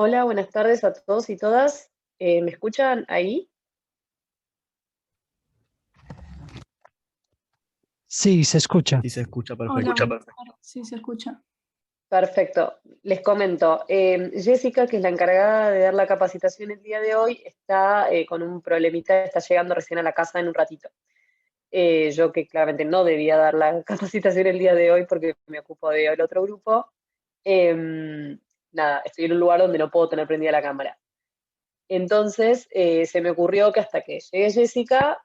Hola, buenas tardes a todos y todas. ¿Me escuchan ahí? Sí, se escucha. Sí, se escucha Hola, perfecto. buenas tardes. Sí, se escucha. Perfecto. Les comento. Jessica, que es la encargada de dar la capacitación el día de hoy, está con un problemita, está llegando recién a la casa en un ratito. Yo que claramente no debía dar la capacitación el día de hoy porque me ocupo de el otro grupo. Nada, estoy en un lugar donde no puedo tener prendida la cámara. Entonces, se me ocurrió que hasta que llegue Jessica,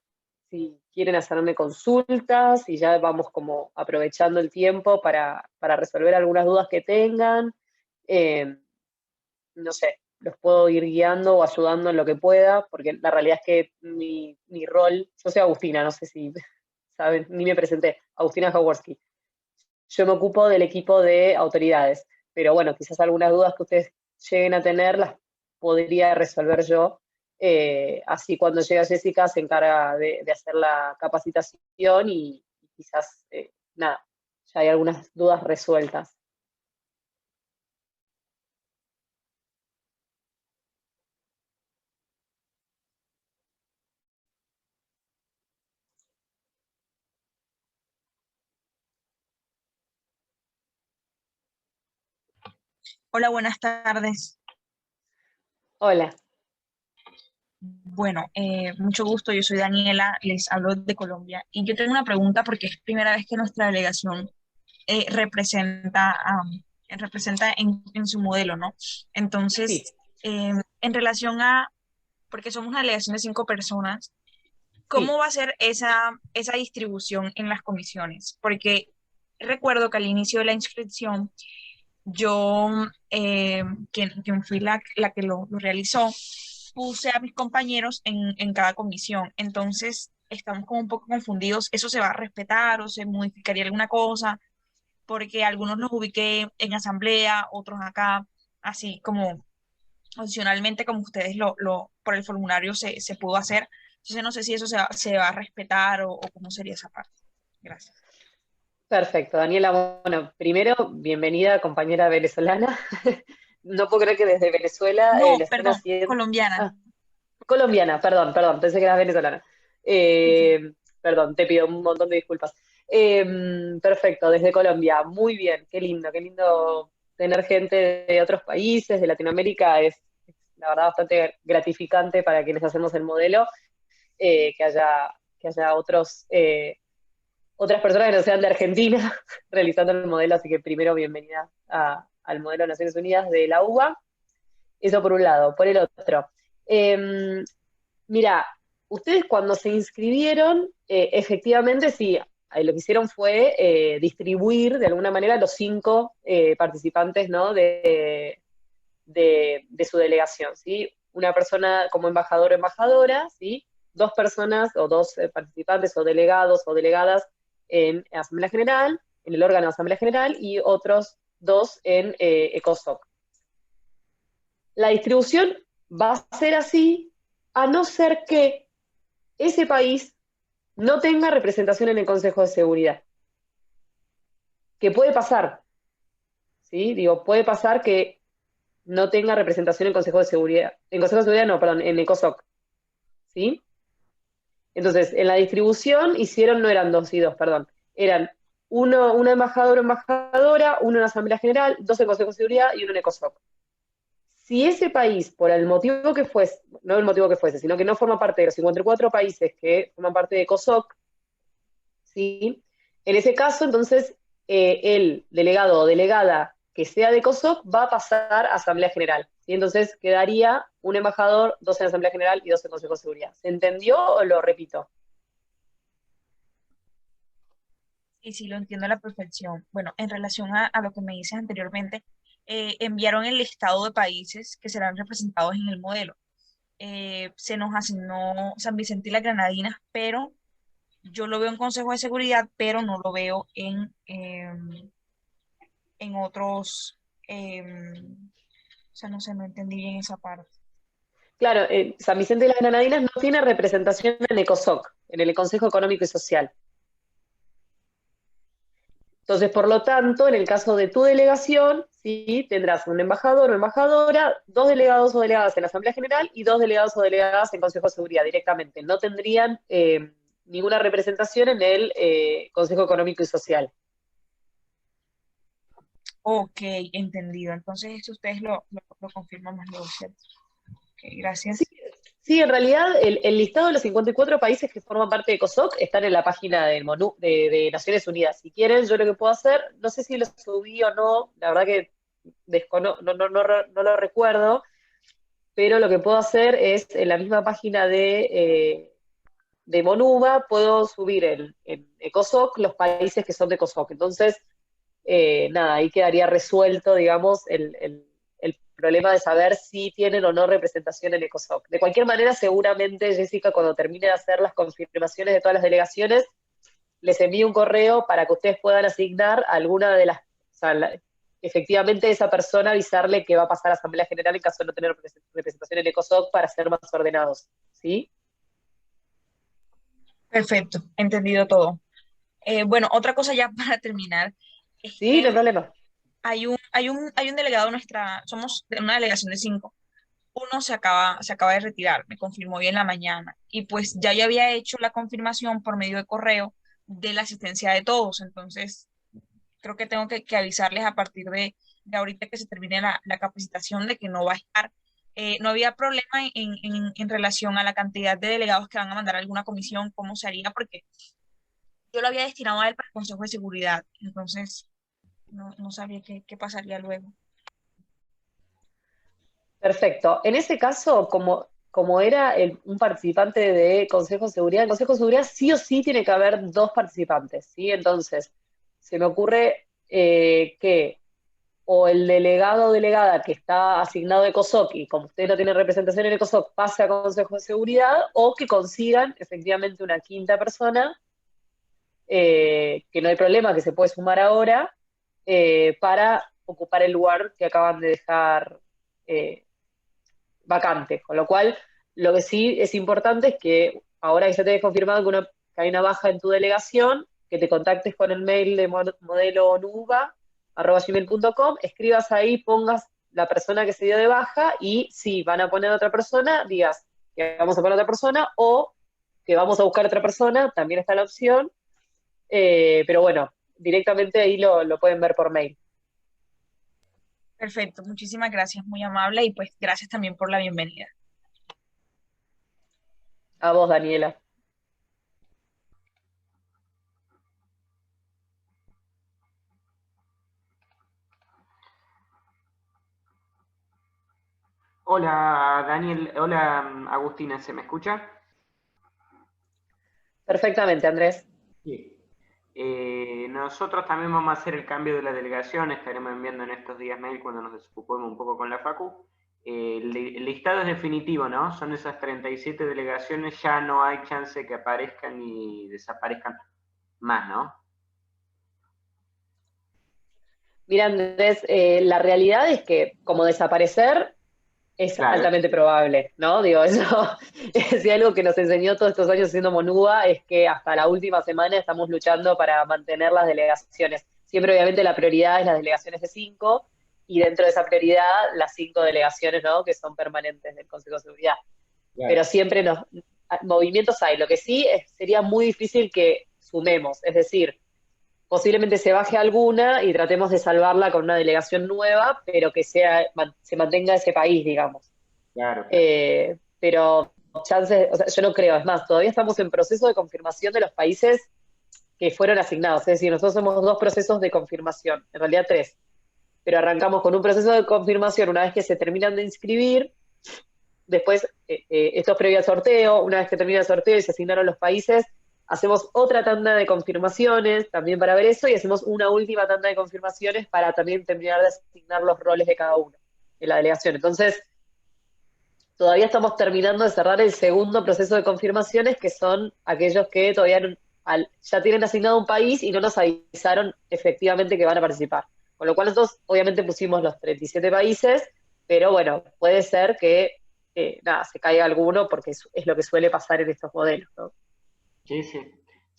si quieren hacerme consultas y ya vamos como aprovechando el tiempo para resolver algunas dudas que tengan, eh, no sé, los puedo ir guiando o ayudando en lo que pueda, porque la realidad es que mi rol, yo soy Agustina, no sé si saben, ni me presenté, Agustina Jaworski. Yo me ocupo del equipo de autoridades, pero bueno, quizás algunas dudas que ustedes lleguen a tener las podría resolver yo. Así cuando llega Jessica se encarga de hacer la capacitación y quizás, nada, ya hay algunas dudas resueltas. Hola, buenas tardes. Hola. Bueno, mucho gusto. Yo soy Daniela, les hablo de Colombia y yo tengo una pregunta porque es primera vez que nuestra delegación representa en su modelo, ¿no? Sí, Entonces, en relación a, porque somos una delegación de 5 personas, ¿cómo sí, va a ser esa distribución en las comisiones? Porque recuerdo que al inicio de la inscripción, yo, quien fui la que lo realizó, puse a mis compañeros en cada comisión. Entonces, estamos como un poco confundidos. ¿Eso se va a respetar o se modificaría alguna cosa? Porque algunos los ubiqué en asamblea, otros acá, así como opcionalmente, como ustedes por el formulario se pudo hacer. Entonces, no sé si eso se va a respetar o cómo sería esa parte. Gracias. perfecto. Daniela, bueno, primero, bienvenida compañera venezolana. No puedo creer que desde Venezuela No, lo estén perdón, haciendo. colombiana. Ah, colombiana, perdón, pensé que eras venezolana. Sí, sí. Perdón, te pido un montón de disculpas. Perfecto, desde Colombia, muy bien, qué lindo tener gente de otros países, de Latinoamérica, es la verdad bastante gratificante para quienes hacemos el modelo, que haya otras personas que no sean de Argentina realizando el modelo, así que primero bienvenida al modelo de Naciones Unidas de la UBA. Eso por un lado. Por el otro, eh, mira, ustedes cuando se inscribieron, efectivamente sí, lo que hicieron fue distribuir de alguna manera los 5 participantes, ¿no? de su delegación, ¿sí? Una persona como embajador o embajadora, ¿sí? 2 personas o 2 participantes o delegados o delegadas en Asamblea General, en el órgano de Asamblea General, y otros 2 en ECOSOC. La distribución va a ser así a no ser que ese país no tenga representación en el Consejo de Seguridad. Que puede pasar, ¿sí? Digo, puede pasar que no tenga representación en Consejo de Seguridad. En Consejo de Seguridad no, perdón, en ECOSOC, ¿sí? Entonces, en la distribución hicieron, no eran 2 y 2, perdón, eran una embajadora o embajadora, uno en Asamblea General, 2 en Consejo de Seguridad y uno en ECOSOC. Si ese país, por el motivo que fuese, no el motivo que fuese, sino que no forma parte de los 54 países que forman parte de ECOSOC, ¿sí? En ese caso, entonces, el delegado o delegada que sea de ECOSOC va a pasar a Asamblea General, ¿sí? Entonces quedaría un embajador, 2 en Asamblea General y 2 en Consejo de Seguridad. ¿Se entendió o lo repito? Y sí, lo entiendo a la perfección. Bueno, en relación a lo que me dices anteriormente, enviaron el listado de países que serán representados en el modelo. Se nos asignó San Vicente y las Granadinas, pero yo lo veo en Consejo de Seguridad, pero no lo veo en otros, o sea, no sé, no entendí bien esa parte. Claro, San Vicente de las Granadinas no tiene representación en ECOSOC, en el Consejo Económico y Social. Entonces, por lo tanto, en el caso de tu delegación, ¿sí? Tendrás un embajador o embajadora, dos delegados o delegadas en la Asamblea General y dos delegados o delegadas en Consejo de Seguridad directamente. No tendrían ninguna representación en el Consejo Económico y Social. Ok, entendido. Entonces, esto ustedes lo confirman más luego, ¿cierto? Ok, Sí, gracias. sí, en realidad el listado de los 54 países que forman parte de COSOC están en la página de Naciones Unidas. Si quieren, yo lo que puedo hacer, no sé si lo subí o no, la verdad que no lo recuerdo, pero lo que puedo hacer es en la misma página de Monuba, puedo subir en ECOSOC los países que son de ECOSOC. Entonces, nada, ahí quedaría resuelto, digamos, el problema de saber si tienen o no representación en ECOSOC. De cualquier manera, seguramente, Jessica, cuando termine de hacer las confirmaciones de todas las delegaciones, les envío un correo para que ustedes puedan asignar alguna de las, o sea, efectivamente esa persona avisarle que va a pasar a Asamblea General en caso de no tener representación en ECOSOC para ser más ordenados, ¿sí? Perfecto, entendido todo. Bueno, otra cosa ya para terminar es Sí, no hay que problema. hay un delegado nuestra, somos de una delegación de 5. Uno se acaba de retirar, me confirmó hoy en la mañana. Y pues ya había hecho la confirmación por medio de correo de la asistencia de todos. Entonces, creo que tengo que avisarles a partir de ahorita que se termine la capacitación de que no va a estar. No había problema en relación a la cantidad de delegados que van a mandar a alguna comisión, cómo se haría, porque yo lo había destinado a él para el Consejo de Seguridad. Entonces, no sabía qué pasaría luego. Perfecto. En ese caso, como era un participante de Consejo de Seguridad, en Consejo de Seguridad sí o sí tiene que haber dos participantes, ¿sí? Entonces, se me ocurre que o el delegado o delegada que está asignado de COSOC y como usted no tiene representación en el COSOC pase a Consejo de Seguridad o que consigan efectivamente una quinta persona, que no hay problema, que se puede sumar ahora, para ocupar el lugar que acaban de dejar eh, vacante. Con lo cual, lo que sí es importante es que ahora que ya te he confirmado que hay una baja en tu delegación, que te contactes con el mail de modelonuba@gmail.com, escribas ahí, pongas la persona que se dio de baja y si van a poner otra persona, digas que vamos a poner otra persona o que vamos a buscar otra persona, también está la opción, pero bueno, directamente ahí lo pueden ver por mail. Perfecto, muchísimas gracias, muy amable y pues gracias también por la bienvenida. A vos, Daniela. Hola Daniel, hola Agustina, ¿se me escucha? Perfectamente, Andrés. Sí. Nosotros también vamos a hacer el cambio de la delegación, estaremos enviando en estos días mail cuando nos desocupemos un poco con la Facu. El listado es definitivo, ¿no? Son esas 37 delegaciones, ya no hay chance que aparezcan y desaparezcan más, ¿no? Mira, Andrés, la realidad es que como desaparecer es Claro, altamente probable, ¿no? Digo, eso es algo que nos enseñó todos estos años siendo Monúa, es que hasta la última semana estamos luchando para mantener las delegaciones. Siempre, obviamente, la prioridad es las delegaciones de 5, y dentro de esa prioridad, las 5 delegaciones, ¿no? Que son permanentes del Consejo de Seguridad. Pero claro. siempre movimientos hay. Lo que sí sería muy difícil que sumemos, es decir, posiblemente se baje alguna y tratemos de salvarla con una delegación nueva, pero que se mantenga ese país, digamos. Claro, claro. Pero chances, o sea, yo no creo, es más, todavía estamos en proceso de confirmación de los países que fueron asignados, es decir, nosotros somos dos procesos de confirmación, en realidad tres, pero arrancamos con un proceso de confirmación una vez que se terminan de inscribir, después esto es previo al sorteo, una vez que termina el sorteo y se asignaron los países, hacemos otra tanda de confirmaciones también para ver eso y hacemos una última tanda de confirmaciones para también terminar de asignar los roles de cada uno en la delegación. Entonces, todavía estamos terminando de cerrar el segundo proceso de confirmaciones, que son aquellos que todavía ya tienen asignado un país y no nos avisaron efectivamente que van a participar. Con lo cual nosotros obviamente pusimos los 37 países, pero bueno, puede ser que nada, se caiga alguno porque es lo que suele pasar en estos modelos, ¿no? Sí, sí.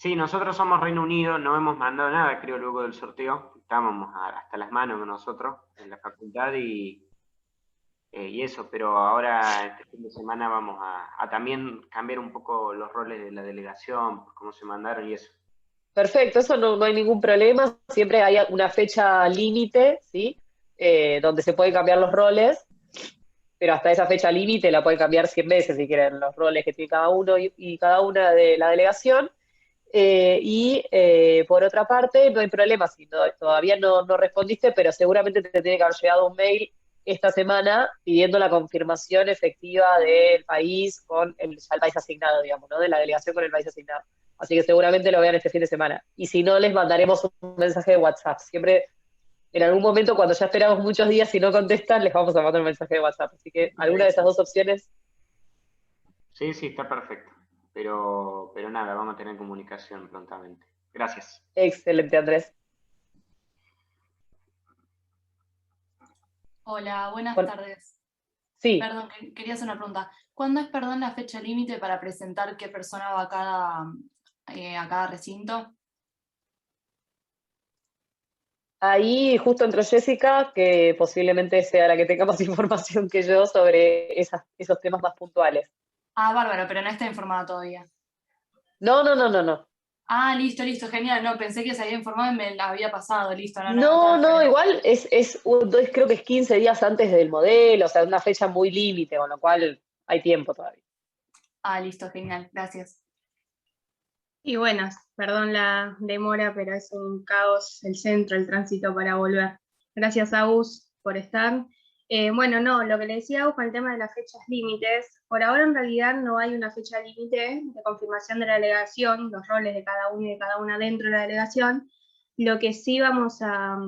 Sí, nosotros somos Reino Unido, no hemos mandado nada, creo, luego del sorteo. Estábamos hasta las manos con nosotros en la facultad y eso, pero ahora este fin de semana vamos a también cambiar un poco los roles de la delegación, cómo se mandaron y eso. Perfecto, eso no hay ningún problema. Siempre hay una fecha límite, ¿sí? Donde se pueden cambiar los roles, pero hasta esa fecha límite la pueden cambiar 100 veces si quieren los roles que tiene cada uno y cada una de la delegación. Por otra parte, no hay problema si todavía no respondiste, pero seguramente te tiene que haber llegado un mail esta semana pidiendo la confirmación efectiva del país con ya el país asignado, digamos, ¿no? De la delegación con el país asignado. Así que seguramente lo vean este fin de semana. Y si no, les mandaremos un mensaje de WhatsApp. Siempre, en algún momento, cuando ya esperamos muchos días y no contestan, les vamos a mandar un mensaje de WhatsApp. Así que alguna de esas dos opciones. Sí, sí, está perfecto. Pero nada, vamos a tener comunicación prontamente. Gracias. Excelente, Andrés. Hola, buenas Bueno, tardes. sí. Perdón, quería hacer una pregunta. ¿Cuándo es, perdón, la fecha límite para presentar qué persona va a cada recinto? Ahí justo entró Jessica, que posiblemente sea la que tenga más información que yo sobre esos temas más puntuales. Ah, bárbaro, pero no está informada todavía. No. Ah, listo, listo, genial. No, pensé que se había informado y me la había pasado, listo. No, No, igual creo que es 15 días antes del modelo, o sea, una fecha muy límite, con lo cual hay tiempo todavía. Ah, listo, genial, gracias. Y buenas, perdón la demora, pero es un caos el centro, el tránsito para volver. Gracias, Agus, por estar. Bueno, no, lo que le decía Agus con el tema de las fechas límites, por ahora en realidad no hay una fecha límite de confirmación de la delegación, los roles de cada uno y de cada una dentro de la delegación. Lo que sí vamos a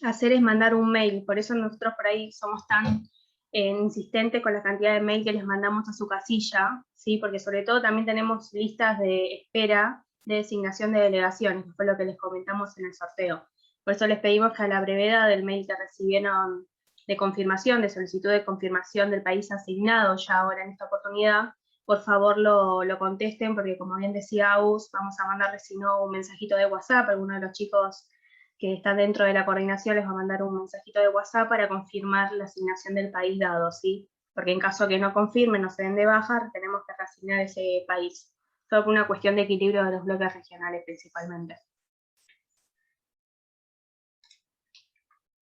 hacer es mandar un mail, por eso nosotros por ahí somos tan insistentes con la cantidad de mail que les mandamos a su casilla, ¿sí? Porque sobre todo también tenemos listas de espera de designación de delegaciones, que fue lo que les comentamos en el sorteo. Por eso les pedimos que a la brevedad del mail que recibieron de confirmación, de solicitud de confirmación del país asignado ya ahora en esta oportunidad, por favor lo contesten, porque como bien decía Agus, vamos a mandarles si no un mensajito de WhatsApp, alguno de los chicos que están dentro de la coordinación les va a mandar un mensajito de WhatsApp para confirmar la asignación del país dado, ¿sí? Porque en caso que no confirmen, no se den de baja, tenemos que reasignar ese país. Solo por una cuestión de equilibrio de los bloques regionales principalmente.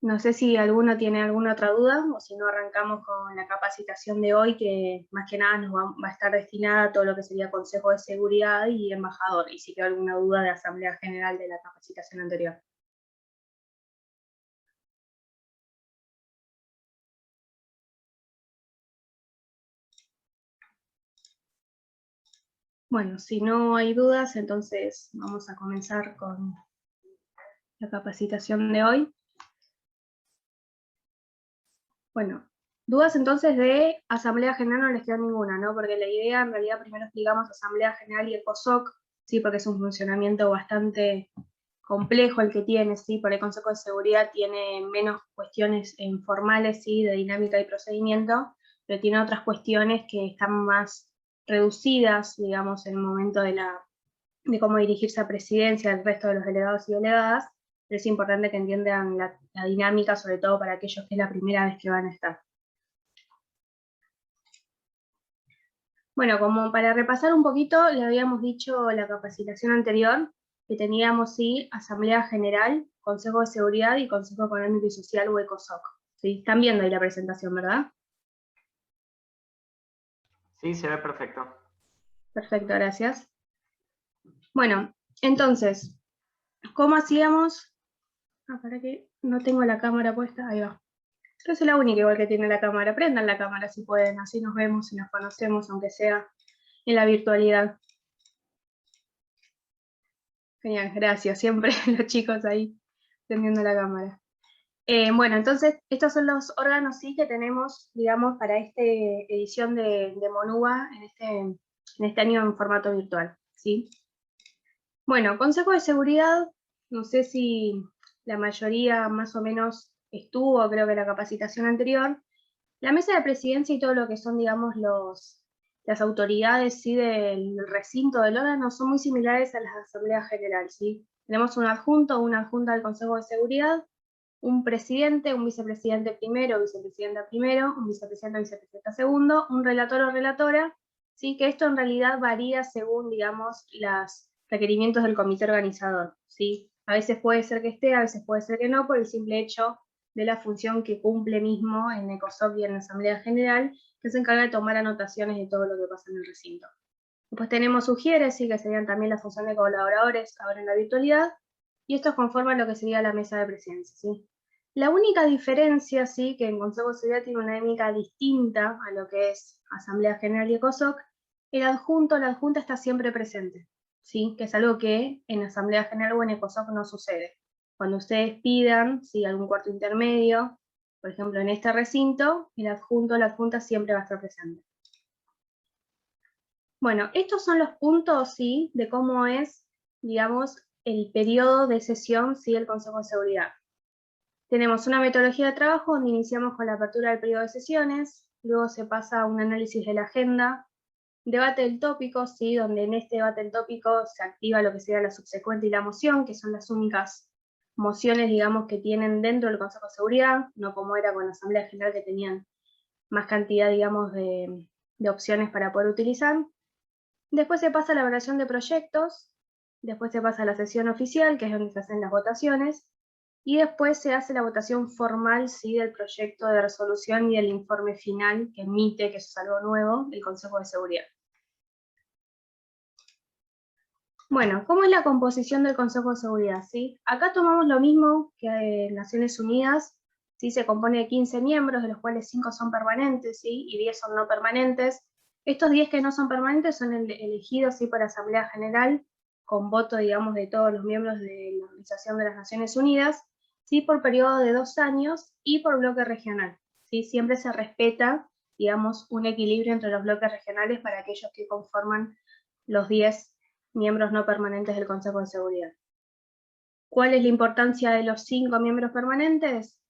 No sé si alguno tiene alguna otra duda, o si no arrancamos con la capacitación de hoy, que más que nada nos va a estar destinada a todo lo que sería Consejo de Seguridad y Embajador, y si queda alguna duda de Asamblea General de la capacitación anterior. Bueno, si no hay dudas, entonces vamos a comenzar con la capacitación de hoy. Bueno, dudas entonces de Asamblea General no les queda ninguna, ¿no? Porque la idea, en realidad, primero explicamos Asamblea General y ECOSOC, sí, porque es un funcionamiento bastante complejo el que tiene, sí, por el Consejo de Seguridad tiene menos cuestiones informales, sí, de dinámica y procedimiento, pero tiene otras cuestiones que están más reducidas, digamos, en el momento de cómo dirigirse a presidencia, al resto de los delegados y delegadas, pero es importante que entiendan la dinámica, sobre todo para aquellos que es la primera vez que van a estar. Bueno, como para repasar un poquito, le habíamos dicho la capacitación anterior, que teníamos, sí, Asamblea General, Consejo de Seguridad y Consejo Económico y Social o ECOSOC. ¿Sí? Están viendo ahí la presentación, ¿verdad? Sí, se ve perfecto. Perfecto, gracias. Bueno, entonces, ¿cómo hacíamos? Para que no tengo la cámara puesta, ahí va. Yo soy la única igual que tiene la cámara. Prendan la cámara si pueden, así nos vemos y nos conocemos, aunque sea en la virtualidad. Genial, gracias. Siempre los chicos ahí prendiendo la cámara. Bueno, entonces, estos son los órganos, sí, que tenemos, digamos, para esta edición de MONUA en este año en formato virtual, ¿sí? Bueno, Consejo de Seguridad, no sé si la mayoría más o menos estuvo, creo que la capacitación anterior. La mesa de presidencia y todo lo que son, digamos, las autoridades, ¿sí?, del recinto del órgano son muy similares a las asambleas generales, ¿sí? Tenemos un adjunto o una adjunta del Consejo de Seguridad, un presidente, un vicepresidente primero, vicepresidenta primero, un vicepresidente o vicepresidenta segundo, un relator o relatora, ¿sí? Que esto en realidad varía según, digamos, los requerimientos del comité organizador, ¿sí? A veces puede ser que esté, a veces puede ser que no, por el simple hecho de la función que cumple mismo en ECOSOC y en la Asamblea General, que se encarga de tomar anotaciones de todo lo que pasa en el recinto. Después tenemos sugieres, ¿sí?, que serían también la función de colaboradores ahora en la virtualidad, y estos conforman lo que sería la mesa de presidencia, ¿sí? La única diferencia, ¿sí?, que en Consejo de Seguridad tiene una dinámica distinta a lo que es Asamblea General y ECOSOC, el adjunto o la adjunta está siempre presente, ¿sí?, que es algo que en Asamblea General o en ECOSOC no sucede. Cuando ustedes pidan, ¿sí?, algún cuarto intermedio, por ejemplo en este recinto, el adjunto o la adjunta siempre va a estar presente. Bueno, estos son los puntos, ¿sí?, de cómo es, digamos, el periodo de sesión, ¿sí?, del Consejo de Seguridad. Tenemos una metodología de trabajo donde iniciamos con la apertura del periodo de sesiones, luego se pasa a un análisis de la agenda, debate del tópico, ¿sí?, donde en este debate del tópico se activa lo que sería la subsecuente y la moción, que son las únicas mociones, digamos, que tienen dentro del Consejo de Seguridad, no como era con la Asamblea General que tenían más cantidad, digamos, de opciones para poder utilizar. Después se pasa a la elaboración de proyectos, después se pasa a la sesión oficial, que es donde se hacen las votaciones, y después se hace la votación formal, ¿sí?, del proyecto de resolución y del informe final que emite, que eso es algo nuevo, el Consejo de Seguridad. Bueno, ¿cómo es la composición del Consejo de Seguridad? ¿Sí? Acá tomamos lo mismo que en Naciones Unidas, ¿sí? Se compone de 15 miembros, de los cuales 5 son permanentes, ¿sí?, y 10 son no permanentes. Estos 10 que no son permanentes son elegidos, ¿sí?, por Asamblea General, con voto, digamos, de todos los miembros de la Organización de las Naciones Unidas, ¿sí?, por periodo de 2 años y por bloque regional, ¿sí? Siempre se respeta, digamos, un equilibrio entre los bloques regionales para aquellos que conforman los 10 miembros no permanentes del Consejo de Seguridad. ¿Cuál es la importancia de los 5 miembros permanentes?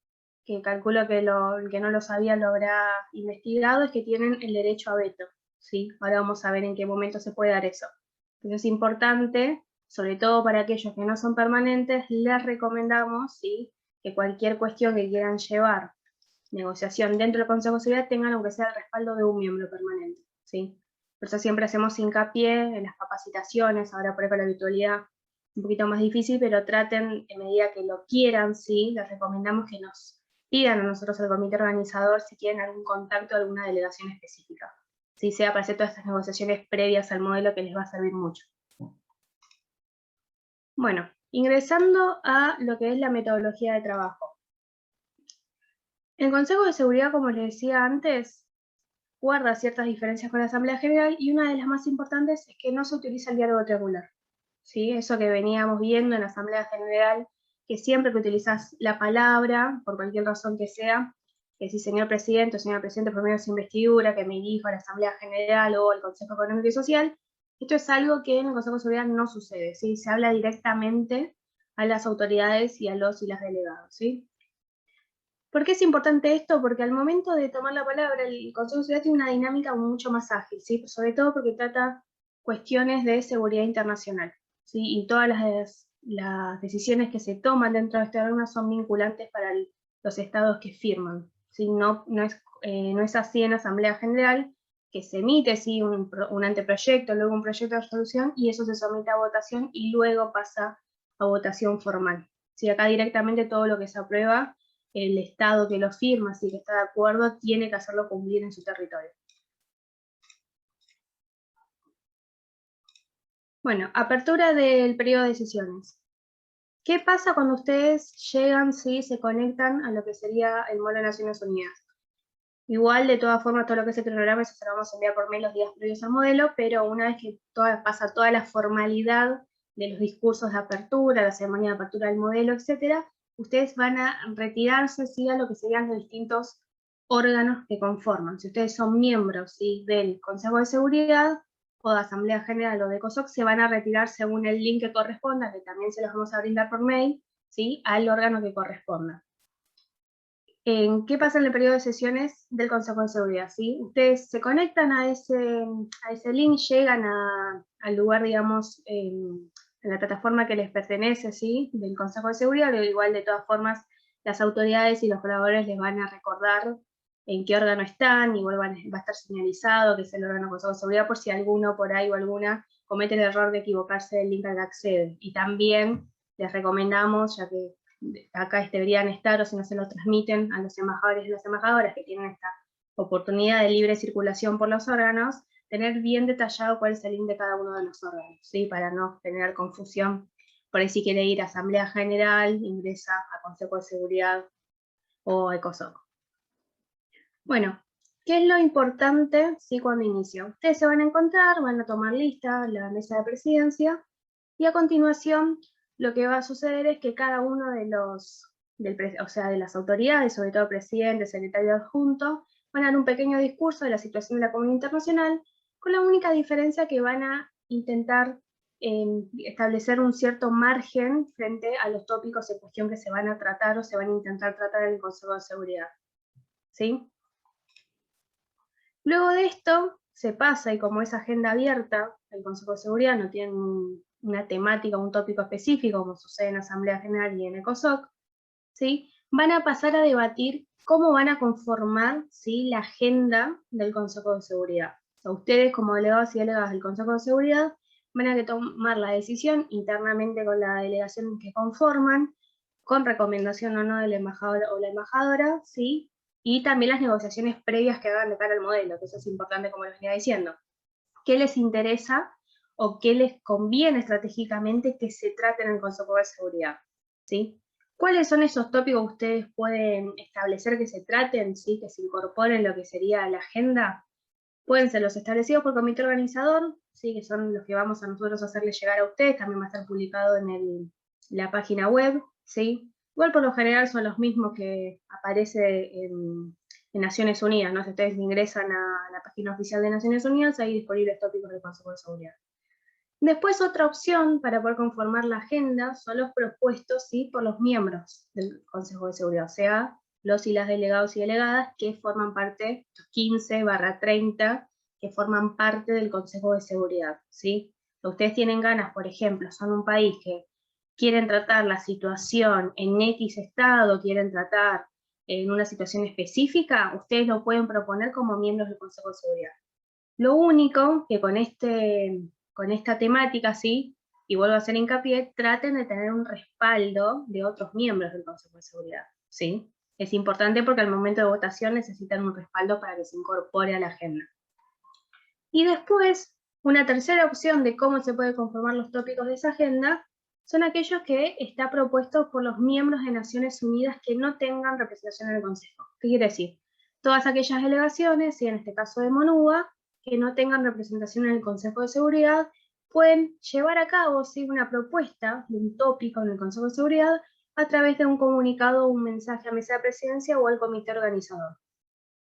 Que calculo que el que no lo sabía lo habrá investigado, es que tienen el derecho a veto, ¿sí? Ahora vamos a ver en qué momento se puede dar eso. Entonces es importante, sobre todo para aquellos que no son permanentes, les recomendamos, ¿sí?, que cualquier cuestión que quieran llevar, negociación dentro del Consejo de Seguridad, tengan aunque sea el respaldo de un miembro permanente, ¿sí? Por eso siempre hacemos hincapié en las capacitaciones, ahora por ahí con la virtualidad un poquito más difícil, pero traten, en medida que lo quieran, ¿sí?, les recomendamos que nos pidan a nosotros, al comité organizador, si quieren algún contacto de alguna delegación específica, ¿sí?, sea para hacer todas estas negociaciones previas al modelo, que les va a servir mucho. Bueno, ingresando a lo que es la metodología de trabajo. El Consejo de Seguridad, como les decía antes, guarda ciertas diferencias con la Asamblea General, y una de las más importantes es que no se utiliza el diálogo triangular, ¿sí? Eso que veníamos viendo en la Asamblea General, que siempre que utilizas la palabra, por cualquier razón que sea, que si señor presidente o señora presidente por medio de su investidura, que me dirijo a la Asamblea General o al Consejo Económico y Social, esto es algo que en el Consejo de Seguridad no sucede, ¿sí? Se habla directamente a las autoridades y a los y las delegados, ¿sí? ¿Por qué es importante esto? Porque al momento de tomar la palabra, el Consejo de Seguridad tiene una dinámica mucho más ágil, ¿sí? Sobre todo porque trata cuestiones de seguridad internacional, ¿sí? Y todas las decisiones que se toman dentro de este órgano son vinculantes para los estados que firman, ¿sí? No es así en Asamblea General, que se emite, ¿sí?, un anteproyecto, luego un proyecto de resolución, y eso se somete a votación y luego pasa a votación formal, ¿sí? Acá directamente todo lo que se aprueba, el Estado que lo firma, si que está de acuerdo, tiene que hacerlo cumplir en su territorio. Bueno, apertura del periodo de sesiones. ¿Qué pasa cuando ustedes llegan, si se conectan a lo que sería el módulo de Naciones Unidas? Igual, de todas formas, todo lo que es el cronograma, eso se lo vamos a enviar por mail los días previos al modelo, pero una vez que pasa toda la formalidad de los discursos de apertura, la ceremonia de apertura del modelo, etcétera, ustedes van a retirarse, ¿sí?, a lo que serían los distintos órganos que conforman. Si ustedes son miembros, ¿sí?, del Consejo de Seguridad, o de Asamblea General o de ECOSOC, se van a retirar según el link que corresponda, que también se los vamos a brindar por mail, ¿sí?, al órgano que corresponda. ¿Qué pasa en el periodo de sesiones del Consejo de Seguridad? ¿Sí? Ustedes se conectan a ese link, llegan al lugar, digamos, en la plataforma que les pertenece, ¿sí? Del Consejo de Seguridad, pero igual de todas formas las autoridades y los colaboradores les van a recordar en qué órgano están, igual va a estar señalizado que es el órgano de Consejo de Seguridad por si alguno por ahí o alguna comete el error de equivocarse del link al que accede. Y también les recomendamos, ya que acá deberían estar, o si no se lo transmiten a los embajadores y las embajadoras que tienen esta oportunidad de libre circulación por los órganos, tener bien detallado cuál es el link de cada uno de los órganos, ¿sí? Para no generar confusión. Por ahí si quiere ir a Asamblea General, ingresa a Consejo de Seguridad o ECOSOC. Bueno, ¿qué es lo importante, sí, cuando inicia? Ustedes se van a encontrar, van a tomar lista la mesa de presidencia, y a continuación lo que va a suceder es que cada uno de de las autoridades, sobre todo presidente, secretario adjunto, van a dar un pequeño discurso de la situación de la comunidad internacional, con la única diferencia que van a intentar establecer un cierto margen frente a los tópicos en cuestión que se van a tratar o se van a intentar tratar en el Consejo de Seguridad. ¿Sí? Luego de esto se pasa, y como es agenda abierta, el Consejo de Seguridad no tiene una temática, un tópico específico, como sucede en Asamblea General y en ECOSOC, ¿sí? Van a pasar a debatir cómo van a conformar, ¿sí?, la agenda del Consejo de Seguridad. O sea, ustedes como delegados y delegadas del Consejo de Seguridad van a tomar la decisión internamente con la delegación que conforman, con recomendación o no del embajador o la embajadora, ¿sí? Y también las negociaciones previas que hagan de cara al modelo, que eso es importante como les venía diciendo. ¿Qué les interesa o qué les conviene estratégicamente que se trate en el Consejo de Seguridad? ¿Sí? ¿Cuáles son esos tópicos que ustedes pueden establecer que se traten, ¿sí?, que se incorporen en lo que sería la agenda? Pueden ser los establecidos por comité organizador, ¿sí?, que son los que vamos a nosotros a hacerles llegar a ustedes, también va a estar publicado en la página web, ¿sí? Igual por lo general son los mismos que aparece en Naciones Unidas, ¿no? Si ustedes ingresan a la página oficial de Naciones Unidas, hay disponibles tópicos del Consejo de Seguridad. Después otra opción para poder conformar la agenda son los propuestos, ¿sí?, por los miembros del Consejo de Seguridad, o sea, los y las delegados y delegadas que forman parte, 15/30, que forman parte del Consejo de Seguridad, ¿sí? Si ustedes tienen ganas, por ejemplo, son un país que quieren tratar la situación en X estado, quieren tratar en una situación específica, ustedes lo pueden proponer como miembros del Consejo de Seguridad. Lo único que con esta temática, ¿sí?, y vuelvo a hacer hincapié, traten de tener un respaldo de otros miembros del Consejo de Seguridad, ¿sí? Es importante porque al momento de votación necesitan un respaldo para que se incorpore a la agenda. Y después, una tercera opción de cómo se puede conformar los tópicos de esa agenda son aquellos que está propuestos por los miembros de Naciones Unidas que no tengan representación en el Consejo. ¿Qué quiere decir? Todas aquellas delegaciones, y en este caso de MONUBA, que no tengan representación en el Consejo de Seguridad, pueden llevar a cabo, ¿sí?, una propuesta de un tópico en el Consejo de Seguridad a través de un comunicado o un mensaje a mesa de presidencia o al comité organizador.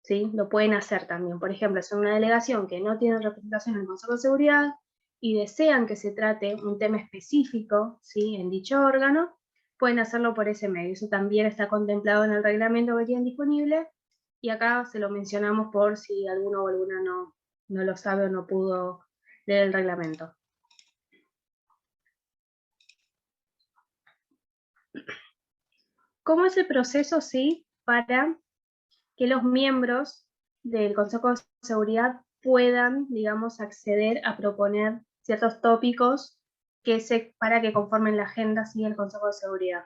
¿Sí? Lo pueden hacer también. Por ejemplo, si es una delegación que no tiene representación en el Consejo de Seguridad y desean que se trate un tema específico, ¿sí?, en dicho órgano, pueden hacerlo por ese medio. Eso también está contemplado en el reglamento que tienen disponible, y acá se lo mencionamos por si alguno o alguna no lo sabe o no pudo leer el reglamento. ¿Cómo es el proceso, sí, para que los miembros del Consejo de Seguridad puedan, digamos, acceder a proponer ciertos tópicos para que conformen la agenda, ¿sí?, del Consejo de Seguridad?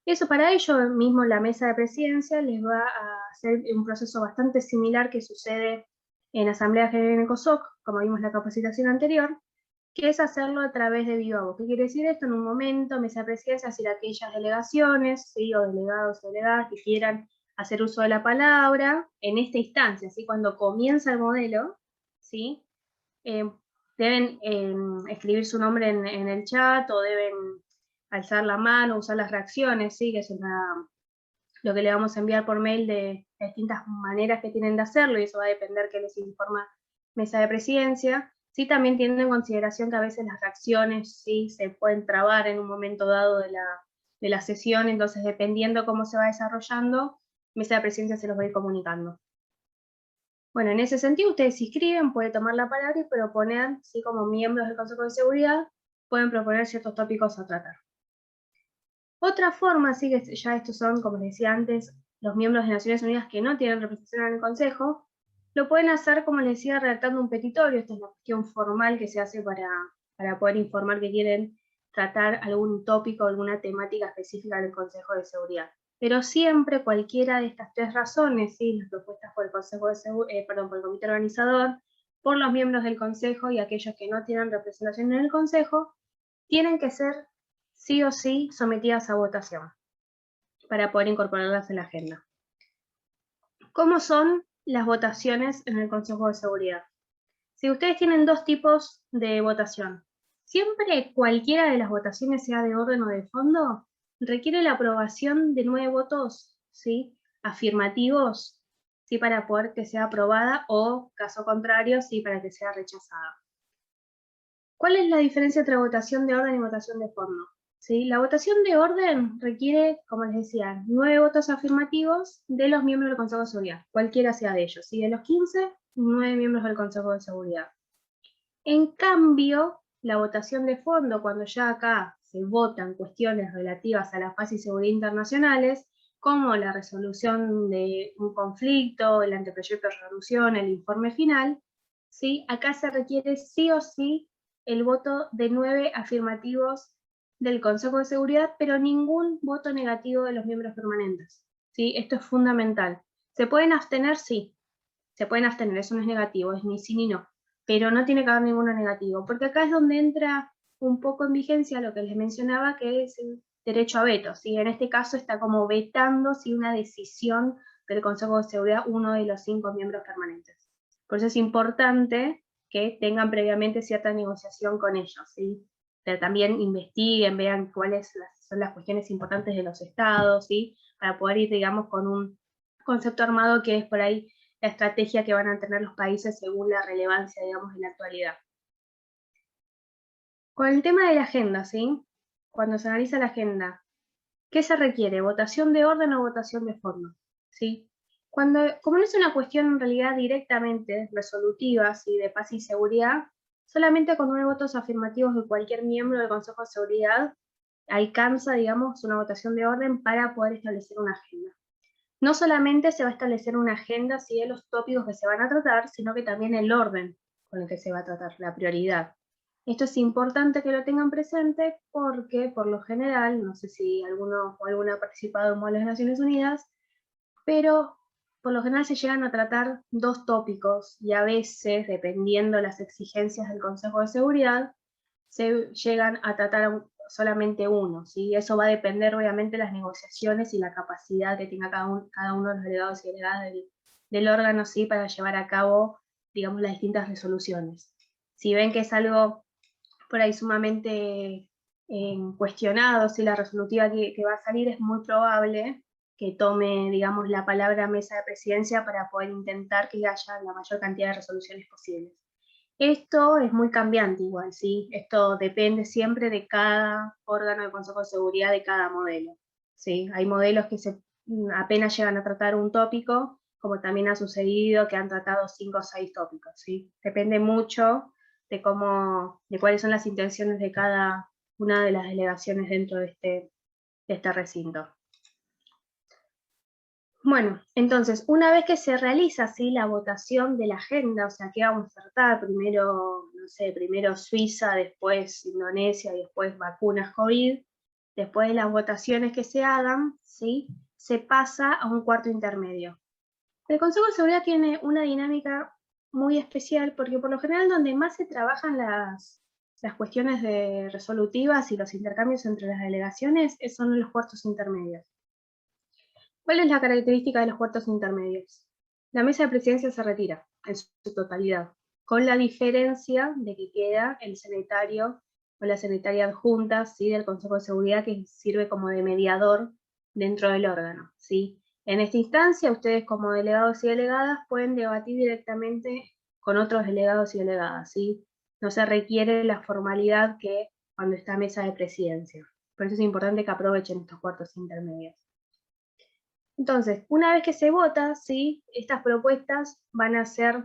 Eso, para ello mismo la mesa de presidencia les va a hacer un proceso bastante similar que sucede en Asamblea General en ECOSOC, como vimos en la capacitación anterior, que es hacerlo a través de viva voz. ¿Qué quiere decir esto? En un momento, mesa de presidencia, decir aquellas delegaciones, ¿sí?, o delegados o delegadas que quieran hacer uso de la palabra en esta instancia, ¿sí?, cuando comienza el modelo, ¿sí?, deben escribir su nombre en el chat, o deben alzar la mano, usar las reacciones, ¿sí?, que es lo que le vamos a enviar por mail de distintas maneras que tienen de hacerlo, y eso va a depender que les informa mesa de presidencia. Sí, también teniendo en consideración que a veces las reacciones, sí, se pueden trabar en un momento dado de la sesión, entonces dependiendo cómo se va desarrollando, mesa de presidencia se los va a ir comunicando. Bueno, en ese sentido ustedes se inscriben, pueden tomar la palabra y proponer, ¿sí? Como miembros del Consejo de Seguridad, pueden proponer ciertos tópicos a tratar. Otra forma, sí, que ya estos son, como les decía antes, los miembros de Naciones Unidas que no tienen representación en el Consejo, lo pueden hacer, como les decía, redactando un petitorio. Esta es la cuestión formal que se hace para poder informar que quieren tratar algún tópico, alguna temática específica del Consejo de Seguridad. Pero siempre cualquiera de estas tres razones, ¿sí? Las propuestas por el Consejo de por el Comité Organizador, por los miembros del Consejo y aquellos que no tienen representación en el Consejo, tienen que ser sí o sí sometidas a votación para poder incorporarlas en la agenda. ¿Cómo son las votaciones en el Consejo de Seguridad? Si ustedes tienen dos tipos de votación, siempre cualquiera de las votaciones, sea de orden o de fondo, requiere la aprobación de 9 votos, ¿sí? Afirmativos, ¿sí? Para poder que sea aprobada, o caso contrario, ¿sí? Para que sea rechazada. ¿Cuál es la diferencia entre votación de orden y votación de fondo? ¿Sí? La votación de orden requiere, como les decía, 9 votos afirmativos de los miembros del Consejo de Seguridad, cualquiera sea de ellos. ¿Sí? De los 15, 9 miembros del Consejo de Seguridad. En cambio, la votación de fondo, cuando ya acá se votan cuestiones relativas a la paz y seguridad internacionales, como la resolución de un conflicto, el anteproyecto de resolución, el informe final, ¿sí? Acá se requiere sí o sí el voto de 9 afirmativos del Consejo de Seguridad, pero ningún voto negativo de los miembros permanentes, ¿sí? Esto es fundamental. ¿Se pueden abstener? Sí. Se pueden abstener, eso no es negativo, es ni sí ni no. Pero no tiene que haber ninguno negativo, porque acá es donde entra un poco en vigencia lo que les mencionaba, que es el derecho a veto, ¿sí? En este caso está como vetando, ¿sí? Una decisión del Consejo de Seguridad, uno de los 5 miembros permanentes. Por eso es importante que tengan previamente cierta negociación con ellos, ¿sí? Pero también investiguen, vean cuáles son las cuestiones importantes de los estados, ¿sí? Para poder ir, digamos, con un concepto armado que es por ahí la estrategia que van a tener los países según la relevancia, digamos, en la actualidad. Con el tema de la agenda, ¿sí? Cuando se analiza la agenda, ¿qué se requiere? ¿Votación de orden o votación de fondo? ¿Sí? Como no es una cuestión en realidad directamente resolutiva, ¿sí? De paz y seguridad, solamente con 9 votos afirmativos de cualquier miembro del Consejo de Seguridad alcanza, digamos, una votación de orden para poder establecer una agenda. No solamente se va a establecer una agenda ¿sí? De los tópicos que se van a tratar, sino que también el orden con el que se va a tratar, la prioridad. Esto es importante que lo tengan presente porque, por lo general, no sé si alguno o alguna ha participado en modelos de Naciones Unidas, pero por lo general se llegan a tratar 2 tópicos y a veces, dependiendo las exigencias del Consejo de Seguridad, se llegan a tratar solamente uno, ¿sí? Eso va a depender obviamente de las negociaciones y la capacidad que tenga cada uno de los delegados y delegadas del órgano, ¿sí? Para llevar a cabo, digamos, las distintas resoluciones. Si ven que es algo por ahí sumamente cuestionado, si la resolutiva que va a salir, es muy probable que tome, digamos, la palabra mesa de presidencia para poder intentar que haya la mayor cantidad de resoluciones posibles. Esto es muy cambiante igual, ¿sí? Esto depende siempre de cada órgano de Consejo de Seguridad, de cada modelo, ¿sí? Hay modelos que apenas llegan a tratar un tópico, como también ha sucedido que han tratado 5 o 6 tópicos, ¿sí? Depende mucho de cuáles son las intenciones de cada una de las delegaciones dentro de este recinto. Bueno, entonces, una vez que se realiza ¿sí? La votación de la agenda, o sea, que vamos a tratar primero, no sé, primero Suiza, después Indonesia y después vacunas COVID, después de las votaciones que se hagan, ¿sí? Se pasa a un cuarto intermedio. El Consejo de Seguridad tiene una dinámica muy especial porque por lo general donde más se trabajan las cuestiones resolutivas y los intercambios entre las delegaciones son en los cuartos intermedios. ¿Cuál es la característica de los cuartos intermedios? La mesa de presidencia se retira en su totalidad, con la diferencia de que queda el secretario o la secretaria adjunta ¿sí? Del Consejo de Seguridad que sirve como de mediador dentro del órgano. ¿sí? En esta instancia, ustedes como delegados y delegadas pueden debatir directamente con otros delegados y delegadas. ¿sí? No se requiere la formalidad que cuando está mesa de presidencia. Por eso es importante que aprovechen estos cuartos intermedios. Entonces, una vez que se vota, ¿sí? Estas propuestas van a ser,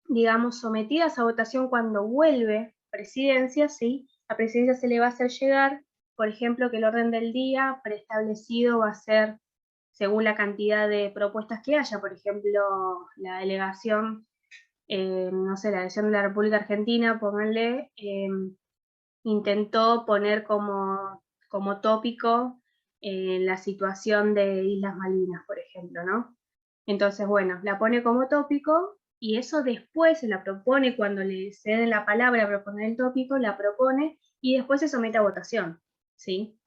digamos, sometidas a votación cuando vuelve presidencia, ¿sí? A presidencia se le va a hacer llegar, por ejemplo, que el orden del día preestablecido va a ser según la cantidad de propuestas que haya. Por ejemplo, la delegación, no sé, la delegación de la República Argentina, pónganle, intentó poner como tópico la situación de Islas Malvinas, por ejemplo, ¿no? Entonces, bueno, la pone como tópico y eso después se la propone cuando le ceden la palabra a proponer el tópico, la propone y después se somete a votación, ¿sí?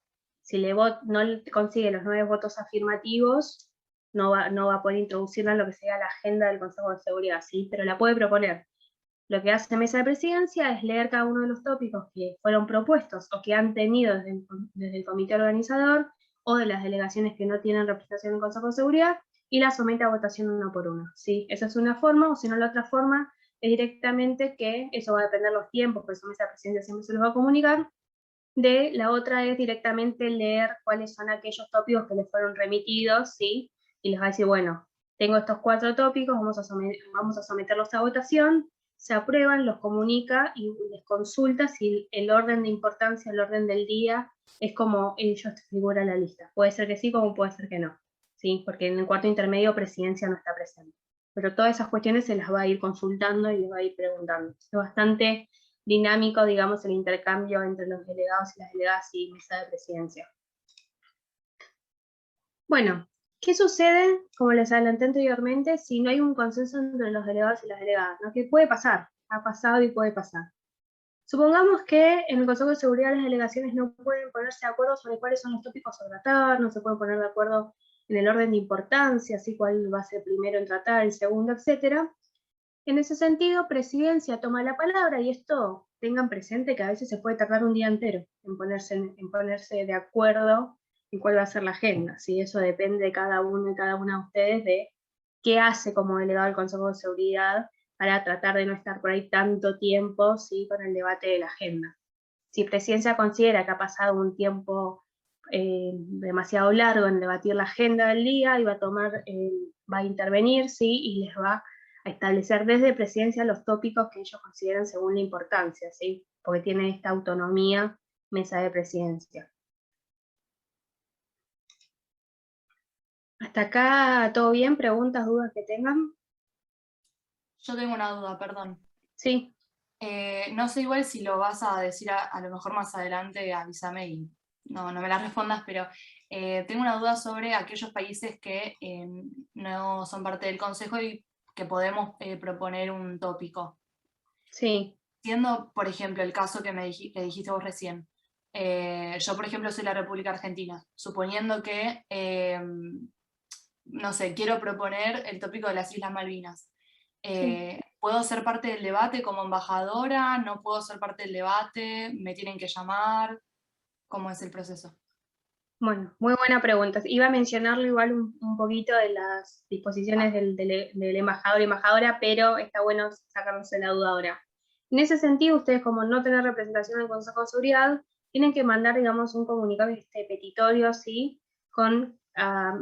Si no consigue los 9 votos afirmativos, no va a poder introducirla en lo que sea la agenda del Consejo de Seguridad, ¿sí? Pero la puede proponer. Lo que hace Mesa de Presidencia es leer cada uno de los tópicos que fueron propuestos o que han tenido desde el comité organizador o de las delegaciones que no tienen representación en el Consejo de Seguridad y la somete a votación uno por uno, ¿sí? Esa es una forma, o si no la otra forma es directamente que eso va a depender de los tiempos, por eso Mesa de Presidencia siempre se los va a comunicar. De la otra es directamente leer cuáles son aquellos tópicos que les fueron remitidos, ¿sí? Y les va a decir, bueno, tengo estos 4 tópicos, vamos a someterlos a votación, se aprueban, los comunica y les consulta si el orden de importancia, el orden del día, es como ellos figuran en la lista. Puede ser que sí, como puede ser que no, ¿sí? Porque en el cuarto intermedio presidencia no está presente. Pero todas esas cuestiones se las va a ir consultando y les va a ir preguntando. Es bastante dinámico, digamos, el intercambio entre los delegados y las delegadas y Mesa de Presidencia. Bueno, ¿qué sucede, como les adelanté anteriormente, si no hay un consenso entre los delegados y las delegadas? ¿No? ¿Qué puede pasar? Ha pasado y puede pasar. Supongamos que en el Consejo de Seguridad las delegaciones no pueden ponerse de acuerdo sobre cuáles son los tópicos a tratar, no se pueden poner de acuerdo en el orden de importancia, así cuál va a ser primero en tratar, el segundo, etc. En ese sentido, Presidencia toma la palabra y esto tengan presente que a veces se puede tardar un día entero en ponerse de acuerdo en cuál va a ser la agenda, ¿sí? Eso depende de cada uno y cada una de ustedes de qué hace como delegado del Consejo de Seguridad para tratar de no estar por ahí tanto tiempo, ¿sí? Con el debate de la agenda. Si Presidencia considera que ha pasado un tiempo demasiado largo en debatir la agenda del día, y va a intervenir, ¿sí? Y les va a establecer desde Presidencia los tópicos que ellos consideran según la importancia, ¿sí? Porque tiene esta autonomía Mesa de Presidencia. ¿Hasta acá todo bien? ¿Preguntas, dudas que tengan? Yo tengo una duda, perdón. Sí. No sé igual si lo vas a decir a lo mejor más adelante, avísame y no me la respondas, pero tengo una duda sobre aquellos países que no son parte del Consejo y que podemos proponer un tópico. Sí. Siendo, por ejemplo, el caso que que dijiste vos recién. Yo, por ejemplo, soy la República Argentina. Suponiendo que, no sé, quiero proponer el tópico de las Islas Malvinas. Sí. ¿Puedo ser parte del debate como embajadora? ¿No puedo ser parte del debate? ¿Me tienen que llamar? ¿Cómo es el proceso? Bueno, muy buena pregunta. Iba a mencionarlo igual un poquito de las disposiciones del embajador y embajadora, pero está bueno sacarnos la duda ahora. En ese sentido, ustedes como no tener representación en el Consejo de Seguridad, tienen que mandar, digamos, un comunicado petitorio, ¿sí? Con a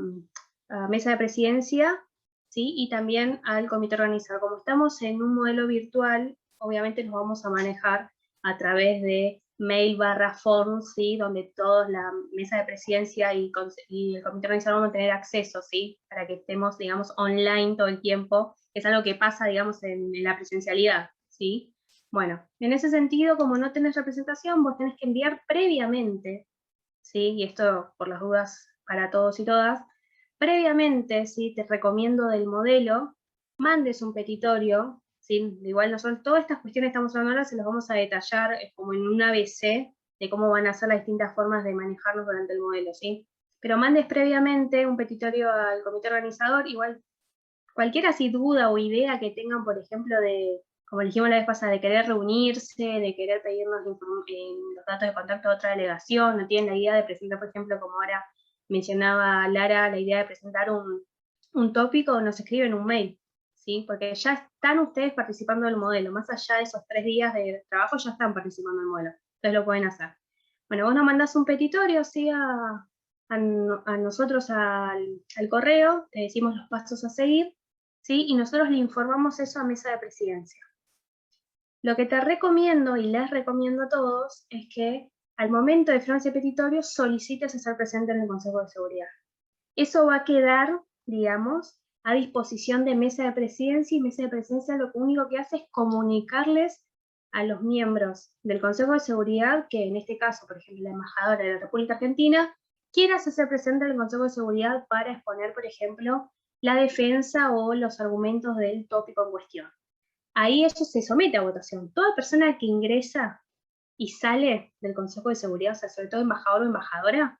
Mesa de Presidencia, ¿sí? Y también al comité organizador. Como estamos en un modelo virtual, obviamente nos vamos a manejar a través de mail/form, ¿sí? Donde todos, la Mesa de Presidencia y el comité organizador vamos a tener acceso, ¿sí? Para que estemos, digamos, online todo el tiempo. Es algo que pasa, digamos, en la presencialidad, ¿sí? Bueno, en ese sentido, como no tenés representación, vos tenés que enviar previamente, ¿sí? Y esto por las dudas para todos y todas, previamente, ¿sí? Te recomiendo del modelo, mandes un petitorio, ¿sí? Igual nosotros todas estas cuestiones que estamos hablando ahora se las vamos a detallar como en un ABC de cómo van a ser las distintas formas de manejarnos durante el modelo, ¿sí? Pero mandes previamente un petitorio al comité organizador, igual cualquier así duda o idea que tengan, por ejemplo, como dijimos la vez pasada, de querer reunirse, de querer pedirnos los datos de contacto de otra delegación, no tienen la idea de presentar, por ejemplo, como ahora mencionaba Lara, la idea de presentar un tópico, nos escriben un mail, ¿sí? Porque ya están ustedes participando del modelo, más allá de esos 3 días de trabajo, ya están participando del modelo, entonces lo pueden hacer. Bueno, vos nos mandás un petitorio, ¿sí? A a nosotros al correo, le decimos los pasos a seguir, ¿sí? Y nosotros le informamos eso a mesa de presidencia. Lo que te recomiendo y les recomiendo a todos es que al momento de firmar ese petitorio solicites estar presente en el Consejo de Seguridad. Eso va a quedar, digamos, a disposición de mesa de presidencia, y mesa de presidencia lo único que hace es comunicarles a los miembros del Consejo de Seguridad que, en este caso, por ejemplo, la embajadora de la República Argentina quiera hacerse presente en el Consejo de Seguridad para exponer, por ejemplo, la defensa o los argumentos del tópico en cuestión. Ahí eso se somete a votación. Toda persona que ingresa y sale del Consejo de Seguridad, o sea, sobre todo embajador o embajadora,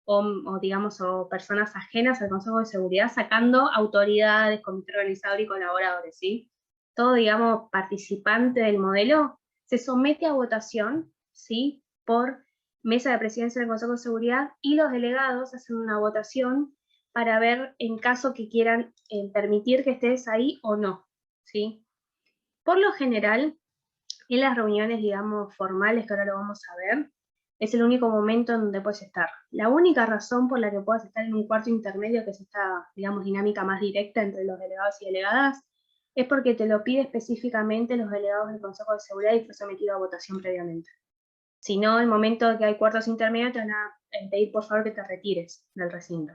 o digamos, o personas ajenas al Consejo de Seguridad, sacando autoridades, comité organizador y colaboradores, ¿sí? Todo, digamos, participante del modelo, se somete a votación, ¿sí? Por mesa de presidencia del Consejo de Seguridad, y los delegados hacen una votación para ver en caso que quieran permitir que estés ahí o no, ¿sí? Por lo general, en las reuniones, digamos, formales, que ahora lo vamos a ver, es el único momento en donde puedes estar. La única razón por la que puedas estar en un cuarto intermedio, que es esta, digamos, dinámica más directa entre los delegados y delegadas, es porque te lo pide específicamente los delegados del Consejo de Seguridad y fue sometido a votación previamente. Si no, en el momento que hay cuartos intermedios, te van a pedir por favor que te retires del recinto.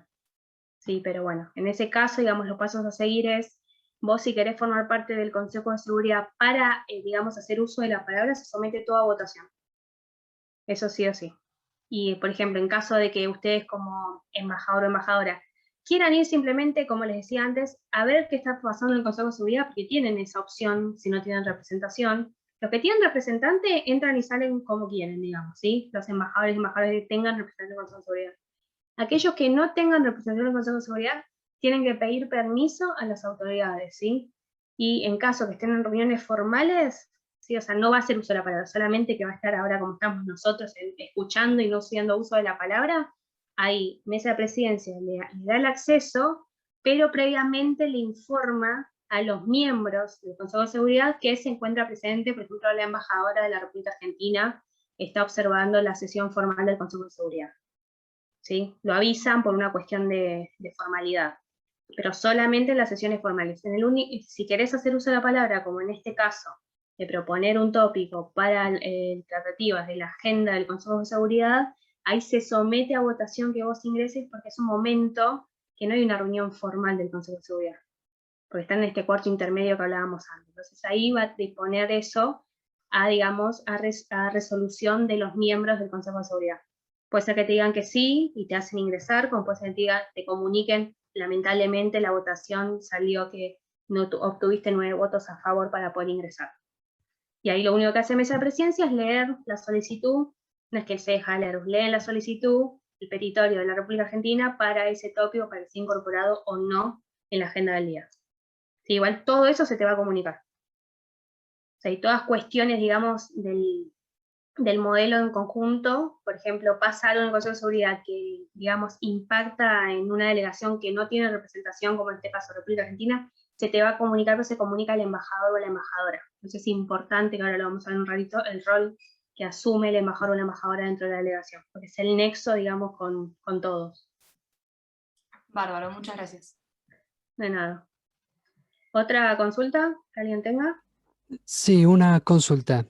Sí, pero bueno, en ese caso, digamos, los pasos a seguir es: vos, si querés formar parte del Consejo de Seguridad para, digamos, hacer uso de la palabra, se somete todo a votación. Eso sí o sí. Y, por ejemplo, en caso de que ustedes como embajador o embajadora quieran ir simplemente, como les decía antes, a ver qué está pasando en el Consejo de Seguridad, porque tienen esa opción si no tienen representación. Los que tienen representante entran y salen como quieren, digamos, ¿sí? Los embajadores y embajadoras que tengan representante en el Consejo de Seguridad. Aquellos que no tengan representación en el Consejo de Seguridad tienen que pedir permiso a las autoridades, ¿sí? Y en caso que estén en reuniones formales, ¿sí? O sea, no va a hacer uso de la palabra, solamente que va a estar ahora como estamos nosotros, escuchando y no haciendo uso de la palabra. Ahí, mesa de presidencia le da el acceso, pero previamente le informa a los miembros del Consejo de Seguridad que se encuentra presente, por ejemplo, la embajadora de la República Argentina está observando la sesión formal del Consejo de Seguridad. ¿Sí? Lo avisan por una cuestión de formalidad, pero solamente en las sesiones formales. Si querés hacer uso de la palabra, como en este caso, de proponer un tópico para tratativas de la agenda del Consejo de Seguridad, ahí se somete a votación que vos ingreses, porque es un momento que no hay una reunión formal del Consejo de Seguridad, porque está en este cuarto intermedio que hablábamos antes. Entonces ahí va a disponer eso a, digamos, a resolución de los miembros del Consejo de Seguridad. Puede ser que te digan que sí y te hacen ingresar, como puede ser que te comuniquen: lamentablemente la votación salió que no obtuviste 9 votos a favor para poder ingresar. Y ahí lo único que hace mesa de presidencia es leer la solicitud, no es que se deja leer, leen la solicitud, el petitorio de la República Argentina para ese tópico, para que sea incorporado o no en la agenda del día. Sí, igual todo eso se te va a comunicar. O sea, y todas cuestiones, digamos, del modelo en conjunto, por ejemplo, pasa algo en el Consejo de Seguridad que, digamos, impacta en una delegación que no tiene representación, como en este caso República Argentina, se te va a comunicar, pero se comunica al embajador o la embajadora. Entonces es importante, que ahora lo vamos a ver un ratito, el rol que asume el embajador o la embajadora dentro de la delegación, porque es el nexo, digamos, con todos. Bárbaro, muchas gracias. De nada. ¿Otra consulta que alguien tenga? Sí, una consulta.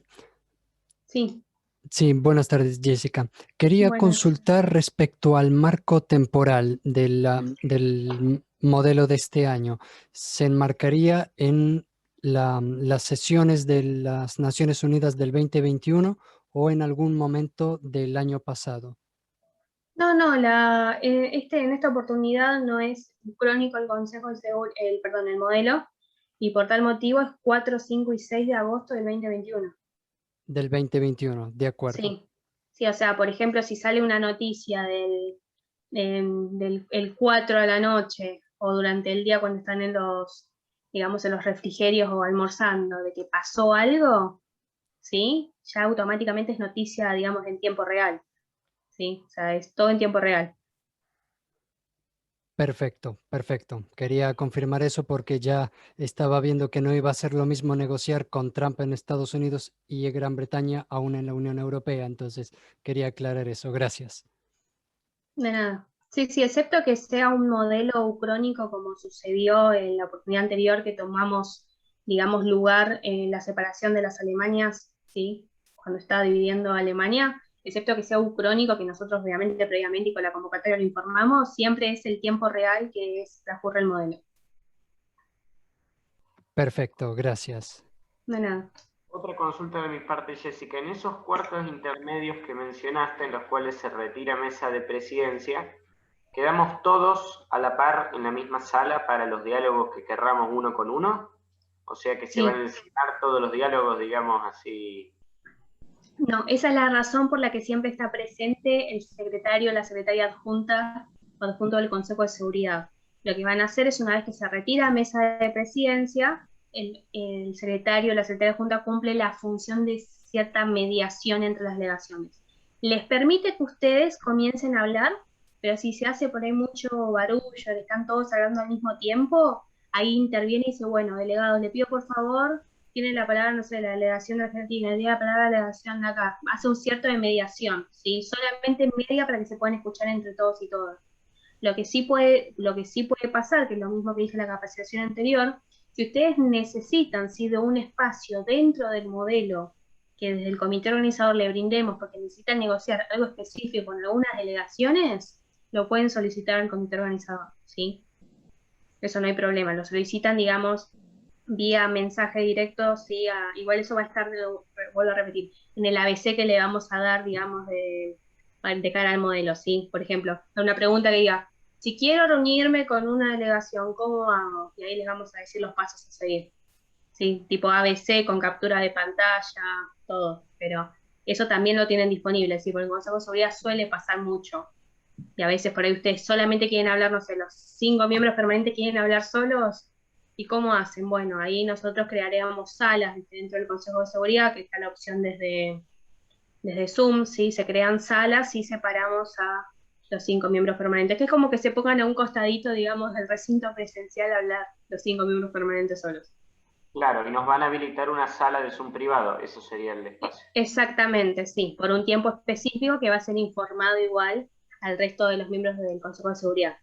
Sí. Sí, buenas tardes, Jessica. Quería Buenas. consultar respecto al marco temporal del modelo de este año. ¿Se enmarcaría en las sesiones de las Naciones Unidas del 2021 o en algún momento del año pasado? No, en esta oportunidad no es crónico el Consejo de el modelo, y por tal motivo es 4, 5 y 6 de agosto del 2021. Del 2021, de acuerdo. Sí, sí, o sea, por ejemplo, si sale una noticia el 4 a la noche o durante el día cuando están digamos, en los refrigerios o almorzando, de que pasó algo, ¿sí? Ya automáticamente es noticia, digamos, en tiempo real. ¿Sí? O sea, es todo en tiempo real. Perfecto, perfecto. Quería confirmar eso porque ya estaba viendo que no iba a ser lo mismo negociar con Trump en Estados Unidos y Gran Bretaña aún en la Unión Europea. Entonces, quería aclarar eso. Gracias. De nada. Sí, sí, excepto que sea un modelo ucrónico como sucedió en la oportunidad anterior que tomamos, digamos, lugar en la separación de las Alemanias, ¿sí? Cuando estaba dividiendo Alemania, excepto que sea ucrónico, que nosotros obviamente previamente y con la convocatoria lo informamos, siempre es el tiempo real que transcurre el modelo. Perfecto, gracias. No, nada. Otra consulta de mi parte, Jessica. En esos cuartos intermedios que mencionaste, en los cuales se retira mesa de presidencia, ¿quedamos todos a la par en la misma sala para los diálogos que querramos uno con uno? O sea que se Sí. van a enseñar todos los diálogos, digamos así. No, esa es la razón por la que siempre está presente el secretario, la secretaria adjunta o adjunto del Consejo de Seguridad. Lo que van a hacer es, una vez que se retira mesa de presidencia, el secretario o la secretaria adjunta cumple la función de cierta mediación entre las delegaciones. Les permite que ustedes comiencen a hablar, pero si se hace por ahí mucho barullo, que están todos hablando al mismo tiempo, ahí interviene y dice, bueno, delegado, le pido por favor, tiene la palabra, no sé, la delegación de Argentina, tiene la palabra la delegación de acá, hace un cierto de mediación, ¿sí? Solamente media para que se puedan escuchar entre todos y todas. Lo que sí puede pasar, que es lo mismo que dije en la capacitación anterior, si ustedes necesitan, ¿sí?, de un espacio dentro del modelo que desde el comité organizador le brindemos, porque necesitan negociar algo específico con algunas delegaciones, lo pueden solicitar al comité organizador, ¿sí? Eso no hay problema, lo solicitan, digamos, vía mensaje directo, sí, igual eso va a estar, vuelvo a repetir, en el ABC que le vamos a dar, digamos, de cara al modelo, ¿sí? Por ejemplo, una pregunta que diga, si quiero reunirme con una delegación, ¿cómo hago? Y ahí les vamos a decir los pasos a seguir, ¿sí? Tipo ABC con captura de pantalla, todo, pero eso también lo tienen disponible, ¿sí? Porque el Consejo de Seguridad suele pasar mucho. Y a veces por ahí ustedes solamente quieren hablar, no sé, los 5 miembros permanentes quieren hablar solos. ¿Y cómo hacen? Bueno, ahí nosotros crearemos salas dentro del Consejo de Seguridad, que está la opción desde Zoom, ¿sí? Se crean salas y separamos a los 5 miembros permanentes, que es como que se pongan a un costadito, digamos, del recinto presencial a hablar los 5 miembros permanentes solos. Claro, y nos van a habilitar una sala de Zoom privado, eso sería el espacio. Exactamente, sí, por un tiempo específico que va a ser informado igual al resto de los miembros del Consejo de Seguridad.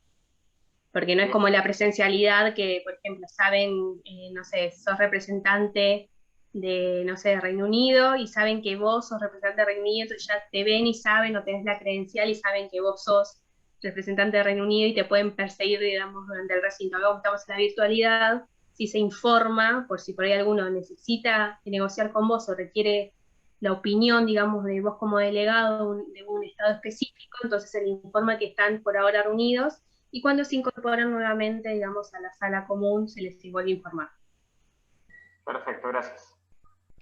Porque no es como la presencialidad que, por ejemplo, saben, no sé, sos representante de, no sé, de Reino Unido y saben que vos sos representante de Reino Unido, entonces ya te ven y saben o tenés la credencial y saben que vos sos representante de Reino Unido y te pueden perseguir, digamos, durante el recinto. Luego estamos en la virtualidad, si se informa, por si por ahí alguno necesita negociar con vos o requiere la opinión, digamos, de vos como delegado de un estado específico, entonces se le informa que están por ahora reunidos y cuando se incorporan nuevamente, digamos, a la sala común, se les vuelve a informar. Perfecto, gracias.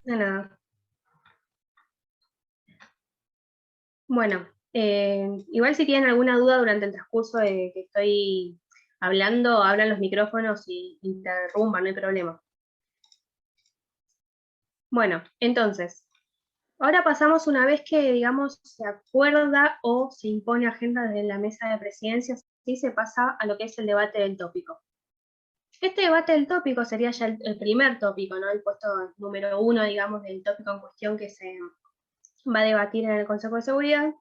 De nada. Bueno, igual si tienen alguna duda durante el transcurso de que estoy hablando, abran los micrófonos y interrumpan, no hay problema. Bueno, entonces, ahora pasamos una vez que, digamos, se acuerda o se impone agenda desde la mesa de presidencia, sí se pasa a lo que es el debate del tópico. Este debate del tópico sería ya el primer tópico, ¿no? El puesto número 1, digamos, del tópico en cuestión que se va a debatir en el Consejo de Seguridad.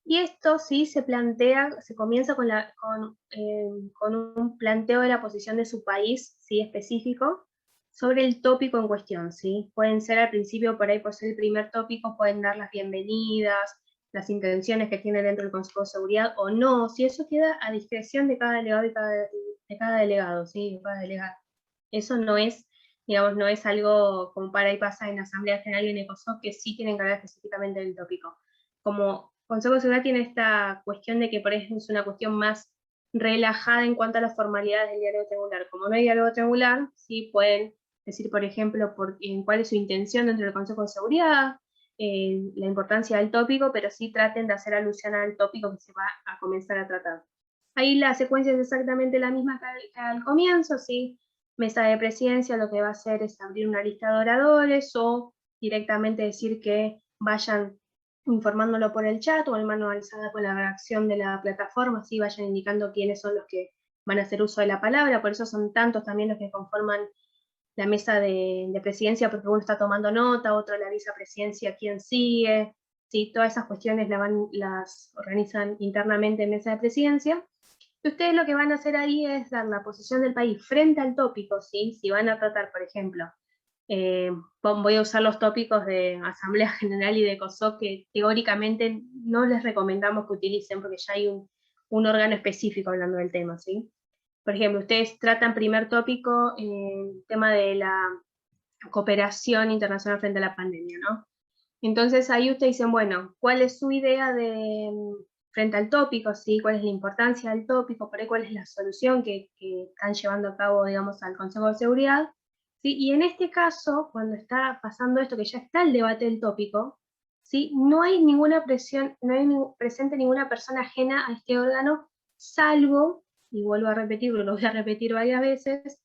Y esto sí se plantea, se comienza con un planteo de la posición de su país, ¿sí?, específico, sobre el tópico en cuestión, ¿sí? Pueden ser al principio, por ahí por ser el primer tópico, pueden dar las bienvenidas, las intenciones que tiene dentro del Consejo de Seguridad o no, si eso queda a discreción de cada delegado y de cada delegado, ¿sí? De cada delegado. Eso no es, digamos, no es algo como para ahí pasa en la Asamblea General y en ECOSOC, que sí tienen que hablar específicamente del tópico. Como Consejo de Seguridad tiene esta cuestión de que por ejemplo es una cuestión más relajada en cuanto a las formalidades del diálogo triangular. Como no hay diálogo triangular, sí pueden decir, por ejemplo, cuál es su intención dentro del Consejo de Seguridad, la importancia del tópico, pero sí traten de hacer alusión al tópico que se va a comenzar a tratar. Ahí la secuencia es exactamente la misma que al comienzo, ¿sí? Mesa de presidencia lo que va a hacer es abrir una lista de oradores o directamente decir que vayan informándolo por el chat o en mano alzada con la reacción de la plataforma, así vayan indicando quiénes son los que van a hacer uso de la palabra, por eso son tantos también los que conforman la mesa de presidencia, porque uno está tomando nota, otro le avisa a presidencia quién sigue, ¿sí? Todas esas cuestiones las organizan internamente en mesa de presidencia. Y ustedes lo que van a hacer ahí es dar la posición del país frente al tópico, ¿sí? Si van a tratar, por ejemplo, voy a usar los tópicos de Asamblea General y de ECOSOC que teóricamente no les recomendamos que utilicen porque ya hay un órgano específico hablando del tema, ¿sí? Por ejemplo, ustedes tratan primer tópico el tema de la cooperación internacional frente a la pandemia, ¿no? Entonces ahí ustedes dicen, bueno, ¿cuál es su idea frente al tópico? ¿Sí? ¿Cuál es la importancia del tópico? Por ahí, ¿cuál es la solución que están llevando a cabo, digamos, al Consejo de Seguridad? ¿Sí? Y en este caso, cuando está pasando esto, que ya está el debate del tópico, ¿sí? No hay ninguna presión, no hay presente ninguna persona ajena a este órgano, salvo, y vuelvo a repetirlo, lo voy a repetir varias veces,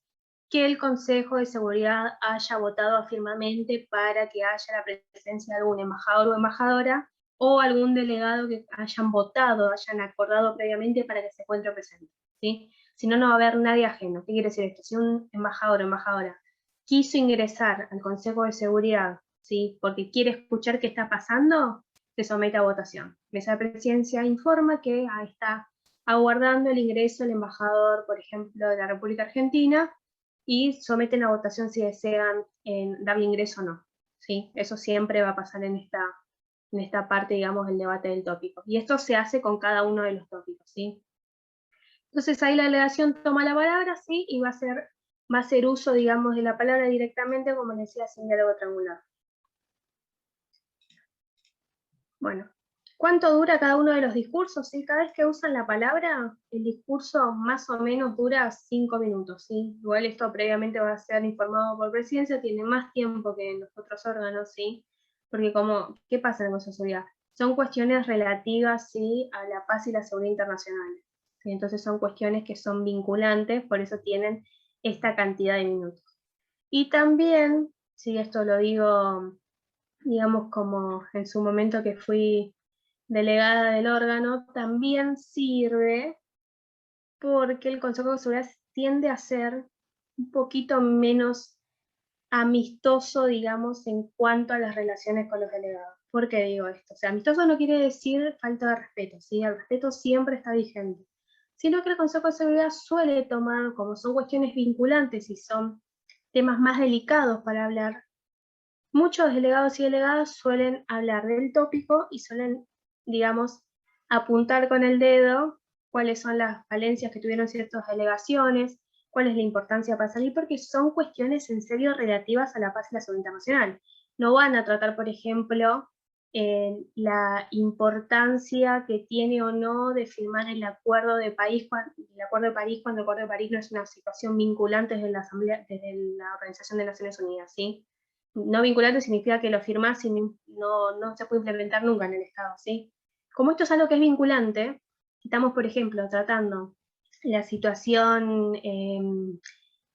que el Consejo de Seguridad haya votado afirmativamente para que haya la presencia de algún embajador o embajadora o algún delegado que hayan votado, hayan acordado previamente para que se encuentre presente, ¿sí? Si no, no va a haber nadie ajeno. ¿Qué quiere decir esto? Si un embajador o embajadora quiso ingresar al Consejo de Seguridad, ¿sí? Porque quiere escuchar qué está pasando, se somete a votación. Mesa de Presidencia informa que ahí está aguardando el ingreso del embajador, por ejemplo, de la República Argentina, y someten a votación si desean darle ingreso o no, ¿sí? Eso siempre va a pasar en esta parte, digamos, del debate del tópico. Y esto se hace con cada uno de los tópicos, ¿sí? Entonces ahí la delegación toma la palabra, ¿sí? Y va a hacer uso, digamos, de la palabra directamente, como les decía, sin diálogo triangular. Bueno, ¿cuánto dura cada uno de los discursos? ¿Sí? Cada vez que usan la palabra, el discurso más o menos dura 5 minutos. ¿Sí? Igual esto previamente va a ser informado por presidencia, tiene más tiempo que en los otros órganos, ¿sí? Porque ¿qué pasa en la seguridad? Son cuestiones relativas, ¿sí?, a la paz y la seguridad internacional. ¿Sí? Entonces son cuestiones que son vinculantes, por eso tienen esta cantidad de minutos. Y también, sí, esto lo digo, digamos, como en su momento que fui delegada del órgano, también sirve porque el Consejo de Seguridad tiende a ser un poquito menos amistoso, digamos, en cuanto a las relaciones con los delegados. ¿Por qué digo esto? O sea, amistoso no quiere decir falta de respeto, ¿sí? El respeto siempre está vigente, sino que el Consejo de Seguridad suele tomar, como son cuestiones vinculantes y son temas más delicados para hablar, muchos delegados y delegadas suelen hablar del tópico y suelen, digamos, apuntar con el dedo cuáles son las falencias que tuvieron ciertas delegaciones, cuál es la importancia para salir, porque son cuestiones en serio relativas a la paz y la seguridad internacional. No van a tratar, por ejemplo, la importancia que tiene o no de firmar el Acuerdo de París, cuando el Acuerdo de París no es una situación vinculante desde la Organización de Naciones Unidas, ¿sí? No vinculante significa que lo firmás y no se puede implementar nunca en el Estado, ¿sí? Como esto es algo que es vinculante, estamos, por ejemplo, tratando la situación,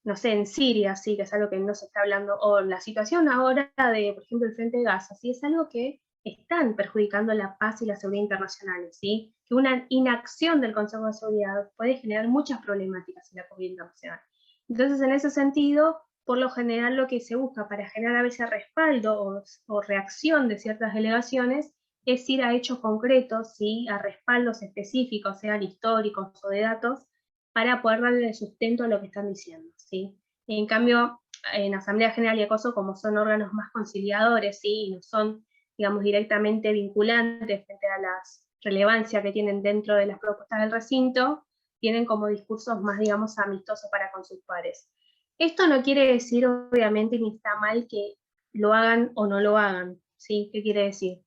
no sé, en Siria, sí, que es algo que no se está hablando, o la situación ahora de, por ejemplo, el Frente de Gaza, ¿sí? Es algo que están perjudicando la paz y la seguridad internacionales, ¿sí? Que una inacción del Consejo de Seguridad puede generar muchas problemáticas en la comunidad internacional. Entonces, en ese sentido, por lo general lo que se busca para generar a veces respaldo o reacción de ciertas delegaciones es ir a hechos concretos, ¿sí?, a respaldos específicos, sean históricos o de datos, para poder darle sustento a lo que están diciendo, ¿sí? En cambio, en Asamblea General y ECOSOC, como son órganos más conciliadores, ¿sí?, y no son, digamos, directamente vinculantes frente a las relevancias que tienen dentro de las propuestas del recinto, tienen como discursos más, digamos, amistosos para con sus pares. Esto no quiere decir, obviamente, ni está mal que lo hagan o no lo hagan, ¿sí? ¿Qué quiere decir?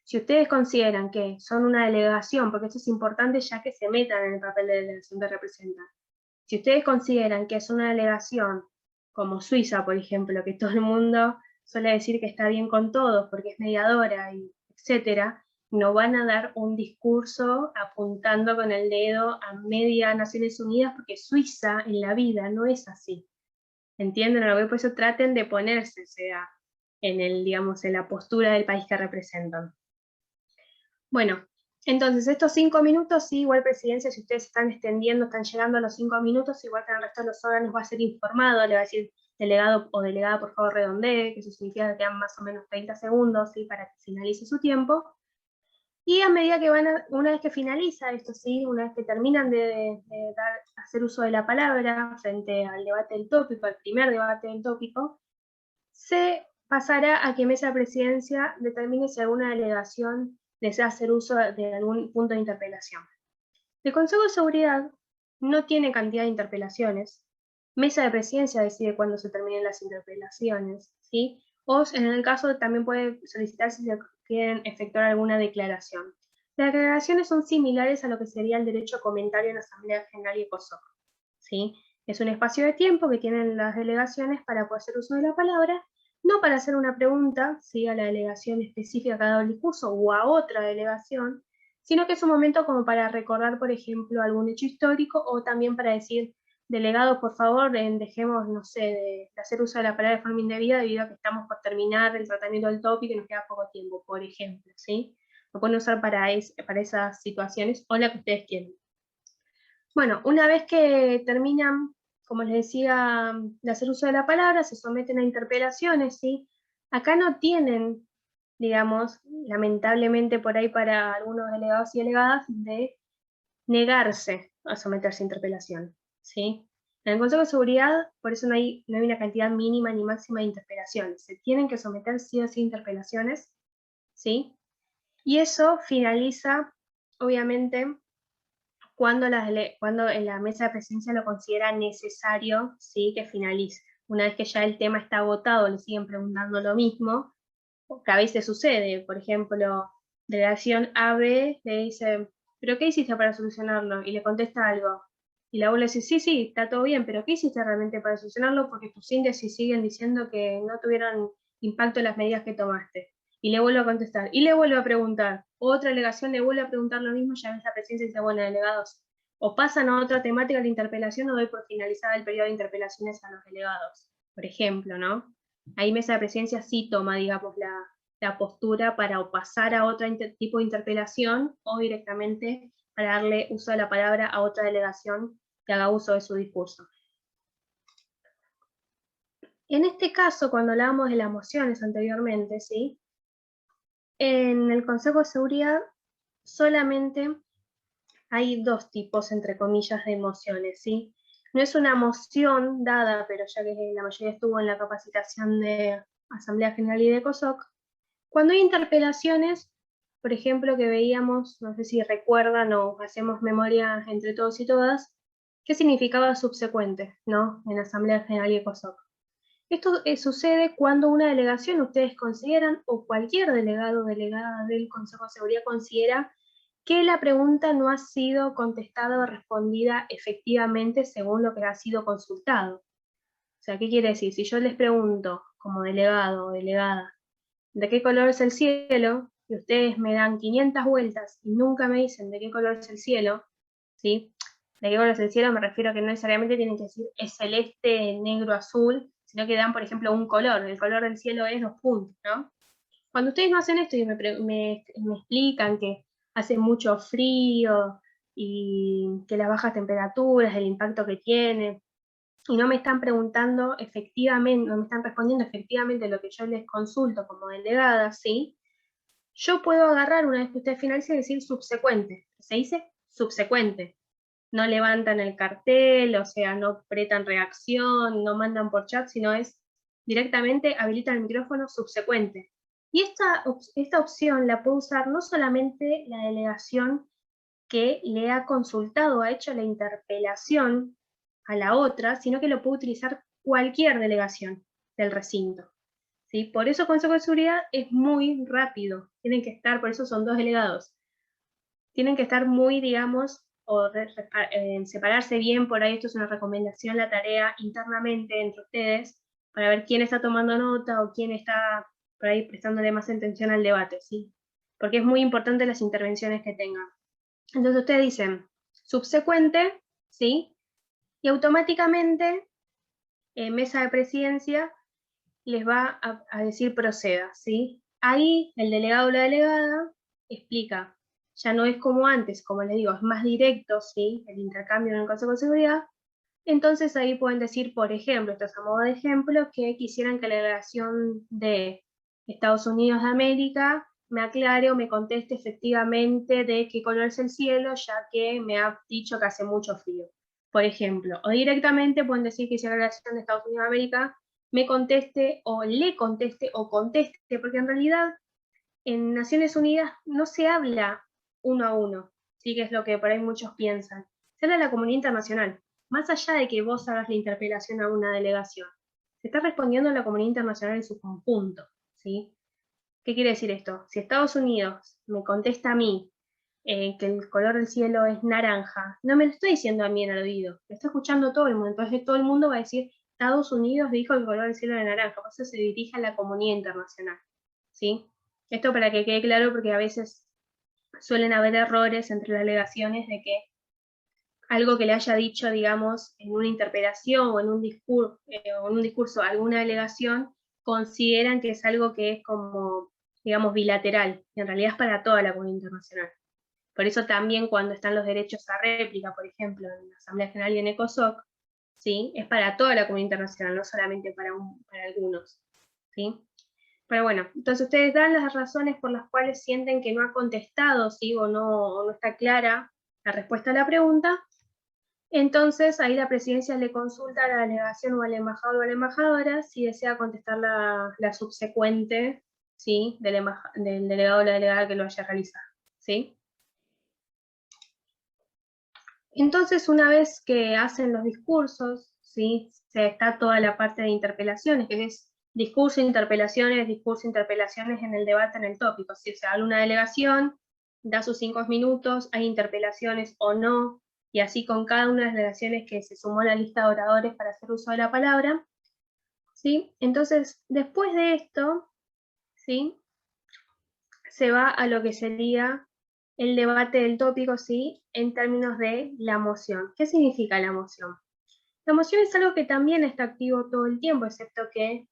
Si ustedes consideran que son una delegación, porque esto es importante ya que se metan en el papel de delegación que representan, si ustedes consideran que es una delegación como Suiza, por ejemplo, que todo el mundo suele decir que está bien con todos porque es mediadora, y etcétera, no van a dar un discurso apuntando con el dedo a media Naciones Unidas, porque Suiza en la vida no es así. ¿Entienden? Por eso traten de ponerse, o sea, digamos, en la postura del país que representan. Bueno, entonces estos 5 minutos, sí, igual presidencia, si ustedes están extendiendo, están llegando a los 5 minutos, igual que en el resto de los órganos va a ser informado, le va a decir delegado o delegada, por favor redondee, que eso significa que quedan más o menos 30 segundos, ¿sí?, para que finalice su tiempo, Y a medida que una vez que finaliza esto, ¿sí? Una vez que terminan de hacer uso de la palabra frente al debate del tópico, al primer debate del tópico, se pasará a que Mesa de Presidencia determine si alguna delegación desea hacer uso de algún punto de interpelación. El Consejo de Seguridad no tiene cantidad de interpelaciones. Mesa de Presidencia decide cuándo se terminen las interpelaciones, ¿sí? O en el caso también puede solicitar si se quieren efectuar alguna declaración. Las declaraciones son similares a lo que sería el derecho a comentario en la Asamblea General y ECOSOC, ¿sí? Es un espacio de tiempo que tienen las delegaciones para poder hacer uso de la palabra, no para hacer una pregunta, ¿sí? A la delegación específica que ha dado el discurso o a otra delegación, sino que es un momento como para recordar, por ejemplo, algún hecho histórico o también para decir, delegado, por favor, dejemos, no sé, de hacer uso de la palabra de forma indebida debido a que estamos por terminar el tratamiento del tópico y nos queda poco tiempo, por ejemplo, ¿sí? Lo pueden usar para esas situaciones o la que ustedes quieran. Bueno, una vez que terminan, como les decía, de hacer uso de la palabra, se someten a interpelaciones, ¿sí? Acá no tienen, digamos, lamentablemente por ahí para algunos delegados y delegadas, de negarse a someterse a interpelación, ¿sí? En el Consejo de Seguridad, por eso no hay una cantidad mínima ni máxima de interpelaciones. Se tienen que someter sí o sí interpelaciones, ¿sí? Y eso finaliza, obviamente, cuando en la mesa de presidencia lo considera necesario, ¿sí? Que finalice. Una vez que ya el tema está agotado, le siguen preguntando lo mismo, que a veces sucede. Por ejemplo, delegación AB le dice, ¿pero qué hiciste para solucionarlo? Y le contesta algo. Y la abuela dice, sí, sí, está todo bien, pero ¿qué hiciste realmente para solucionarlo? Porque tus síntesis siguen diciendo que no tuvieron impacto en las medidas que tomaste. Y le vuelvo a contestar. Y le vuelvo a preguntar. Otra delegación le vuelve a preguntar lo mismo, ya en esa presidencia dice, bueno, delegados, o pasan a otra temática de interpelación o doy por finalizada el periodo de interpelaciones a los delegados. Por ejemplo, ¿no? Ahí mesa de presidencia sí toma, digamos, la postura para o pasar a otro tipo de interpelación o directamente para darle uso de la palabra a otra delegación que haga uso de su discurso. En este caso, cuando hablábamos de las mociones anteriormente, ¿sí? En el Consejo de Seguridad solamente hay dos tipos, entre comillas, de mociones, ¿sí? No es una moción dada, pero ya que la mayoría estuvo en la capacitación de Asamblea General y de ECOSOC, cuando hay interpelaciones, por ejemplo, que veíamos, no sé si recuerdan o hacemos memoria entre todos y todas, ¿qué significaba subsecuente, ¿no? En Asamblea General y ECOSOC. Esto sucede cuando una delegación, ustedes consideran, o cualquier delegado o delegada del Consejo de Seguridad considera que la pregunta no ha sido contestada o respondida efectivamente según lo que ha sido consultado. O sea, ¿qué quiere decir? Si yo les pregunto, como delegado o delegada, ¿de qué color es el cielo? Y ustedes me dan 500 vueltas y nunca me dicen de qué color es el cielo, ¿sí? De qué color es el cielo me refiero a que no necesariamente tienen que decir es celeste, negro, azul, sino que dan, por ejemplo, un color. El color del cielo es 2 puntos, ¿no? Cuando ustedes no hacen esto y me explican que hace mucho frío y que las bajas temperaturas, el impacto que tiene, y no me están preguntando efectivamente, no me están respondiendo efectivamente lo que yo les consulto como delegada, ¿sí? Yo puedo agarrar una vez que ustedes finalicen y decir subsecuente. Se dice subsecuente. No levantan el cartel, o sea, no apretan reacción, no mandan por chat, sino es directamente habilitan el micrófono subsecuente. Y esta opción la puede usar no solamente la delegación que le ha consultado, ha hecho la interpelación a la otra, sino que lo puede utilizar cualquier delegación del recinto, ¿sí? Por eso Consejo de Seguridad es muy rápido, tienen que estar, por eso son 2 delegados, tienen que estar muy, digamos, o separarse bien, por ahí esto es una recomendación, la tarea internamente entre ustedes, para ver quién está tomando nota o quién está por ahí prestándole más atención al debate, ¿sí? Porque es muy importante las intervenciones que tengan. Entonces ustedes dicen subsecuente, ¿sí? Y automáticamente mesa de presidencia les va a decir proceda, ¿sí? Ahí el delegado o la delegada explica, ya no es como antes, como les digo, es más directo, ¿sí? El intercambio en el Consejo de Seguridad. Entonces ahí pueden decir, por ejemplo, esto es a modo de ejemplo, que quisieran que la delegación de Estados Unidos de América me aclare o me conteste efectivamente de qué color es el cielo, ya que me ha dicho que hace mucho frío, por ejemplo. O directamente pueden decir que si la relación de Estados Unidos de América me conteste o le conteste o conteste, porque en realidad en Naciones Unidas no se habla uno a uno, ¿sí? Que es lo que por ahí muchos piensan. Se habla de la comunidad internacional. Más allá de que vos hagas la interpelación a una delegación, se está respondiendo a la comunidad internacional en su conjunto, ¿sí? ¿Qué quiere decir esto? Si Estados Unidos me contesta a mí que el color del cielo es naranja, no me lo estoy diciendo a mí en el oído, lo está escuchando todo el mundo, entonces todo el mundo va a decir, Estados Unidos dijo que el color del cielo era naranja, por eso se dirige a la comunidad internacional, ¿sí? Esto para que quede claro, porque a veces suelen haber errores entre las delegaciones de que algo que le haya dicho, digamos, en una interpelación o en un discurso a alguna delegación, consideran que es algo que es como, digamos, bilateral, y en realidad es para toda la comunidad internacional. Por eso también cuando están los derechos a réplica, por ejemplo, en la Asamblea General y en ECOSOC, ¿sí? Es para toda la comunidad internacional, no solamente para algunos, ¿sí? Pero bueno, entonces ustedes dan las razones por las cuales sienten que no ha contestado, ¿sí? o no está clara la respuesta a la pregunta. Entonces ahí la presidencia le consulta a la delegación o al embajador o a la embajadora si desea contestar la subsecuente, ¿sí? del delegado o la delegada que lo haya realizado, ¿sí? Entonces, una vez que hacen los discursos, ¿sí? Se está toda la parte de interpelaciones, que es discurso, interpelaciones en el debate, en el tópico. Si se habla una delegación, da sus 5 minutos, hay interpelaciones o no, y así con cada una de las delegaciones que se sumó a la lista de oradores para hacer uso de la palabra, ¿sí? Entonces, después de esto, ¿sí? Se va a lo que sería el debate del tópico, ¿sí? En términos de la moción. ¿Qué significa la moción? La moción es algo que también está activo todo el tiempo, excepto que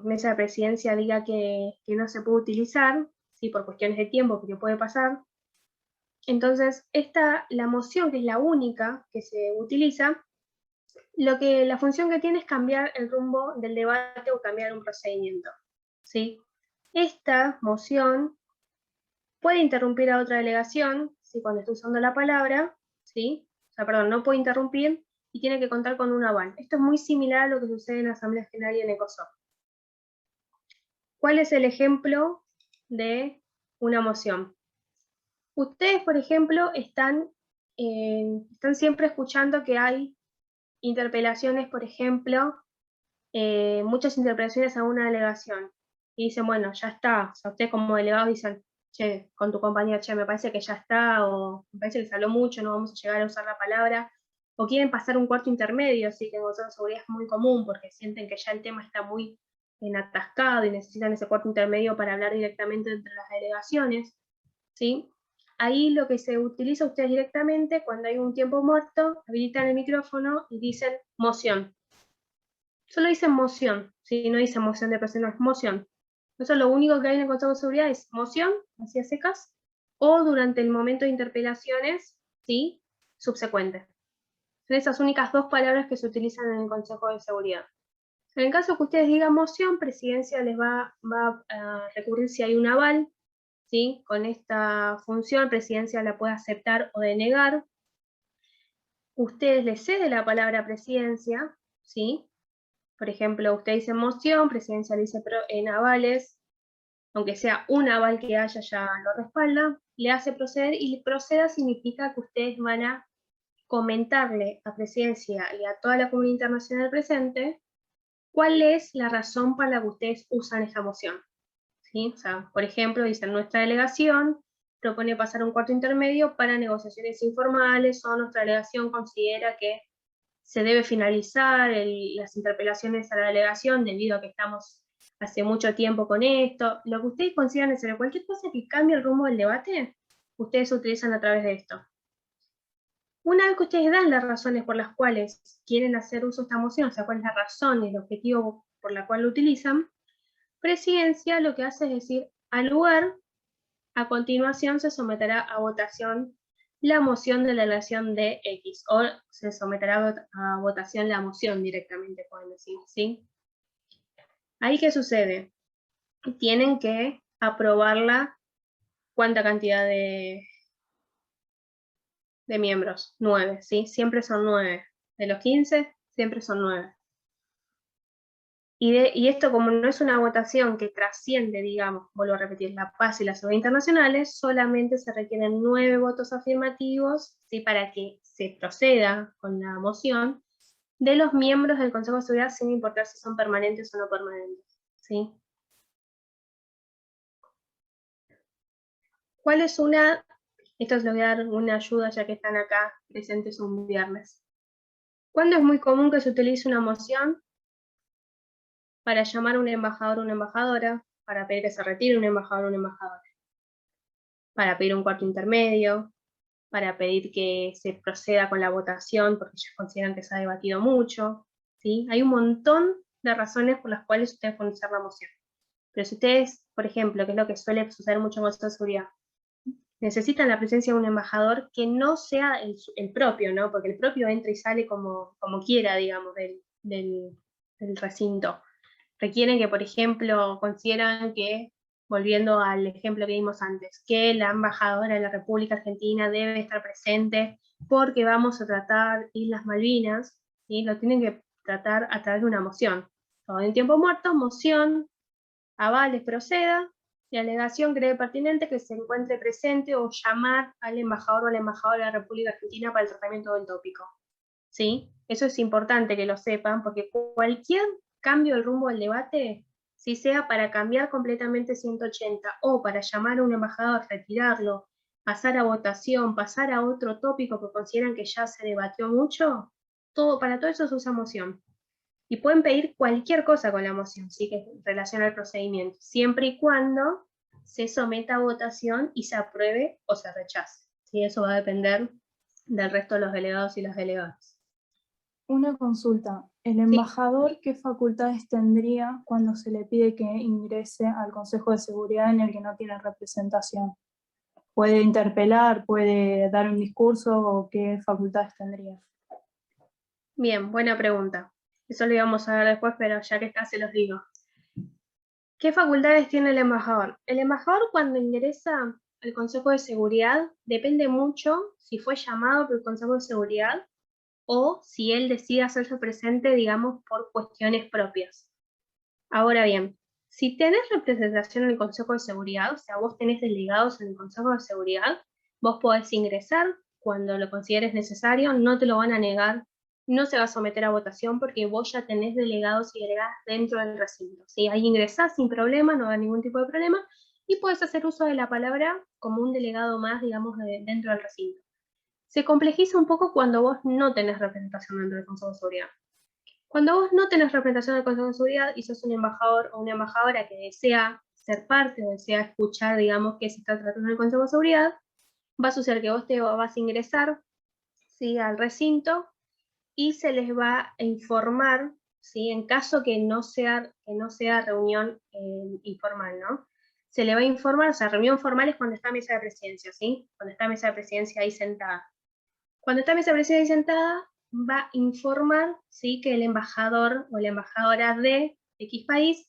mesa de presidencia diga que no se puede utilizar, ¿sí? Por cuestiones de tiempo, porque puede pasar. Entonces, la moción, que es la única que se utiliza, la función que tiene es cambiar el rumbo del debate o cambiar un procedimiento, ¿sí? Esta moción puede interrumpir a otra delegación, ¿sí? Cuando esté usando la palabra, ¿sí? O sea, perdón, no puede interrumpir y tiene que contar con un aval. Esto es muy similar a lo que sucede en la Asamblea General y en ECOSOC. ¿Cuál es el ejemplo de una moción? Ustedes, por ejemplo, están siempre escuchando que hay interpelaciones, por ejemplo, muchas interpelaciones a una delegación. Y dicen, bueno, ya está. O sea, ustedes como delegados dicen, che, con tu compañía, che, me parece que ya está, o me parece que se habló mucho, no vamos a llegar a usar la palabra. O quieren pasar un cuarto intermedio, así que en Consejo de Seguridad es muy común, porque sienten que ya el tema está muy atascado y necesitan ese cuarto intermedio para hablar directamente entre las delegaciones, ¿sí? Ahí lo que se utiliza ustedes directamente, cuando hay un tiempo muerto, habilitan el micrófono y dicen moción. Solo dicen moción, ¿sí? No dicen moción de presión, no es moción. Eso lo único que hay en el Consejo de Seguridad es moción, así a secas, o durante el momento de interpelaciones, ¿sí? Subsecuente. Son esas únicas dos palabras que se utilizan en el Consejo de Seguridad. En el caso que ustedes digan moción, presidencia les va a recurrir si hay un aval, ¿sí? Con esta función, presidencia la puede aceptar o denegar. Ustedes les ceden la palabra a presidencia, ¿sí? Por ejemplo, usted dice moción, presidencia le dice en avales, aunque sea un aval que haya ya lo respalda, le hace proceder, y proceda significa que ustedes van a comentarle a presidencia y a toda la comunidad internacional presente cuál es la razón para la que ustedes usan esta moción, ¿sí? O sea, por ejemplo, dicen, nuestra delegación propone pasar un cuarto intermedio para negociaciones informales, o nuestra delegación considera que se debe finalizar las interpelaciones a la delegación debido a que estamos hace mucho tiempo con esto. Lo que ustedes consideran necesario, cualquier cosa que cambie el rumbo del debate, ustedes utilizan a través de esto. Una vez que ustedes dan las razones por las cuales quieren hacer uso de esta moción, o sea, cuál es la razón y el objetivo por la cual lo utilizan, presidencia lo que hace es decir, al lugar, a continuación se someterá a votación la moción de la delegación de X, o se someterá a votación la moción directamente, pueden decir, ¿sí? Ahí, ¿qué sucede? Tienen que aprobarla, ¿cuánta cantidad de miembros? 9, ¿sí? Siempre son 9. De los 15, siempre son 9. Y esto, como no es una votación que trasciende, digamos, vuelvo a repetir, la paz y la seguridad internacionales, solamente se requieren 9 votos afirmativos, ¿sí? Para que se proceda con la moción de los miembros del Consejo de Seguridad, sin importar si son permanentes o no permanentes, ¿sí? ¿Cuál es una? Esto les voy a dar una ayuda ya que están acá presentes un viernes. ¿Cuándo es muy común que se utilice una moción? Para llamar a un embajador o una embajadora, para pedir que se retire un embajador o una embajadora, para pedir un cuarto intermedio, para pedir que se proceda con la votación porque ellos consideran que se ha debatido mucho, ¿sí? Hay un montón de razones por las cuales ustedes pueden usar la moción. Pero si ustedes, por ejemplo, que es lo que suele suceder mucho en Consejo de Seguridad, necesitan la presencia de un embajador que no sea el propio, ¿no? Porque el propio entra y sale como quiera, digamos, del recinto. Requieren que, por ejemplo, consideran que, volviendo al ejemplo que vimos antes, que la embajadora de la República Argentina debe estar presente porque vamos a tratar Islas Malvinas, ¿sí? Lo tienen que tratar a través de una moción. Todo en tiempo muerto, moción, avales, proceda, y alegación cree pertinente que se encuentre presente o llamar al embajador o a la embajadora de la República Argentina para el tratamiento del tópico. ¿Sí? Eso es importante que lo sepan, porque cualquier cambio del rumbo del debate, si sea para cambiar completamente 180 o para llamar a un embajador, retirarlo, pasar a votación, pasar a otro tópico que consideran que ya se debatió mucho, para todo eso se usa moción. Y pueden pedir cualquier cosa con la moción, ¿sí? Que en relación al procedimiento, siempre y cuando se someta a votación y se apruebe o se rechace, ¿sí? Eso va a depender del resto de los delegados y las delegadas. Una consulta. ¿El embajador qué facultades tendría cuando se le pide que ingrese al Consejo de Seguridad en el que no tiene representación? ¿Puede interpelar, puede dar un discurso o qué facultades tendría? Bien, buena pregunta. Eso lo íbamos a ver después, pero ya que está se los digo. ¿Qué facultades tiene el embajador? El embajador cuando ingresa al Consejo de Seguridad depende mucho si fue llamado por el Consejo de Seguridad o si él decide hacerse presente, digamos, por cuestiones propias. Ahora bien, si tenés representación en el Consejo de Seguridad, o sea, vos tenés delegados en el Consejo de Seguridad, vos podés ingresar cuando lo consideres necesario, no te lo van a negar, no se va a someter a votación porque vos ya tenés delegados y delegadas dentro del recinto, ¿sí? Ahí ingresás sin problema, no hay ningún tipo de problema, y podés hacer uso de la palabra como un delegado más, digamos, dentro del recinto. Se complejiza un poco cuando vos no tenés representación dentro del Consejo de Seguridad. Cuando vos no tenés representación del Consejo de Seguridad y sos un embajador o una embajadora que desea ser parte o desea escuchar, digamos, qué se está tratando en el Consejo de Seguridad, va a suceder que vos te vas a ingresar, ¿sí? Al recinto y se les va a informar, ¿sí? En caso que no sea reunión informal, ¿no? Se le va a informar, o sea, reunión formal es cuando está mesa de presidencia, ¿sí? Cuando está mesa de presidencia ahí sentada. Cuando está mesa de presidencia sentada, va a informar, ¿sí? Que el embajador o la embajadora de X país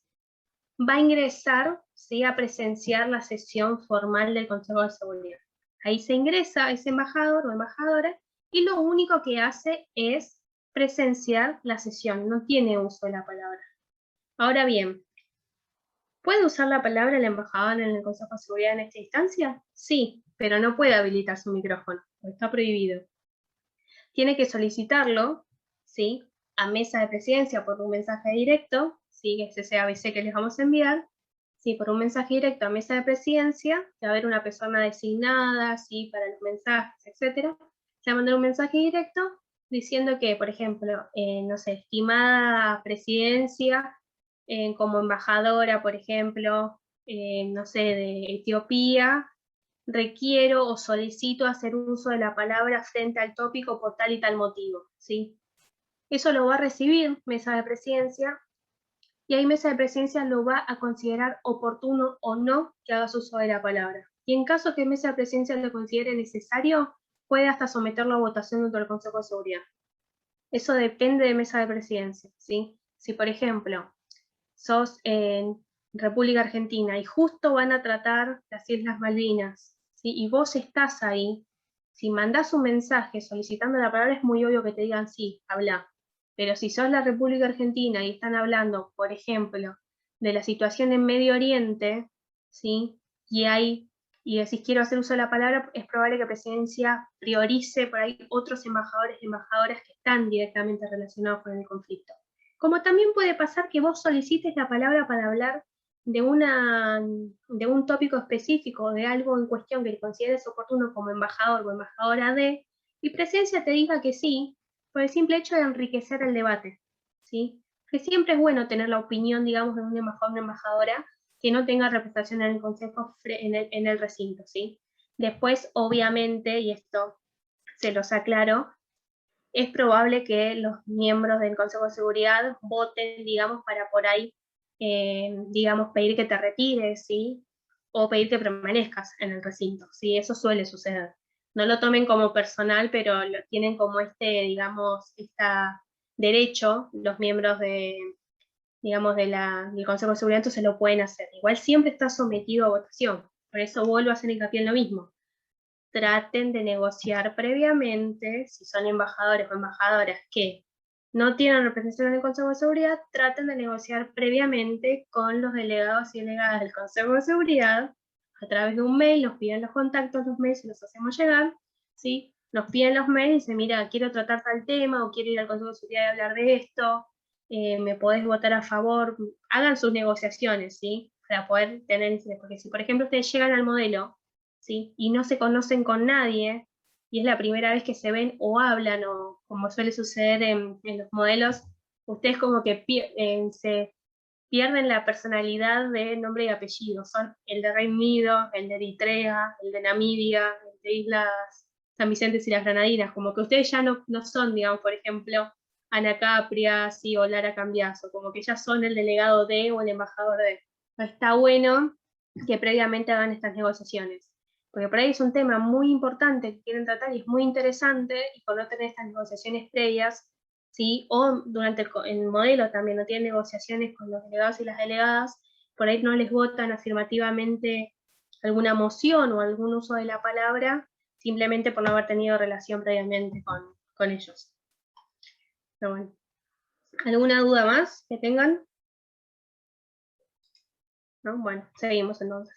va a ingresar, ¿sí? A presenciar la sesión formal del Consejo de Seguridad. Ahí se ingresa ese embajador o embajadora y lo único que hace es presenciar la sesión, no tiene uso de la palabra. Ahora bien, ¿puede usar la palabra el embajador en el Consejo de Seguridad en esta instancia? Sí, pero no puede habilitar su micrófono, está prohibido. Tiene que solicitarlo, ¿sí? A mesa de presidencia por un mensaje directo, ¿sí? Que ese ABC que les vamos a enviar, ¿sí? Por un mensaje directo a mesa de presidencia, que va a haber una persona designada, ¿sí? Para los mensajes, etc. Se va a mandar un mensaje directo diciendo que, por ejemplo, no sé, estimada presidencia, como embajadora, por ejemplo, no sé, de Etiopía, requiero o solicito hacer uso de la palabra frente al tópico por tal y tal motivo, ¿sí? Eso lo va a recibir mesa de presidencia y ahí mesa de presidencia lo va a considerar oportuno o no que hagas uso de la palabra. Y en caso que mesa de presidencia lo considere necesario, puede hasta someterlo a votación dentro del Consejo de Seguridad. Eso depende de mesa de presidencia, ¿sí? Si, por ejemplo, sos República Argentina, y justo van a tratar las Islas Malvinas, ¿sí? Y vos estás ahí, si mandás un mensaje solicitando la palabra, es muy obvio que te digan sí, habla. Pero si sos la República Argentina y están hablando, por ejemplo, de la situación en Medio Oriente, ¿sí? Y decís quiero hacer uso de la palabra, es probable que Presidencia priorice por ahí otros embajadores y embajadoras que están directamente relacionados con el conflicto. Como también puede pasar que vos solicites la palabra para hablar de un tópico específico, de algo en cuestión que consideres oportuno como embajador o embajadora de, y Presidencia te diga que sí, por el simple hecho de enriquecer el debate, ¿sí? Que siempre es bueno tener la opinión, digamos, de un embajador o una embajadora que no tenga representación en el Consejo, en el recinto, ¿sí? Después, obviamente, y esto se los aclaro, es probable que los miembros del Consejo de Seguridad voten, digamos, para por ahí, digamos, pedir que te retires, ¿sí? O pedir que permanezcas en el recinto, ¿sí? Eso suele suceder. No lo tomen como personal, pero lo tienen como digamos, derecho los miembros digamos, del Consejo de Seguridad, entonces lo pueden hacer. Igual siempre está sometido a votación, por eso vuelvo a hacer hincapié en lo mismo. Traten de negociar previamente, si son embajadores o embajadoras que no tienen representación en el Consejo de Seguridad, traten de negociar previamente con los delegados y delegadas del Consejo de Seguridad, a través de un mail, nos piden los contactos, los mails, y los hacemos llegar, ¿sí? Nos piden los mails y dicen, mira, quiero tratar tal tema, o quiero ir al Consejo de Seguridad y hablar de esto, me podés votar a favor, hagan sus negociaciones, ¿sí? Para poder tener, porque si por ejemplo ustedes llegan al modelo, ¿sí? Y no se conocen con nadie, y es la primera vez que se ven o hablan, o como suele suceder en los modelos, ustedes como que se pierden la personalidad de nombre y apellido. Son el de Reino Unido, el de Eritrea, el de Namibia, el de Islas San Vicente y las Granadinas, como que ustedes ya no son, digamos, por ejemplo, Ana Capria, sí, o Lara Cambiaso, como que ya son el delegado de o el embajador de. Está bueno que previamente hagan estas negociaciones, porque por ahí es un tema muy importante que quieren tratar y es muy interesante, y por no tener estas negociaciones previas, ¿sí? O durante el modelo también no tienen negociaciones con los delegados y las delegadas, por ahí no les votan afirmativamente alguna moción o algún uso de la palabra, simplemente por no haber tenido relación previamente con ellos. Pero bueno. ¿Alguna duda más que tengan? ¿No? Bueno, seguimos entonces.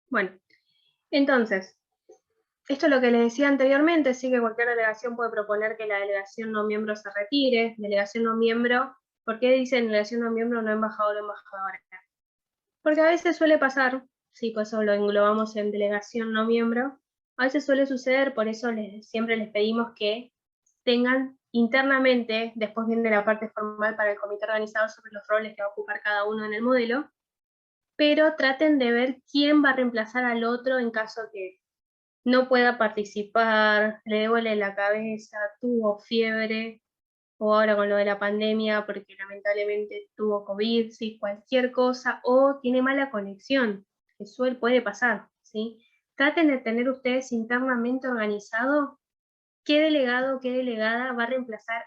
Bueno, entonces, esto es lo que les decía anteriormente, sí que cualquier delegación puede proponer que la delegación no miembro se retire, delegación no miembro, ¿por qué dicen delegación no miembro, no embajador o embajadora? Porque a veces suele pasar, sí, pues eso lo englobamos en delegación no miembro, a veces suele suceder, por eso siempre les pedimos que tengan internamente, después viene la parte formal para el comité organizador sobre los roles que va a ocupar cada uno en el modelo, pero traten de ver quién va a reemplazar al otro en caso que no pueda participar, le duele la cabeza, tuvo fiebre, o ahora con lo de la pandemia porque lamentablemente tuvo COVID, ¿sí? Cualquier cosa, o tiene mala conexión, que puede pasar, ¿sí? Traten de tener ustedes internamente organizado qué delegado o qué delegada va a reemplazar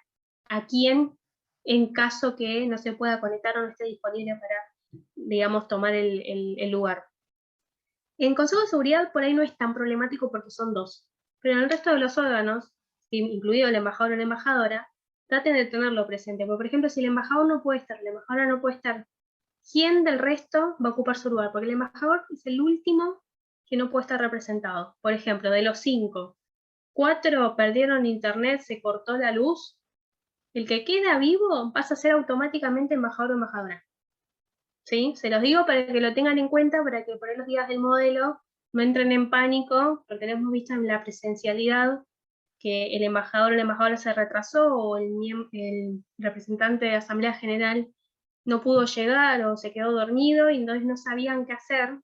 a quién en caso que no se pueda conectar o no esté disponible para, digamos, tomar el lugar. En Consejo de Seguridad por ahí no es tan problemático porque son dos, pero en el resto de los órganos, incluido el embajador o la embajadora, traten de tenerlo presente, porque por ejemplo si el embajador no puede estar, la embajadora no puede estar, ¿quién del resto va a ocupar su lugar? Porque el embajador es el último que no puede estar representado. Por ejemplo, de los 5, 4 perdieron internet, se cortó la luz, el que queda vivo pasa a ser automáticamente embajador o embajadora. ¿Sí? Se los digo para que lo tengan en cuenta, para que por ahí los días del modelo no entren en pánico, porque hemos visto en la presencialidad que el embajador o la embajadora se retrasó, o el representante de Asamblea General no pudo llegar, o se quedó dormido, y entonces no sabían qué hacer.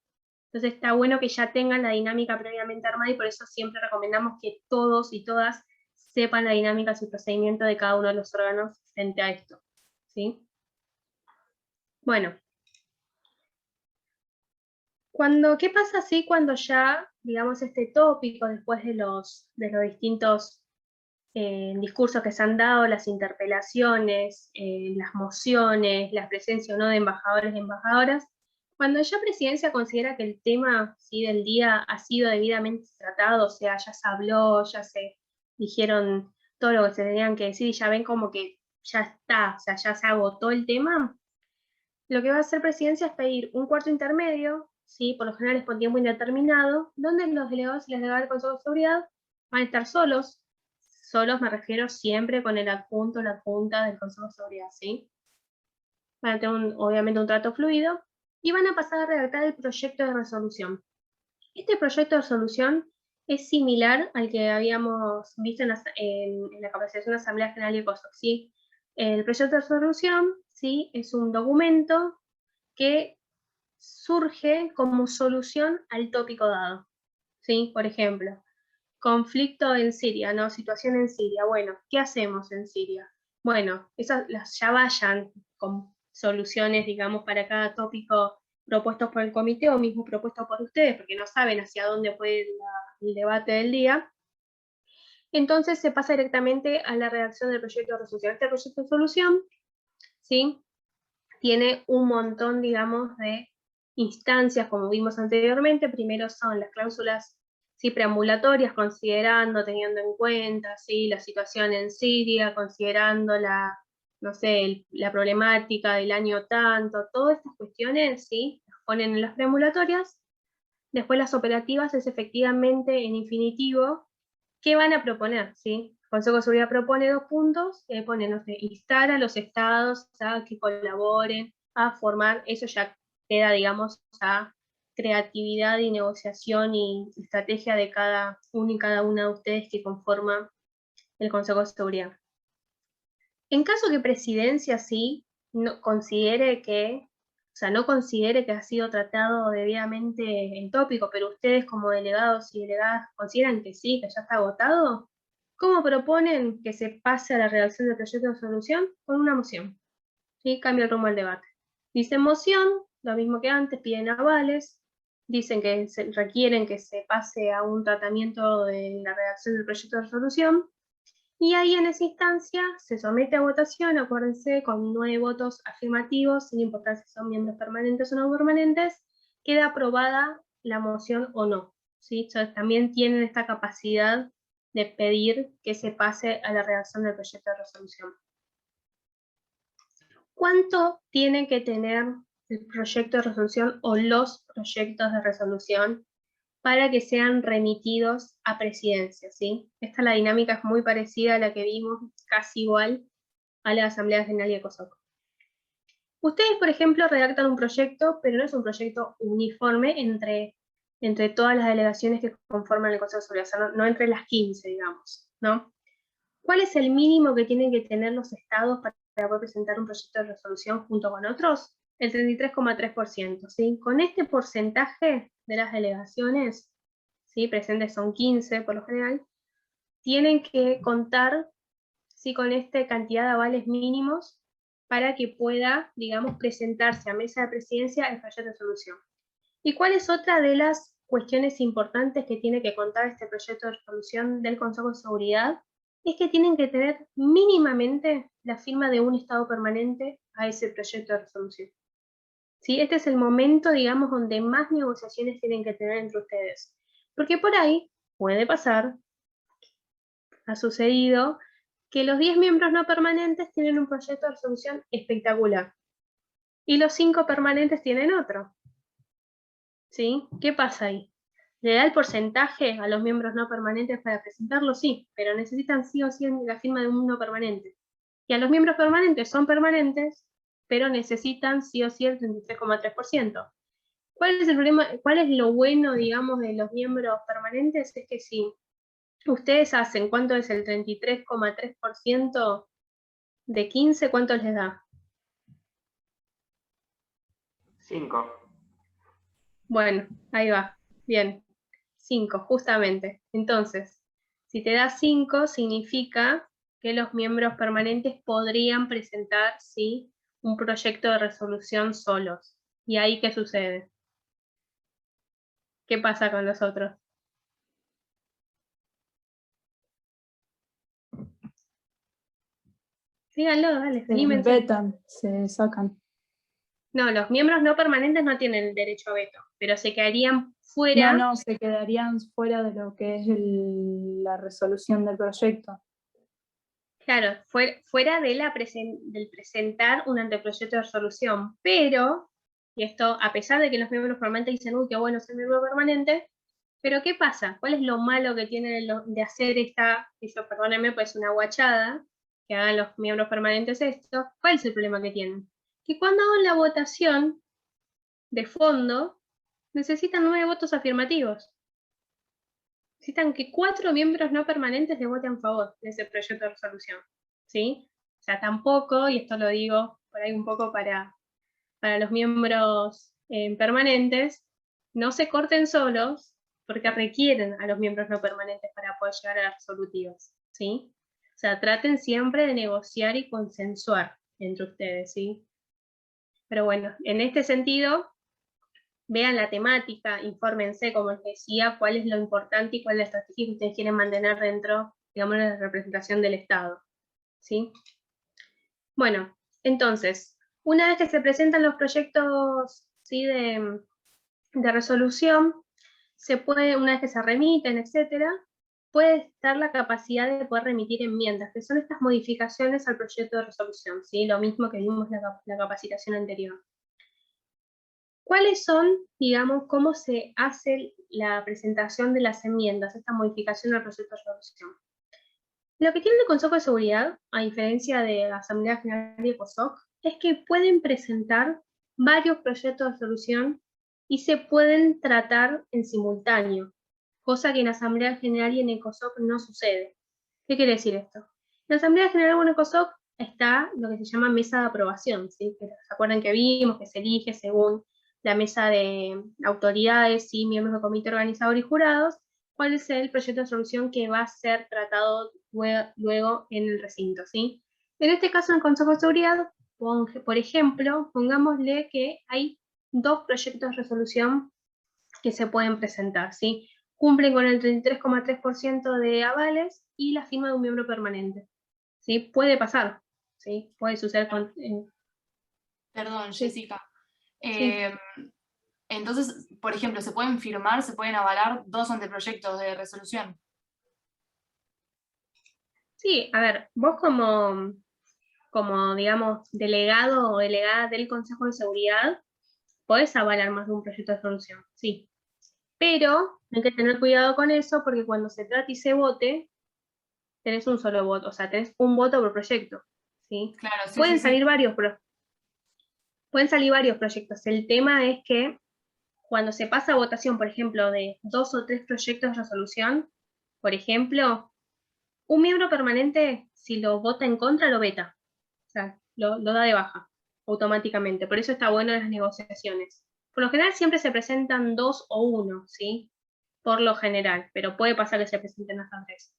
Entonces está bueno que ya tengan la dinámica previamente armada, y por eso siempre recomendamos que todos y todas sepan la dinámica y procedimiento de cada uno de los órganos frente a esto, ¿sí? Bueno. ¿Qué pasa cuando ya, digamos, este tópico, después de los distintos discursos que se han dado, las interpelaciones, las mociones, la presencia o no de embajadores y embajadoras, cuando ya Presidencia considera que el tema, ¿sí?, del día ha sido debidamente tratado, o sea, ya se habló, ya se dijeron todo lo que se tenían que decir y ya ven como que ya está, o sea, ya se agotó el tema, lo que va a hacer Presidencia es pedir un cuarto intermedio, ¿sí?, por lo general es por tiempo indeterminado, donde los delegados y las delegadas del Consejo de Seguridad van a estar solos me refiero siempre con el adjunto o la adjunta del Consejo de Seguridad, ¿sí? Van a tener obviamente un trato fluido y van a pasar a redactar el proyecto de resolución. Este proyecto de resolución es similar al que habíamos visto en la capacitación de la Asamblea General y ECOSOC, ¿sí? El proyecto de resolución, ¿sí?, es un documento que surge como solución al tópico dado, ¿sí? Por ejemplo, conflicto en Siria, ¿no? Situación en Siria. Bueno, ¿qué hacemos en Siria? Bueno, esas ya vayan con soluciones, digamos, para cada tópico propuestos por el comité o mismo propuestos por ustedes, porque no saben hacia dónde puede ir el debate del día. Entonces se pasa directamente a la redacción del proyecto de resolución. Este proyecto de resolución, ¿sí?, tiene un montón, digamos, de instancias, como vimos anteriormente. Primero son las cláusulas, ¿sí?, preambulatorias, considerando, teniendo en cuenta, ¿sí?, la situación en Siria, considerando la problemática del año tanto, todas estas cuestiones, ¿sí?, las ponen en las preambulatorias. Después las operativas es efectivamente en infinitivo. ¿Qué van a proponer? ¿Sí? El Consejo de Seguridad propone 2 puntos, pone, no sé, instar a los estados a que colaboren, a formar, eso ya queda, digamos, a creatividad y negociación y estrategia de cada uno y cada una de ustedes que conforman el Consejo de Seguridad. En caso que Presidencia sí no considere que ha sido tratado debidamente el tópico, pero ustedes como delegados y delegadas consideran que sí, que ya está agotado, ¿cómo proponen que se pase a la redacción del proyecto de resolución? Con una moción. ¿Sí? Cambia el rumbo del debate. Dicen moción, lo mismo que antes, piden avales, dicen que requieren que se pase a un tratamiento de la redacción del proyecto de resolución, y ahí en esa instancia se somete a votación, acuérdense, con 9 votos afirmativos, sin importar si son miembros permanentes o no permanentes, queda aprobada la moción o no, ¿sí? Entonces, también tienen esta capacidad de pedir que se pase a la redacción del proyecto de resolución. ¿Cuánto tiene que tener el proyecto de resolución o los proyectos de resolución para que sean remitidos a Presidencia, ¿sí? La dinámica es muy parecida a la que vimos, casi igual, a la Asamblea General y ECOSOC. Ustedes, por ejemplo, redactan un proyecto, pero no es un proyecto uniforme entre todas las delegaciones que conforman el Consejo de Seguridad, o sea, no entre las 15, digamos, ¿no? ¿Cuál es el mínimo que tienen que tener los estados para poder presentar un proyecto de resolución junto con otros? El 33,3%, ¿sí? Con este porcentaje de las delegaciones, ¿sí?, presentes son 15 por lo general, tienen que contar, ¿sí?, con esta cantidad de avales mínimos para que pueda, digamos, presentarse a mesa de presidencia el proyecto de resolución. ¿Y cuál es otra de las cuestiones importantes que tiene que contar este proyecto de resolución del Consejo de Seguridad? Es que tienen que tener mínimamente la firma de un estado permanente a ese proyecto de resolución. ¿Sí? Este es el momento, digamos, donde más negociaciones tienen que tener entre ustedes. Porque por ahí puede pasar, ha sucedido, que los 10 miembros no permanentes tienen un proyecto de resolución espectacular. Y los 5 permanentes tienen otro. ¿Sí? ¿Qué pasa ahí? ¿Le da el porcentaje a los miembros no permanentes para presentarlo? Sí, pero necesitan sí o sí la firma de un no permanente. Y a los miembros permanentes son permanentes, pero necesitan sí o sí el 33,3%. ¿Cuál es el problema? ¿Cuál es lo bueno, digamos, de los miembros permanentes? Es que si ustedes hacen, ¿cuánto es el 33,3% de 15? ¿Cuánto les da? 5. Bueno, ahí va. Bien. 5, justamente. Entonces, si te da 5, significa que los miembros permanentes podrían presentar, ¿sí?, un proyecto de resolución solos. ¿Y ahí qué sucede? ¿Qué pasa con los otros? Díganlo, dale, Se anímense. vetan, se sacan. No, los miembros no permanentes no tienen el derecho a veto, pero se quedarían fuera. No, se quedarían fuera de lo que es la resolución del proyecto. Claro, fuera de del presentar un anteproyecto de resolución, pero, y esto a pesar de que los miembros permanentes dicen, uy, qué bueno ser miembro permanente, pero ¿qué pasa? ¿Cuál es lo malo que tiene de hacer perdónenme, pues una guachada, que hagan los miembros permanentes esto? ¿Cuál es el problema que tienen? Que cuando hagan la votación de fondo, necesitan 9 votos afirmativos. Necesitan que 4 miembros no permanentes le voten a favor de ese proyecto de resolución, ¿sí? O sea, tampoco, y esto lo digo por ahí un poco para los miembros permanentes, no se corten solos porque requieren a los miembros no permanentes para poder llegar a las resolutivas, ¿sí? O sea, traten siempre de negociar y consensuar entre ustedes, ¿sí? Pero bueno, en este sentido, vean la temática, infórmense, como les decía, cuál es lo importante y cuál es la estrategia que ustedes quieren mantener dentro, digamos, de la representación del Estado, ¿sí? Bueno, entonces, una vez que se presentan los proyectos, ¿sí?, de resolución, una vez que se remiten, etcétera, puede estar la capacidad de poder remitir enmiendas, que son estas modificaciones al proyecto de resolución, ¿sí? Lo mismo que vimos en la capacitación anterior. ¿Cuáles son, digamos, cómo se hace la presentación de las enmiendas, esta modificación al proyecto de resolución? Lo que tiene el Consejo de Seguridad, a diferencia de la Asamblea General y ECOSOC, es que pueden presentar varios proyectos de resolución y se pueden tratar en simultáneo, cosa que en Asamblea General y en ECOSOC no sucede. ¿Qué quiere decir esto? En la Asamblea General o en ECOSOC está lo que se llama mesa de aprobación, ¿sí? ¿Se acuerdan que vimos que se elige según la mesa de autoridades, ¿sí?, miembros del comité organizador y jurados, cuál es el proyecto de resolución que va a ser tratado luego en el recinto, ¿sí? En este caso, en el Consejo de Seguridad, por ejemplo, pongámosle que hay 2 proyectos de resolución que se pueden presentar, ¿sí? Cumplen con el 33,3% de avales y la firma de un miembro permanente, ¿sí? Puede pasar, ¿sí? Puede suceder con... Perdón, Sí. Jessica. Sí. Entonces, por ejemplo, se pueden firmar, se pueden avalar 2 anteproyectos de resolución. Sí, a ver, vos como, digamos, delegado o delegada del Consejo de Seguridad, podés avalar más de un proyecto de resolución, sí. Pero hay que tener cuidado con eso porque cuando se trate y se vote, tenés un solo voto, o sea, tenés un voto por proyecto, ¿sí? Claro, sí, Pueden sí, salir sí. pueden salir varios proyectos. El tema es que cuando se pasa a votación, por ejemplo, de 2 o 3 proyectos de resolución, por ejemplo, un miembro permanente, si lo vota en contra, lo veta. O sea, lo da de baja automáticamente. Por eso está bueno en las negociaciones. Por lo general siempre se presentan 2 o 1, ¿sí? Por lo general, pero puede pasar que se presenten hasta 3.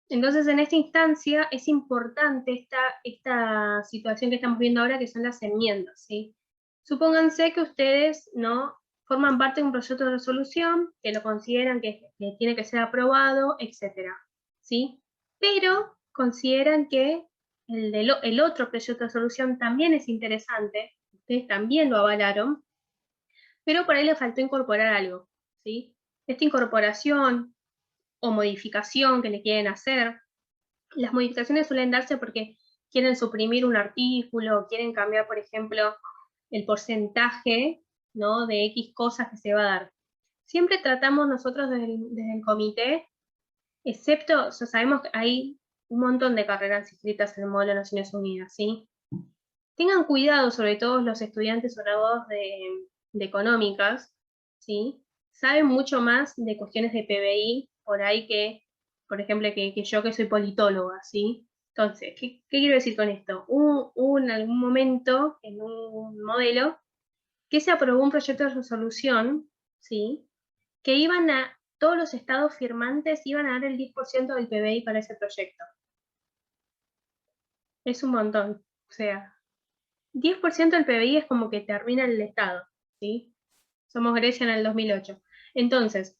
Entonces, en esta instancia es importante esta situación que estamos viendo ahora, que son las enmiendas, ¿sí? Supónganse que ustedes no forman parte de un proyecto de resolución, que lo consideran que tiene que ser aprobado, etcétera, ¿sí? Pero consideran que el otro proyecto de resolución también es interesante, ustedes también lo avalaron, pero por ahí le faltó incorporar algo, ¿sí? Esta incorporación o modificación que le quieren hacer, las modificaciones suelen darse porque quieren suprimir un artículo, quieren cambiar, por ejemplo, el porcentaje, ¿no?, de X cosas que se va a dar. Siempre tratamos nosotros desde el comité, excepto, o sea, sabemos que hay un montón de carreras inscritas en el modelo de Naciones Unidas, ¿sí? Tengan cuidado, sobre todo los estudiantes o graduados de económicas, ¿sí? Saben mucho más de cuestiones de PBI por ahí que, por ejemplo, que yo que soy politóloga, ¿sí? Entonces, ¿qué quiero decir con esto? Hubo en algún momento, en un modelo, que se aprobó un proyecto de resolución, ¿sí?, que todos los estados firmantes iban a dar el 10% del PBI para ese proyecto. Es un montón, o sea, 10% del PBI es como que termina el Estado, ¿sí? Somos Grecia en el 2008. Entonces,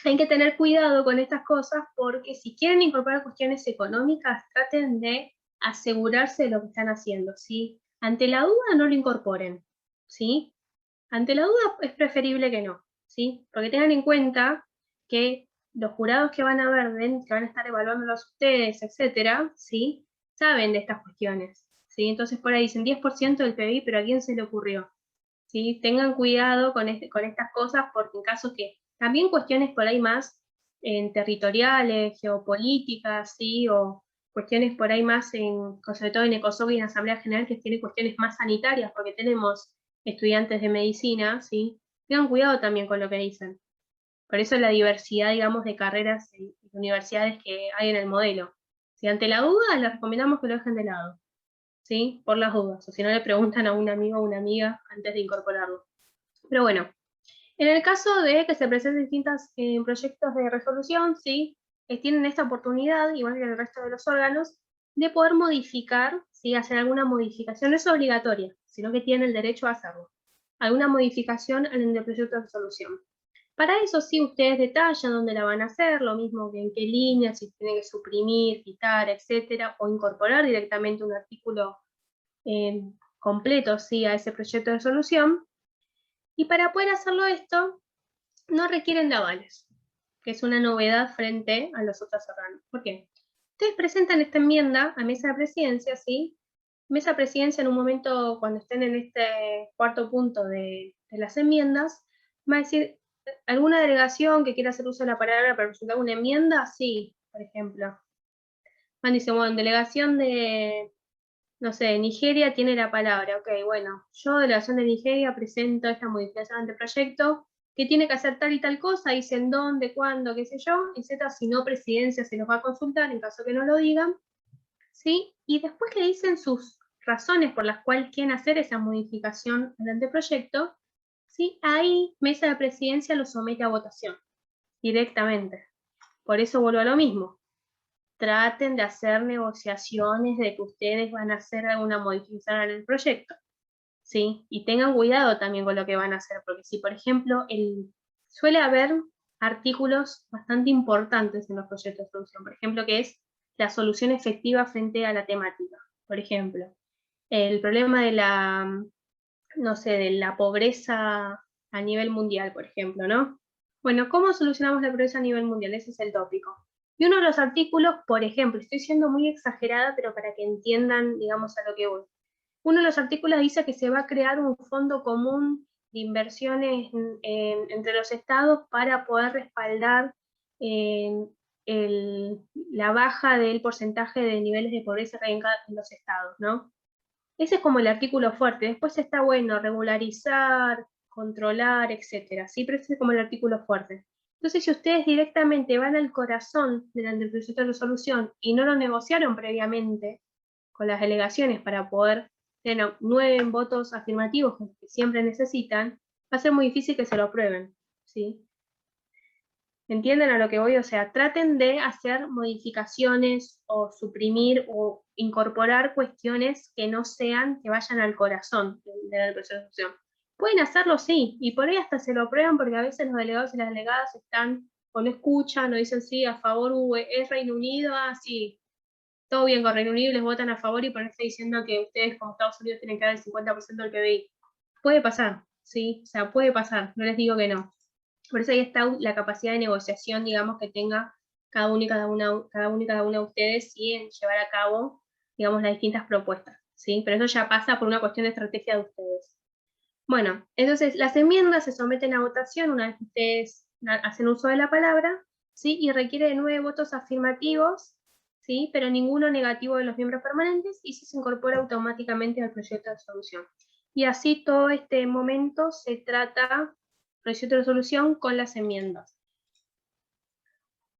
hay que tener cuidado con estas cosas porque si quieren incorporar cuestiones económicas, traten de asegurarse de lo que están haciendo, ¿sí? Ante la duda no lo incorporen, ¿sí? Ante la duda es preferible que no, ¿sí? Porque tengan en cuenta que los jurados que van a ver, que van a estar evaluándolos ustedes, etcétera, ¿sí? Saben de estas cuestiones, ¿sí? Entonces por ahí dicen 10% del PBI, pero ¿a quién se le ocurrió? ¿Sí? Tengan cuidado con estas cosas, porque en caso que también cuestiones por ahí más territoriales, geopolíticas, ¿sí? O cuestiones por ahí más, sobre todo en ECOSOC y en Asamblea General, que tiene cuestiones más sanitarias, porque tenemos estudiantes de medicina, ¿sí? Tengan cuidado también con lo que dicen. Por eso la diversidad, digamos, de carreras y universidades que hay en el modelo. Si ante la duda, les recomendamos que lo dejen de lado, ¿sí? Por las dudas, o si no le preguntan a un amigo o una amiga antes de incorporarlo. Pero bueno, en el caso de que se presenten distintos proyectos de resolución, ¿sí? Tienen esta oportunidad, igual que el resto de los órganos, de poder modificar, ¿sí? Hacer alguna modificación. No es obligatoria, sino que tienen el derecho a hacerlo. Alguna modificación en el proyecto de resolución. Para eso sí, ustedes detallan dónde la van a hacer, lo mismo que en qué línea, si tienen que suprimir, quitar, etcétera, o incorporar directamente un artículo completo, ¿sí? A ese proyecto de resolución. Y para poder hacerlo esto, no requieren de avales, que es una novedad frente a los otros órganos. ¿Por qué? Ustedes presentan esta enmienda a mesa de presidencia, ¿sí? Mesa de presidencia en un momento, cuando estén en este cuarto punto de las enmiendas, va a decir, ¿alguna delegación que quiera hacer uso de la palabra para presentar una enmienda? Sí, por ejemplo. Van a decir, bueno, delegación de, no sé, Nigeria tiene la palabra. Ok, bueno, yo, delegación de Nigeria, presento esta modificación ante proyecto, que tiene que hacer tal y tal cosa, dicen dónde, cuándo, qué sé yo, etc. Si no, presidencia se los va a consultar en caso que no lo digan, ¿sí? Y después le dicen sus razones por las cuales quieren hacer esa modificación al anteproyecto, ¿sí? Ahí mesa de presidencia lo somete a votación directamente. Por eso vuelvo a lo mismo. Traten de hacer negociaciones de que ustedes van a hacer alguna modificación en el proyecto, ¿sí? Y tengan cuidado también con lo que van a hacer, porque si, por ejemplo, suele haber artículos bastante importantes en los proyectos de solución, por ejemplo, que es la solución efectiva frente a la temática. Por ejemplo, el problema de la, no sé, de la pobreza a nivel mundial, por ejemplo, ¿no? Bueno, ¿cómo solucionamos la pobreza a nivel mundial? Ese es el tópico. Y uno de los artículos, por ejemplo, estoy siendo muy exagerada, pero para que entiendan, digamos, a lo que voy. Uno de los artículos dice que se va a crear un fondo común de inversiones entre los estados para poder respaldar la baja del porcentaje de niveles de pobreza que hay en los estados, ¿no? Ese es como el artículo fuerte. Después está bueno regularizar, controlar, etcétera, ¿sí? Pero ese es como el artículo fuerte. Entonces, si ustedes directamente van al corazón del proyecto de resolución y no lo negociaron previamente con las delegaciones para poder tener 9 votos afirmativos que siempre necesitan, va a ser muy difícil que se lo aprueben, ¿sí? ¿Entienden a lo que voy? O sea, traten de hacer modificaciones o suprimir o incorporar cuestiones que no sean, que vayan al corazón del proceso de resolución. Pueden hacerlo, sí, y por ahí hasta se lo aprueban porque a veces los delegados y las delegadas están o no escuchan o dicen sí, a favor, es Reino Unido, sí, todo bien con Reino Unido y les votan a favor y ponerse diciendo que ustedes como Estados Unidos tienen que dar el 50% del PBI. Puede pasar, sí, o sea, puede pasar, no les digo que no. Por eso ahí está la capacidad de negociación, digamos, que tenga cada uno y cada una de ustedes y en llevar a cabo, digamos, las distintas propuestas, ¿sí? Pero eso ya pasa por una cuestión de estrategia de ustedes. Bueno, entonces las enmiendas se someten a votación una vez que ustedes hacen uso de la palabra, ¿sí? Y requiere de 9 votos afirmativos, ¿sí? Pero ninguno negativo de los miembros permanentes y se incorpora automáticamente al proyecto de resolución. Y así todo este momento se trata proyecto de resolución con las enmiendas.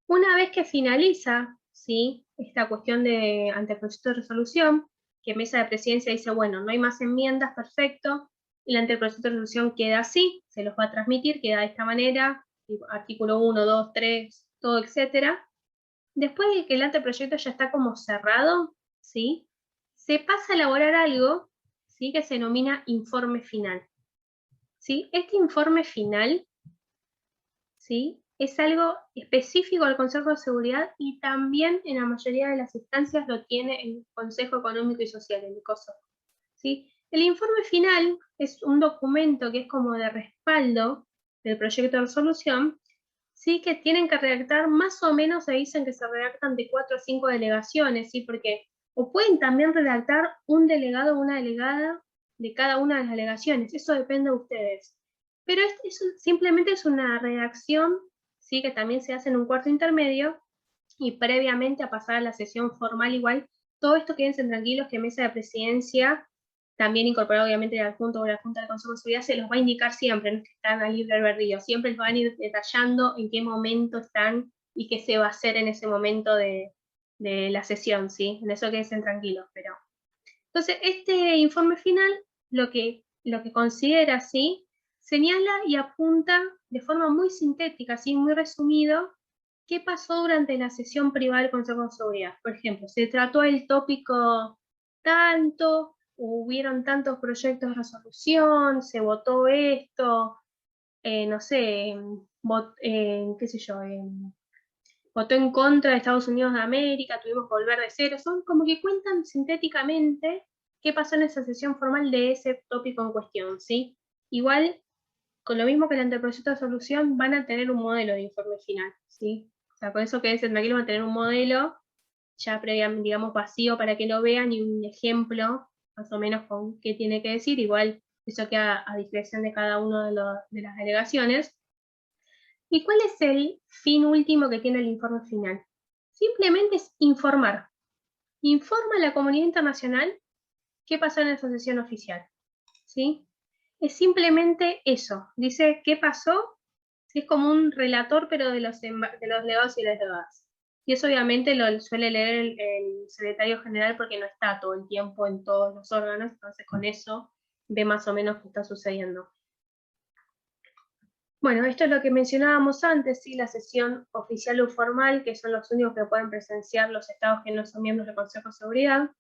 Una vez que finaliza, ¿sí? Esta cuestión de anteproyecto de resolución, que mesa de presidencia dice, bueno, no hay más enmiendas, perfecto, el anteproyecto de resolución queda así, se los va a transmitir, queda de esta manera, artículo 1, 2, 3, todo, etcétera. Después de que el anteproyecto ya está como cerrado, ¿sí? Se pasa a elaborar algo, ¿sí? Que se denomina informe final. ¿Sí? Este informe final, ¿sí? es algo específico del Consejo de Seguridad y también en la mayoría de las instancias lo tiene el Consejo Económico y Social, el COSO, ¿sí? El informe final es un documento que es como de respaldo del proyecto de resolución, sí, que tienen que redactar, más o menos se dicen que se redactan de 4 a 5 delegaciones, ¿sí? Porque, o pueden también redactar un delegado o una delegada de cada una de las delegaciones, eso depende de ustedes. Pero simplemente es una redacción, ¿sí? Que también se hace en un cuarto intermedio, y previamente a pasar a la sesión formal igual, todo esto quédense tranquilos que mesa de presidencia, también incorporado obviamente el adjunto o la Junta del Consejo de Seguridad, se los va a indicar siempre, no es que están a libre albedrío, siempre les van a ir detallando en qué momento están y qué se va a hacer en ese momento de la sesión, ¿sí? En eso quédense tranquilos, pero... Entonces, este informe final, lo que considera, ¿sí? Señala y apunta de forma muy sintética, ¿sí? Muy resumido, qué pasó durante la sesión privada del Consejo de Seguridad. Por ejemplo, se trató el tópico tanto, hubieron tantos proyectos de resolución, se votó esto, no sé, qué sé yo, votó en contra de Estados Unidos de América, tuvimos que volver de cero, son como que cuentan sintéticamente qué pasó en esa sesión formal de ese tópico en cuestión, ¿sí? Igual, con lo mismo que el anteproyecto de solución, van a tener un modelo de informe final, ¿sí? O sea, con eso que es tranquilo, van a tener un modelo ya previamente, digamos, vacío para que lo vean y un ejemplo, más o menos, con qué tiene que decir, igual eso queda a discreción de cada uno de las delegaciones. ¿Y cuál es el fin último que tiene el informe final? Simplemente es informar. Informa a la comunidad internacional qué pasó en esa sesión oficial, ¿sí? Es simplemente eso. Dice qué pasó, es como un relator, pero de los delegados y las delegadas. Y eso obviamente lo suele leer el secretario general porque no está todo el tiempo en todos los órganos, entonces con eso ve más o menos qué está sucediendo. Bueno, esto es lo que mencionábamos antes, ¿sí? La sesión oficial o formal, que son los únicos que pueden presenciar los estados que no son miembros del Consejo de Seguridad,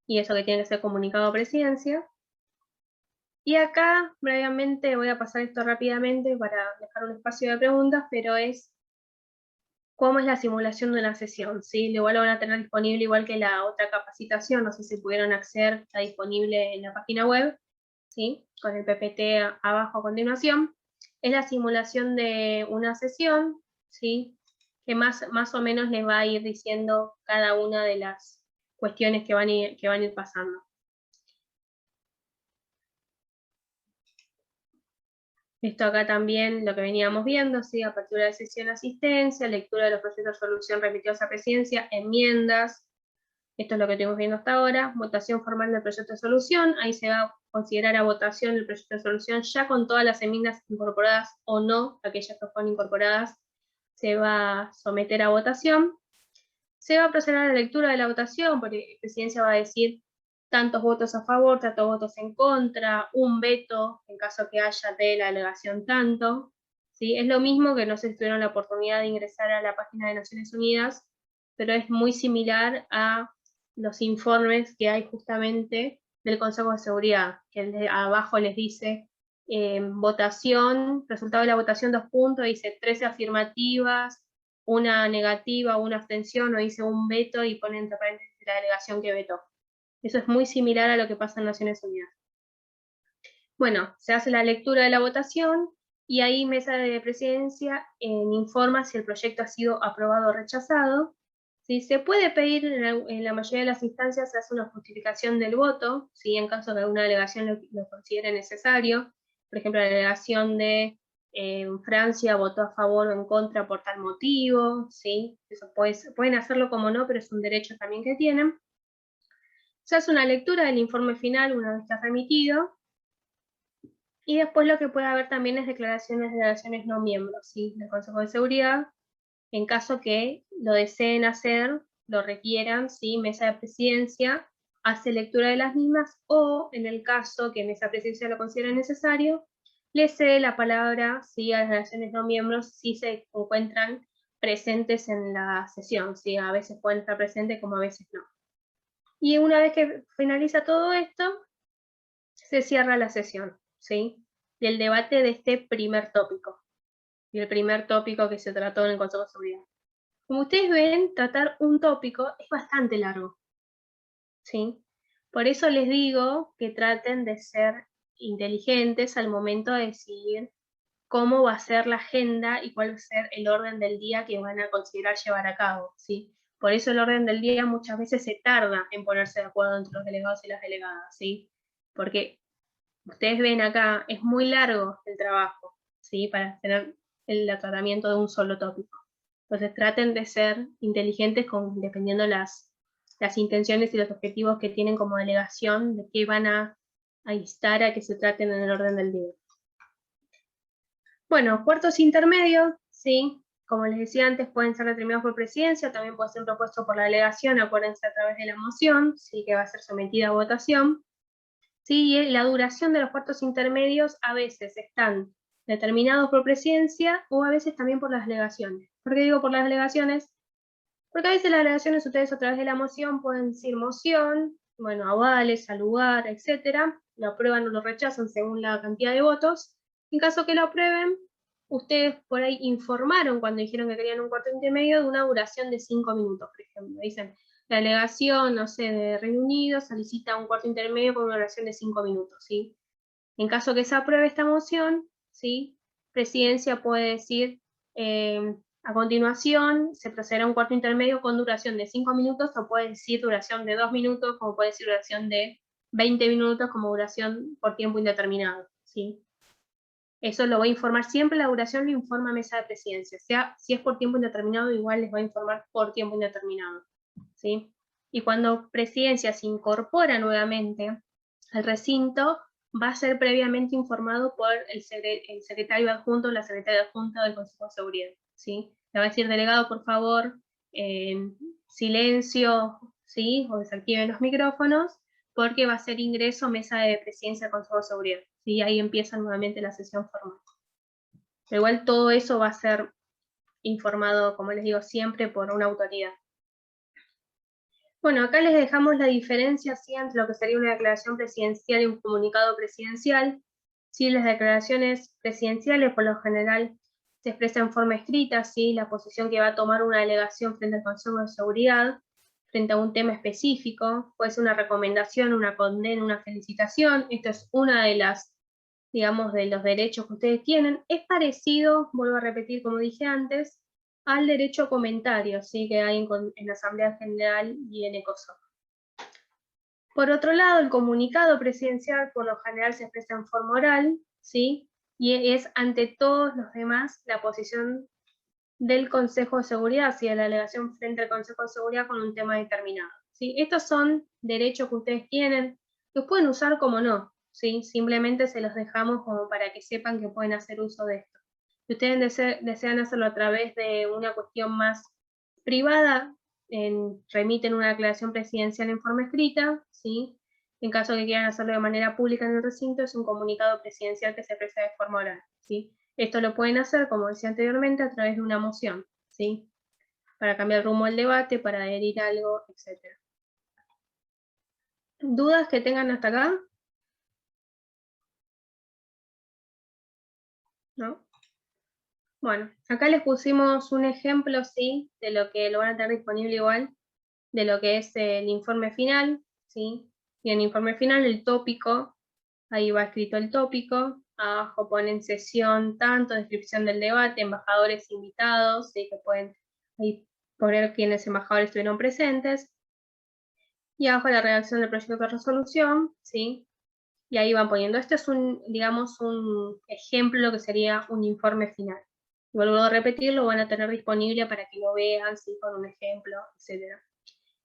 y eso que tiene que ser comunicado a presidencia. Y acá, brevemente, voy a pasar esto rápidamente para dejar un espacio de preguntas, pero es cómo es la simulación de una sesión, ¿sí? Igual lo van a tener disponible igual que la otra capacitación, no sé si pudieron acceder, está disponible en la página web, ¿sí? Con el PPT abajo a continuación. Es la simulación de una sesión, ¿sí? Que más o menos les va a ir diciendo cada una de las cuestiones que van a ir pasando. Esto acá también lo que veníamos viendo, ¿sí? Apertura de sesión, asistencia, lectura de los proyectos de resolución remitidos a presidencia, enmiendas. Esto es lo que estuvimos viendo hasta ahora. Votación formal del proyecto de solución. Ahí se va a considerar a votación el proyecto de solución ya con todas las enmiendas incorporadas o no, aquellas que fueron incorporadas, se va a someter a votación. Se va a proceder a la lectura de la votación, porque la presidencia va a decir tantos votos a favor, tantos votos en contra, un veto en caso que haya de la delegación tanto. ¿Sí? Es lo mismo que no sé si tuvieron la oportunidad de ingresar a la página de Naciones Unidas, pero es muy similar a los informes que hay justamente del Consejo de Seguridad, que abajo les dice votación, resultado de la votación 2 puntos, dice 13 afirmativas, una negativa, una abstención, o dice un veto y pone entre paréntesis la delegación que vetó. Eso es muy similar a lo que pasa en Naciones Unidas. Bueno, se hace la lectura de la votación y ahí mesa de presidencia informa si el proyecto ha sido aprobado o rechazado. ¿Sí? Se puede pedir, en la mayoría de las instancias se hace una justificación del voto, ¿sí? En caso de que alguna delegación lo considere necesario. Por ejemplo, la delegación de Francia votó a favor o en contra por tal motivo, ¿sí? Eso pueden hacerlo como no, pero es un derecho también que tienen. Se hace una lectura del informe final una vez que está remitido, y después lo que puede haber también es declaraciones de delegaciones no miembros, ¿sí? Del Consejo de Seguridad, en caso que lo deseen hacer, lo requieran, ¿sí? Mesa de presidencia hace lectura de las mismas, o en el caso que mesa de presidencia lo considere necesario, le cede la palabra, ¿sí? A las delegaciones no miembros si se encuentran presentes en la sesión, ¿sí? A veces pueden estar presentes como a veces no. Y una vez que finaliza todo esto, se cierra la sesión, ¿sí? Del debate de este primer tópico. y el primer tópico que se trató en el Consejo de Seguridad. Como ustedes ven, tratar un tópico es bastante largo, ¿sí? Por eso les digo que traten de ser inteligentes al momento de decidir cómo va a ser la agenda y cuál va a ser el orden del día que van a considerar llevar a cabo, ¿sí? Por eso el orden del día muchas veces se tarda en ponerse de acuerdo entre los delegados y las delegadas, ¿sí? Porque ustedes ven acá, es muy largo el trabajo, ¿sí? Para tener el tratamiento de un solo tópico. Entonces traten de ser inteligentes dependiendo las intenciones y los objetivos que tienen como delegación, de qué van a instar a que se traten en el orden del día. Bueno, cuartos intermedios, sí, como les decía antes, pueden ser determinados por presidencia, también pueden ser propuestos por la delegación, acuérdense a través de la moción, sí, que va a ser sometida a votación. Sí, y la duración de los cuartos intermedios a veces están determinados por presidencia o a veces también por las delegaciones. ¿Por qué digo por las delegaciones? Porque a veces las delegaciones ustedes a través de la moción pueden decir moción, bueno, avales, al lugar, etcétera, lo aprueban o lo rechazan según la cantidad de votos. En caso que lo aprueben, ustedes por ahí informaron cuando dijeron que querían un cuarto intermedio de una duración de 5 minutos, por ejemplo. Dicen, la delegación, no sé, de Reino Unido solicita un cuarto intermedio con una duración de 5 minutos, ¿sí? En caso que se apruebe esta moción, ¿sí? Presidencia puede decir, a continuación, se procederá a un cuarto intermedio con duración de 5 minutos, o puede decir duración de 2 minutos, como puede decir duración de 20 minutos, como duración por tiempo indeterminado, ¿sí? Eso lo va a informar siempre, la duración lo informa mesa de presidencia. O sea, si es por tiempo indeterminado, igual les va a informar por tiempo indeterminado, ¿sí? Y cuando presidencia se incorpora nuevamente al recinto, va a ser previamente informado por el secretario adjunto o la secretaria adjunta del Consejo de Seguridad, ¿sí? Le va a decir, delegado, por favor, silencio, ¿sí? O desactiven los micrófonos, porque va a ser ingreso mesa de presidencia del Consejo de Seguridad, ¿sí? Ahí empieza nuevamente la sesión formal. Pero igual todo eso va a ser informado, como les digo, siempre por una autoridad. Bueno, acá les dejamos la diferencia, ¿sí?, entre lo que sería una declaración presidencial y un comunicado presidencial. ¿Sí? Las declaraciones presidenciales, por lo general, se expresan en forma escrita, ¿sí? La posición que va a tomar una delegación frente al Consejo de Seguridad, frente a un tema específico, puede ser una recomendación, una condena, una felicitación. Esto es una de las, digamos, de los derechos que ustedes tienen. Es parecido, vuelvo a repetir como dije antes, al derecho a comentarios, ¿sí?, que hay en la Asamblea General y en ECOSOC. Por otro lado, el comunicado presidencial por lo general se expresa en forma oral, ¿sí?, y es ante todos los demás la posición del Consejo de Seguridad, ¿sí?, de la delegación frente al Consejo de Seguridad con un tema determinado, ¿sí? Estos son derechos que ustedes tienen, los pueden usar como no, ¿sí? Simplemente se los dejamos como para que sepan que pueden hacer uso de esto. Si ustedes desean hacerlo a través de una cuestión más privada, remiten una declaración presidencial en forma escrita, ¿sí? En caso de que quieran hacerlo de manera pública en el recinto, es un comunicado presidencial que se expresa de forma oral, ¿sí? Esto lo pueden hacer, como decía anteriormente, a través de una moción, ¿sí? Para cambiar el rumbo del debate, para adherir a algo, etc. ¿Dudas que tengan hasta acá? ¿No? Bueno, acá les pusimos un ejemplo, sí, de lo que lo van a tener disponible igual, de lo que es el informe final, ¿sí? Y en el informe final el tópico, ahí va escrito el tópico, abajo ponen sesión tanto, descripción del debate, embajadores invitados, ¿sí?, que pueden ahí poner quiénes embajadores estuvieron presentes, y abajo la redacción del proyecto de resolución, ¿sí? Y ahí van poniendo, este es digamos, un ejemplo que sería un informe final. Vuelvo a repetir, lo van a tener disponible para que lo vean, ¿sí?, con un ejemplo, etc.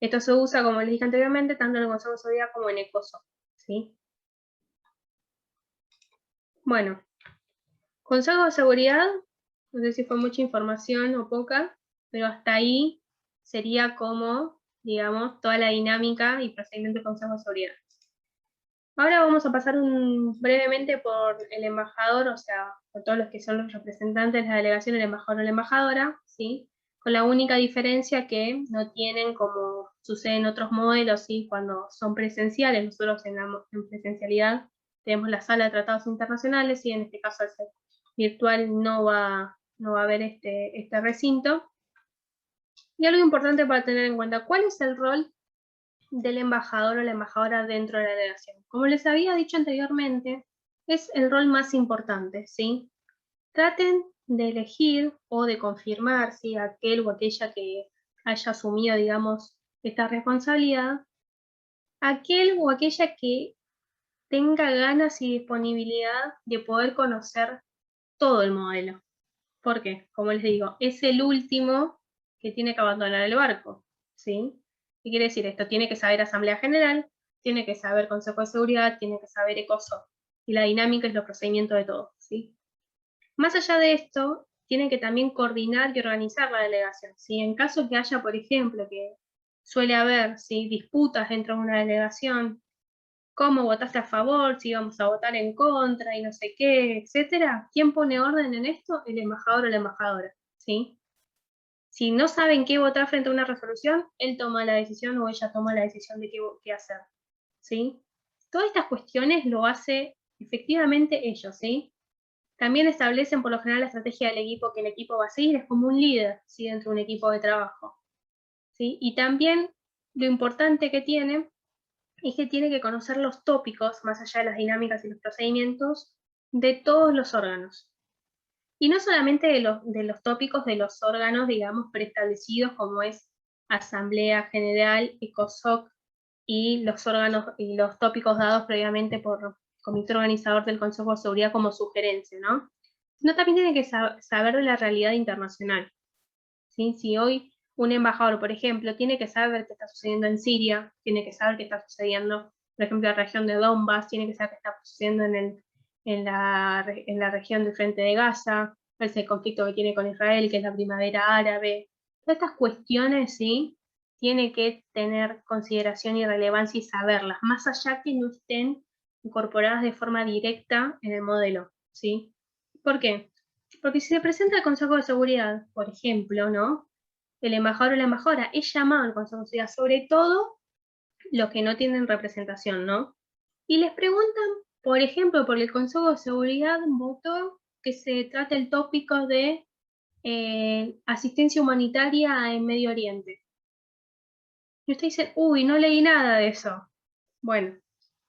Esto se usa, como les dije anteriormente, tanto en el Consejo de Seguridad como en ECOSOC, ¿sí? Bueno, Consejo de Seguridad, no sé si fue mucha información o poca, pero hasta ahí sería como, digamos, toda la dinámica y procedimiento del Consejo de Seguridad. Ahora vamos a pasar brevemente por el embajador, o sea, por todos los que son los representantes de la delegación, el embajador o la embajadora, ¿sí? Con la única diferencia que no tienen, como sucede en otros modelos, ¿sí?, cuando son presenciales. Nosotros en presencialidad tenemos la sala de tratados internacionales, y en este caso al ser virtual no va no va a haber este recinto. Y algo importante para tener en cuenta, ¿cuál es el rol del embajador o la embajadora dentro de la delegación? Como les había dicho anteriormente, es el rol más importante, ¿sí? Traten de elegir o de confirmar si aquel o aquella que haya asumido, digamos, esta responsabilidad, aquel o aquella que tenga ganas y disponibilidad de poder conocer todo el modelo. ¿Por qué? Como les digo, es el último que tiene que abandonar el barco, ¿sí? ¿Qué quiere decir esto? Tiene que saber Asamblea General, tiene que saber Consejo de Seguridad, tiene que saber ECOSOC, y la dinámica es los procedimientos de todo, ¿sí? Más allá de esto, tiene que también coordinar y organizar la delegación, ¿sí? En caso que haya, por ejemplo, que suele haber, ¿sí?, disputas dentro de una delegación, cómo votaste a favor, si íbamos a votar en contra y no sé qué, etcétera. ¿Quién pone orden en esto? El embajador o la embajadora, ¿sí? Si no saben qué votar frente a una resolución, él toma la decisión o ella toma la decisión de qué hacer, ¿sí? Todas estas cuestiones lo hace efectivamente ellos, ¿sí? También establecen por lo general la estrategia del equipo que el equipo va a seguir, es como un líder, ¿sí?, dentro de un equipo de trabajo, ¿sí? Y también lo importante que tiene es que tiene que conocer los tópicos, más allá de las dinámicas y los procedimientos, de todos los órganos. Y no solamente de los tópicos de los órganos, digamos, preestablecidos, como es Asamblea General, ECOSOC, y los órganos y los tópicos dados previamente por comité organizador del Consejo de Seguridad como sugerencia, ¿no? Sino también tiene que saber de la realidad internacional, ¿sí? Si hoy un embajador, por ejemplo, tiene que saber qué está sucediendo en Siria, tiene que saber qué está sucediendo, por ejemplo, en la región de Donbass, tiene que saber qué está sucediendo en la región del Frente de Gaza, ese conflicto que tiene con Israel, que es la primavera árabe. Todas estas cuestiones, ¿sí?, tiene que tener consideración y relevancia y saberlas, más allá que no estén incorporadas de forma directa en el modelo, ¿sí? ¿Por qué? Porque si se presenta el Consejo de Seguridad, por ejemplo, ¿no?, el embajador o la embajadora es llamado al Consejo de Seguridad, sobre todo los que no tienen representación, ¿no? Y les preguntan, por ejemplo, por el Consejo de Seguridad votó que se trate el tópico de asistencia humanitaria en Medio Oriente. Y ustedes dicen, uy, no leí nada de eso. Bueno,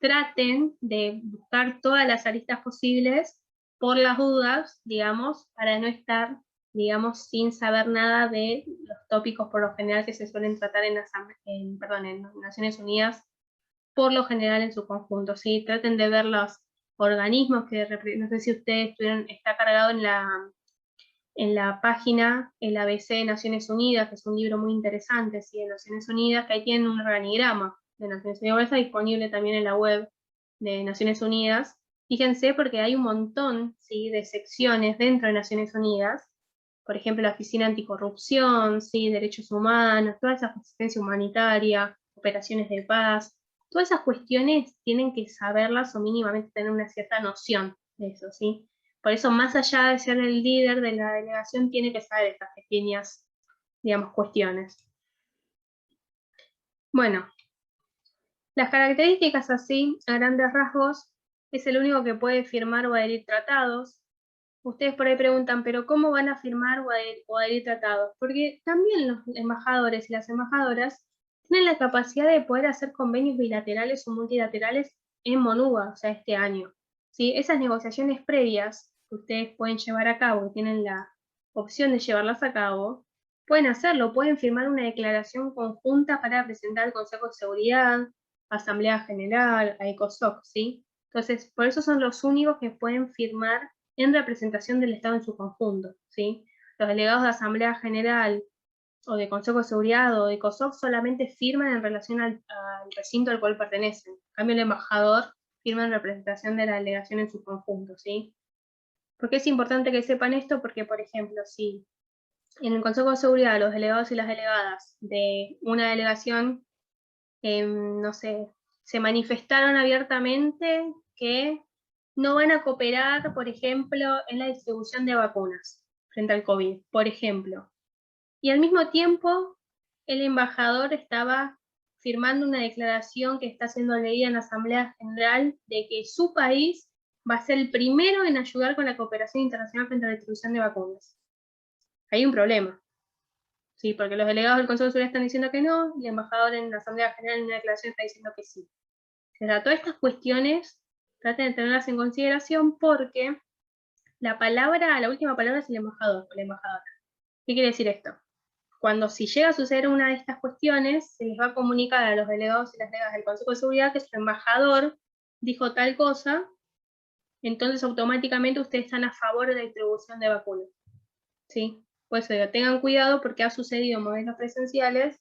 traten de buscar todas las aristas posibles por las dudas, digamos, para no estar, digamos, sin saber nada de los tópicos por lo general que se suelen tratar en Naciones Unidas, por lo general en su conjunto, ¿sí? Traten de ver los organismos que, no sé si ustedes está cargado en la página, el ABC de Naciones Unidas, que es un libro muy interesante, ¿sí?, de Naciones Unidas, que ahí tienen un organigrama de Naciones Unidas, está disponible también en la web de Naciones Unidas. Fíjense porque hay un montón, ¿sí?, de secciones dentro de Naciones Unidas, por ejemplo, la Oficina Anticorrupción, ¿sí?, Derechos Humanos, toda esa asistencia humanitaria, operaciones de paz, todas esas cuestiones tienen que saberlas o mínimamente tener una cierta noción de eso, ¿sí? Por eso, más allá de ser el líder de la delegación, tiene que saber estas pequeñas, digamos, cuestiones. Bueno, las características así, a grandes rasgos, es el único que puede firmar o adherir tratados. Ustedes por ahí preguntan, ¿pero cómo van a firmar o adherir tratados? Porque también los embajadores y las embajadoras tienen la capacidad de poder hacer convenios bilaterales o multilaterales en MONUBA, o sea, este año, ¿sí? Esas negociaciones previas que ustedes pueden llevar a cabo y tienen la opción de llevarlas a cabo, pueden hacerlo, pueden firmar una declaración conjunta para presentar al Consejo de Seguridad, Asamblea General, a ECOSOC, ¿sí? Entonces, por eso son los únicos que pueden firmar en representación del Estado en su conjunto, ¿sí? Los delegados de Asamblea General o de Consejo de Seguridad o de ECOSOC solamente firman en relación al recinto al cual pertenecen. En cambio, el embajador firma en representación de la delegación en su conjunto, ¿sí? ¿Por qué es importante que sepan esto? Porque, por ejemplo, si en el Consejo de Seguridad los delegados y las delegadas de una delegación, no sé, se manifestaron abiertamente que no van a cooperar, por ejemplo, en la distribución de vacunas frente al COVID, por ejemplo. Y al mismo tiempo, el embajador estaba firmando una declaración que está siendo leída en la Asamblea General de que su país va a ser el primero en ayudar con la cooperación internacional frente a la distribución de vacunas. hay un problema. Sí, porque los delegados del Consejo de Seguridad están diciendo que no, y el embajador en la Asamblea General en una declaración está diciendo que sí. O sea, todas estas cuestiones traten de tenerlas en consideración porque la última palabra es el embajador o la embajadora. ¿Qué quiere decir esto? Si llega a suceder una de estas cuestiones, se les va a comunicar a los delegados y las delegadas del Consejo de Seguridad que su embajador dijo tal cosa, entonces automáticamente ustedes están a favor de la distribución de vacunas. ¿Sí? Por eso digo, tengan cuidado porque ha sucedido en modelos presenciales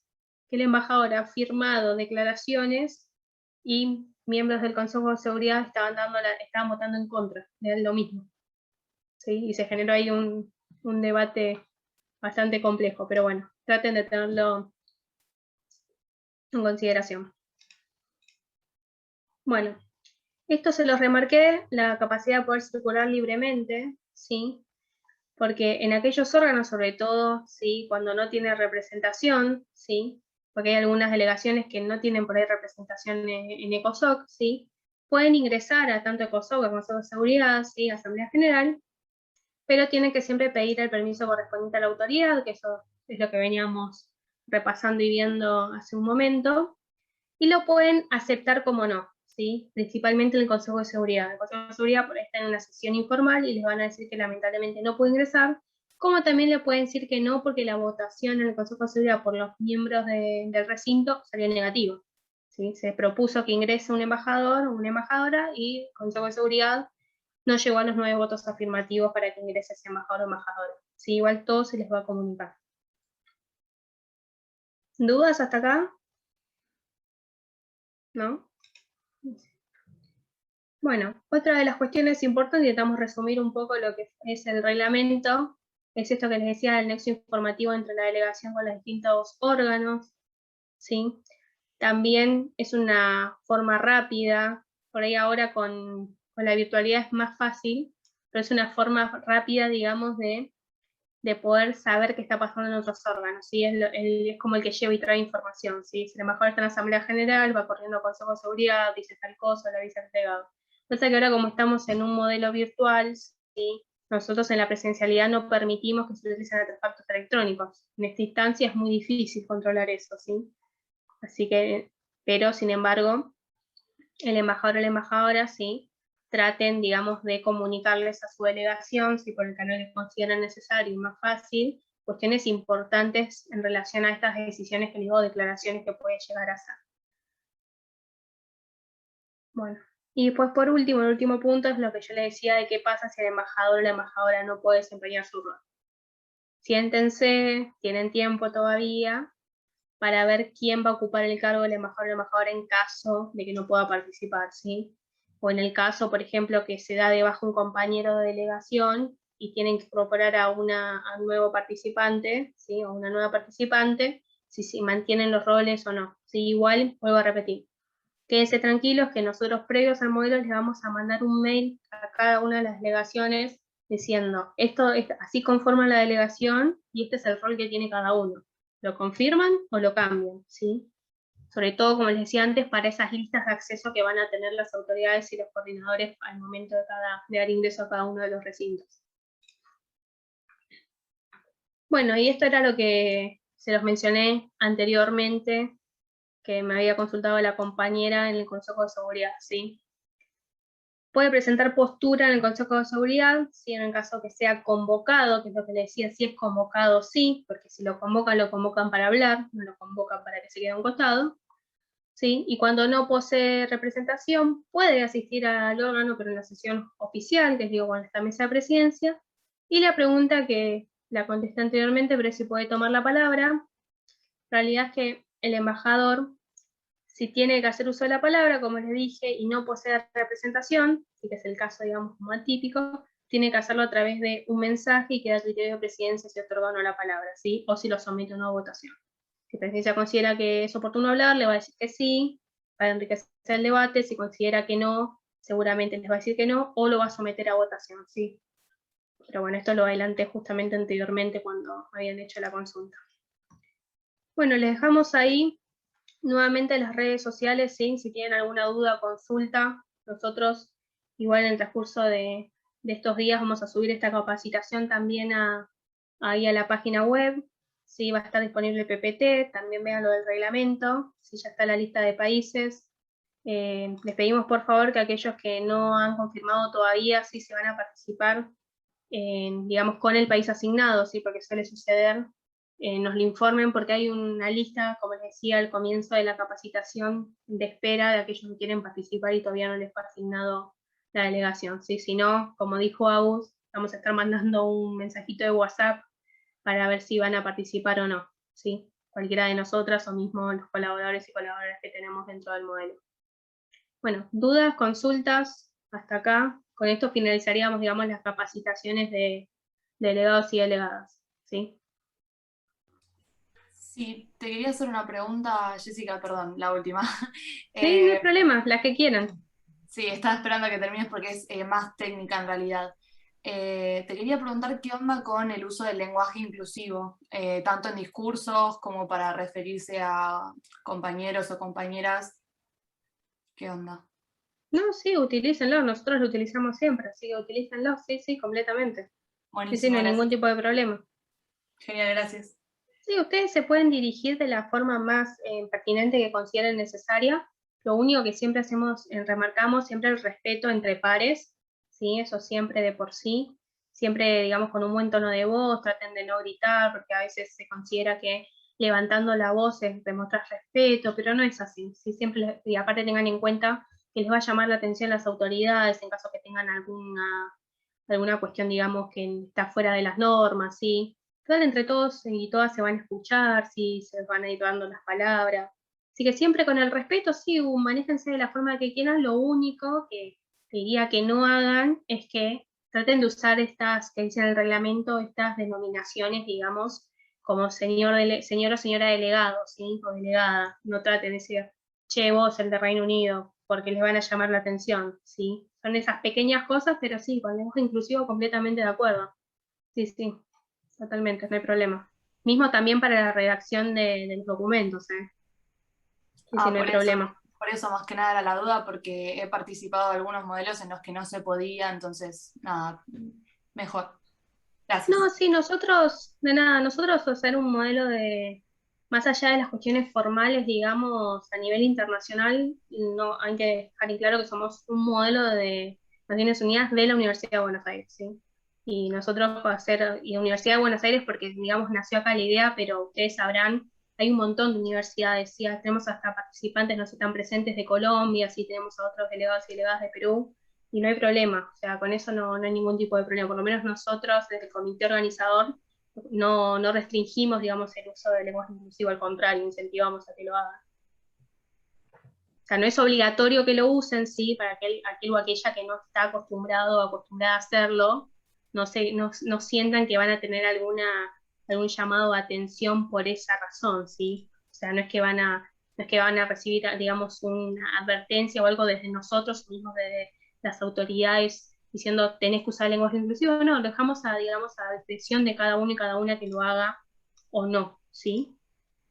que el embajador ha firmado declaraciones y miembros del Consejo de Seguridad estaban votando en contra de lo mismo. ¿Sí? Y se generó ahí un debate bastante complejo, pero bueno, traten de tenerlo en consideración. Bueno, esto se los remarqué, la capacidad de poder circular libremente, ¿sí? Porque en aquellos órganos, sobre todo, ¿sí? Cuando no tiene representación, ¿sí? Porque hay algunas delegaciones que no tienen por ahí representación en ECOSOC, ¿sí? Pueden ingresar a tanto ECOSOC como Consejo de Seguridad, ¿sí? Asamblea General, pero tienen que siempre pedir el permiso correspondiente a la autoridad, que eso es lo que veníamos repasando y viendo hace un momento, y lo pueden aceptar como no, ¿sí? Principalmente en el Consejo de Seguridad. El Consejo de Seguridad por ahí está en una sesión informal y les van a decir que lamentablemente no puede ingresar, como también le pueden decir que no porque la votación en el Consejo de Seguridad por los miembros del recinto salió negativa. ¿Sí? Se propuso que ingrese un embajador o una embajadora y el Consejo de Seguridad no llegó a los 9 votos afirmativos para que ingrese ese embajador o embajadora. ¿Sí? Igual todo se les va a comunicar. ¿Dudas hasta acá? ¿No? Bueno, otra de las cuestiones importantes, intentamos resumir un poco lo que es el reglamento, es esto que les decía, el nexo informativo entre la delegación con los distintos órganos, ¿sí? También es una forma rápida, por ahí ahora con la virtualidad es más fácil, pero es una forma rápida, digamos, de poder saber qué está pasando en otros órganos, ¿sí? Es como el que lleva y trae información, ¿sí? Si el embajador está en la Asamblea General, va corriendo al Consejo de Seguridad, dice tal cosa, le avisa al delegado. Pasa que ahora como estamos en un modelo virtual, ¿sí? Nosotros en la presencialidad no permitimos que se utilicen artefactos electrónicos. En esta instancia es muy difícil controlar eso, ¿sí? Así que, pero sin embargo, el embajador o la embajadora, ¿sí? Traten, digamos, de comunicarles a su delegación, si por el canal que consideran necesario y más fácil, cuestiones importantes en relación a estas decisiones que les digo, declaraciones que puede llegar a hacer. Bueno, y pues por último, el último punto es lo que yo le decía de qué pasa si el embajador o la embajadora no puede desempeñar su rol. Siéntense, tienen tiempo todavía para ver quién va a ocupar el cargo del embajador o la embajadora en caso de que no pueda participar, ¿sí? O en el caso, por ejemplo, que se da de baja un compañero de delegación y tienen que incorporar a un nuevo participante, ¿sí? O una nueva participante, si mantienen los roles o no. ¿Sí? Igual, vuelvo a repetir, quédense tranquilos que nosotros previos al modelo les vamos a mandar un mail a cada una de las delegaciones diciendo, esto es, así conforma la delegación y este es el rol que tiene cada uno. ¿Lo confirman o lo cambian? ¿Sí? Sobre todo, como les decía antes, para esas listas de acceso que van a tener las autoridades y los coordinadores al momento de dar ingreso a cada uno de los recintos. Bueno, y esto era lo que se los mencioné anteriormente, que me había consultado la compañera en el Consejo de Seguridad, ¿sí? Puede presentar postura en el Consejo de Seguridad, si en el caso que sea convocado, que es lo que le decía, si es convocado, sí, porque si lo convocan para hablar, no lo convocan para que se quede a un costado, ¿sí? Y cuando no posee representación, puede asistir al órgano, pero en la sesión oficial, que es digo, cuando está en mesa de presidencia, y la pregunta que la contesté anteriormente, pero si puede tomar la palabra, en realidad es que el embajador, si tiene que hacer uso de la palabra, como les dije, y no posee representación, que es el caso, digamos, como atípico, tiene que hacerlo a través de un mensaje y queda a criterio de presidencia si otorga o no la palabra, ¿sí? O si lo somete a una votación. Si la presidencia considera que es oportuno hablar, le va a decir que sí, para enriquecer el debate. Si considera que no, seguramente les va a decir que no, o lo va a someter a votación, ¿sí? Pero bueno, esto lo adelanté justamente anteriormente cuando habían hecho la consulta. Bueno, les dejamos ahí nuevamente las redes sociales, ¿sí? Si tienen alguna duda o consulta, nosotros igual en el transcurso de estos días vamos a subir esta capacitación también a ahí a la página web, sí, va a estar disponible el PPT, también vean lo del reglamento, si ya está la lista de países. Les pedimos por favor que aquellos que no han confirmado todavía si se van a participar, digamos, con el país asignado, ¿sí? Porque suele suceder, nos lo informen porque hay una lista, como les decía al comienzo de la capacitación, de espera de aquellos que quieren participar y todavía no les fue asignado la delegación, ¿sí? Si no, como dijo Agus, vamos a estar mandando un mensajito de WhatsApp para ver si van a participar o no, ¿sí? Cualquiera de nosotras o mismo los colaboradores y colaboradoras que tenemos dentro del modelo. Bueno, dudas, consultas, hasta acá. Con esto finalizaríamos, digamos, las capacitaciones de delegados y delegadas, ¿sí? Sí, te quería hacer una pregunta, Jessica, perdón, la última. Sí, no hay problema, las que quieran. Sí, estaba esperando a que termines porque es más técnica en realidad. Te quería preguntar qué onda con el uso del lenguaje inclusivo, tanto en discursos como para referirse a compañeros o compañeras. ¿Qué onda? No, sí, utilícenlo, nosotros lo utilizamos siempre, así que utilícenlo, sí, sí, completamente. Sí, sí, Buenísimo, no hay ningún gracias. tipo de problema. Genial, gracias. Sí, ustedes se pueden dirigir de la forma más pertinente que consideren necesaria. Lo único que siempre hacemos, remarcamos siempre el respeto entre pares, ¿sí? Eso siempre de por sí. Siempre, digamos, con un buen tono de voz, traten de no gritar, porque a veces se considera que levantando la voz es demostrar respeto, pero no es así. ¿Sí? Siempre, y aparte tengan en cuenta que les va a llamar la atención las autoridades en caso que tengan alguna cuestión, digamos, que está fuera de las normas, ¿sí? Total, entre todos y todas se van a escuchar, sí, se van a ir dando las palabras. Así que siempre con el respeto, sí, manéjense de la forma que quieran. Lo único que diría que no hagan es que traten de usar estas, que dicen en el reglamento, estas denominaciones, digamos, como señor o señora delegado, ¿sí? O delegada. No traten de decir, che, vos, el de Reino Unido, porque les van a llamar la atención, ¿sí? Son esas pequeñas cosas, pero sí, con el lenguaje inclusivo completamente de acuerdo. Sí, sí. Totalmente, no hay problema. Mismo también para la redacción de los documentos, ¿eh? Sí, sí, no hay problema. Por eso más que nada era la duda, porque he participado de algunos modelos en los que no se podía, entonces, nada, mejor. Gracias. No, sí, nosotros, de nada, nosotros hacer un modelo de, más allá de las cuestiones formales, digamos, a nivel internacional, no, hay que dejar en claro que somos un modelo de Naciones Unidas de la Universidad de Buenos Aires, ¿sí? Y nosotros para hacer, y Universidad de Buenos Aires porque, digamos, nació acá la idea, pero ustedes sabrán, hay un montón de universidades, ¿sí? Tenemos hasta participantes, no sé, están presentes de Colombia, sí, tenemos a otros delegados y delegadas de Perú, y no hay problema, o sea, con eso no hay ningún tipo de problema, por lo menos nosotros desde el comité organizador no restringimos, digamos, el uso del lenguaje inclusivo, al contrario, incentivamos a que lo hagan. O sea, no es obligatorio que lo usen, sí, para aquel o aquella que no está acostumbrado o acostumbrada a hacerlo, no sientan que van a tener algún llamado de atención por esa razón, ¿sí? O sea, no es que van a recibir, digamos, una advertencia o algo desde nosotros, mismos desde las autoridades, diciendo tenés que usar el lenguaje inclusivo, no, lo dejamos digamos, a discreción de cada uno y cada una que lo haga o no, ¿sí?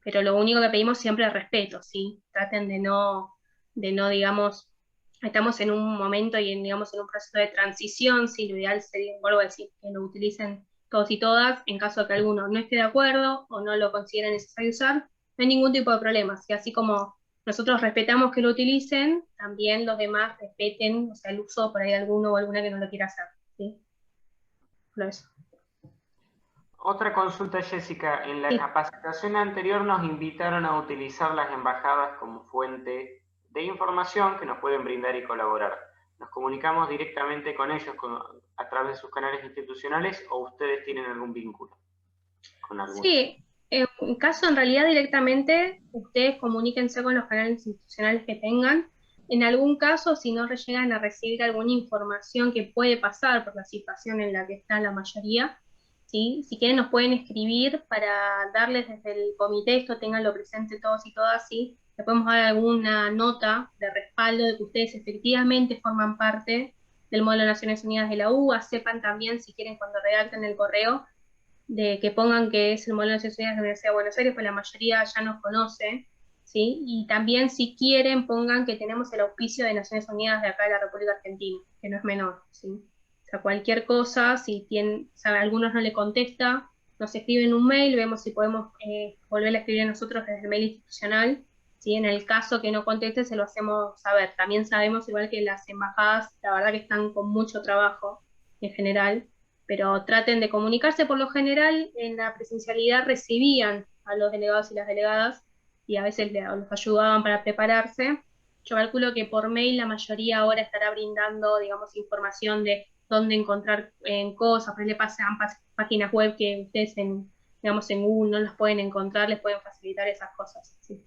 Pero lo único que pedimos siempre es respeto, ¿sí? Traten de no, digamos, estamos en un momento y digamos, en un proceso de transición, sí, lo ideal sería, vuelvo a decir, que lo utilicen todos y todas, en caso de que alguno no esté de acuerdo o no lo considere necesario usar, no hay ningún tipo de problema, ¿sí? Así como nosotros respetamos que lo utilicen, también los demás respeten, o sea, el uso por ahí de alguno o alguna que no lo quiera hacer, ¿sí? Solo eso. Otra consulta, Jessica. En la Sí. capacitación anterior nos invitaron a utilizar las embajadas como fuente de información que nos pueden brindar y colaborar. ¿Nos comunicamos directamente con ellos a través de sus canales institucionales o ustedes tienen algún vínculo con alguno? Sí, en caso en realidad directamente, ustedes comuníquense con los canales institucionales que tengan. En algún caso, si no llegan a recibir alguna información que puede pasar por la situación en la que está la mayoría, ¿sí? Si quieren nos pueden escribir para darles desde el comité, esto tenganlo presente todos y todas, ¿sí? Le podemos dar alguna nota de respaldo de que ustedes efectivamente forman parte del modelo de Naciones Unidas de la UBA, sepan también, si quieren, cuando redacten el correo, de que pongan que es el modelo de Naciones Unidas de la Universidad de Buenos Aires, pues la mayoría ya nos conoce, ¿sí? Y también, si quieren, pongan que tenemos el auspicio de Naciones Unidas de acá de la República Argentina, que no es menor, ¿sí? O sea, cualquier cosa, si algunos no le contesta, nos escriben un mail, vemos si podemos volver a escribir a nosotros desde el mail institucional. ¿Sí? En el caso que no conteste, se lo hacemos saber. También sabemos, igual que las embajadas, la verdad que están con mucho trabajo en general, pero traten de comunicarse. Por lo general, en la presencialidad recibían a los delegados y las delegadas, y a veces los ayudaban para prepararse. Yo calculo que por mail la mayoría ahora estará brindando, digamos, información de dónde encontrar cosas, por ahí le pasan páginas web que ustedes digamos, en Google no las pueden encontrar, les pueden facilitar esas cosas, sí,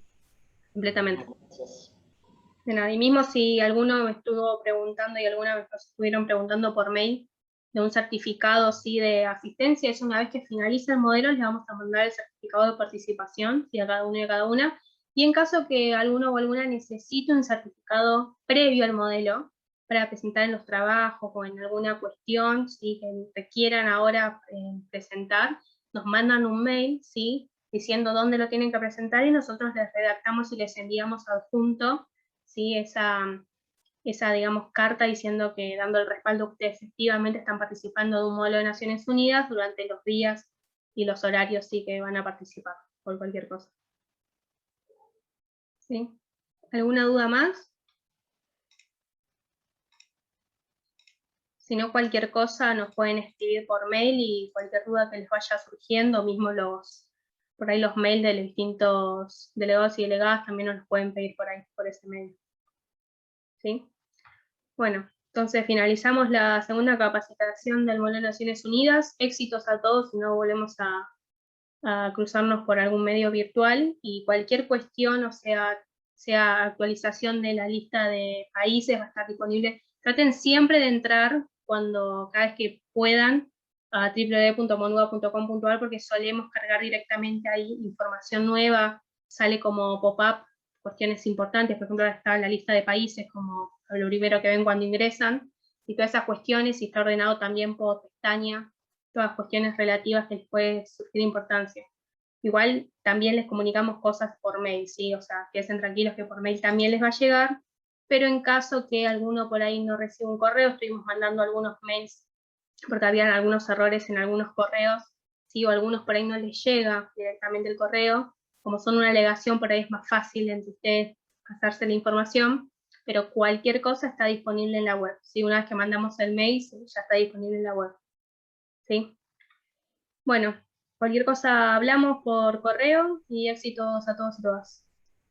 completamente. De nada. Y mismo si alguno me estuvo preguntando y alguna vez nos estuvieron preguntando por mail de un certificado sí, de asistencia, es una vez que finaliza el modelo, les vamos a mandar el certificado de participación, ¿sí? A cada uno y a cada una. Y en caso que alguno o alguna necesite un certificado previo al modelo para presentar en los trabajos o en alguna cuestión ¿sí? que requieran ahora presentar, nos mandan un mail ¿sí? diciendo dónde lo tienen que presentar y nosotros les redactamos y les enviamos adjunto ¿sí? esa, digamos, carta diciendo que dando el respaldo que ustedes efectivamente están participando de un modelo de Naciones Unidas durante los días y los horarios sí que van a participar por cualquier cosa. ¿Sí? ¿Alguna duda más? Si no, cualquier cosa nos pueden escribir por mail y cualquier duda que les vaya surgiendo, mismo por ahí los mails de los distintos delegados y delegadas también nos los pueden pedir por ahí, por ese mail. ¿Sí? Bueno, entonces finalizamos la segunda capacitación del modelo de Naciones Unidas. Éxitos a todos si no volvemos a cruzarnos por algún medio virtual y cualquier cuestión, o sea actualización de la lista de países, va a estar disponible. Traten siempre de entrar cada vez que puedan a www.monuda.com.ar porque solemos cargar directamente ahí información nueva, sale como pop-up, cuestiones importantes, por ejemplo, ahora está la lista de países como lo primero que ven cuando ingresan, y todas esas cuestiones, y está ordenado también por pestaña, todas cuestiones relativas que les puede surgir importancia. Igual también les comunicamos cosas por mail, ¿sí? O sea, queden tranquilos que por mail también les va a llegar, pero en caso que alguno por ahí no reciba un correo, estuvimos mandando algunos mails, porque habían algunos errores en algunos correos, ¿sí? O algunos por ahí no les llega directamente el correo, como son una alegación, por ahí es más fácil entre ustedes pasarse la información, pero cualquier cosa está disponible en la web, ¿sí? Una vez que mandamos el mail, ya está disponible en la web, ¿sí? Bueno, cualquier cosa hablamos por correo y éxitos a todos y todas.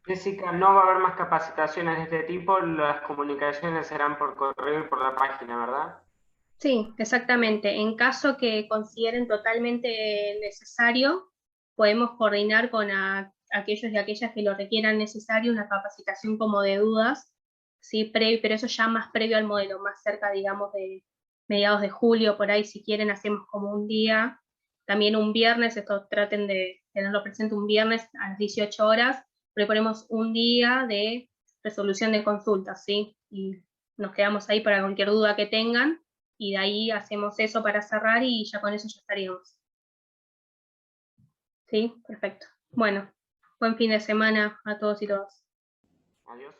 Jessica, no va a haber más capacitaciones de este tipo, las comunicaciones serán por correo y por la página, ¿verdad? Sí, exactamente. En caso que consideren totalmente necesario, podemos coordinar con aquellos y aquellas que lo requieran necesario una capacitación como de dudas, ¿sí? Pero eso ya más previo al modelo, más cerca, digamos, de mediados de julio, por ahí si quieren hacemos como un día, también un viernes, esto traten de tenerlo presente un viernes a las 18 horas, pero ponemos un día de resolución de consultas, ¿sí? Y nos quedamos ahí para cualquier duda que tengan, y de ahí hacemos eso para cerrar y ya con eso ya estaríamos. ¿Sí? Perfecto. Bueno, buen fin de semana a todos y todas. Adiós.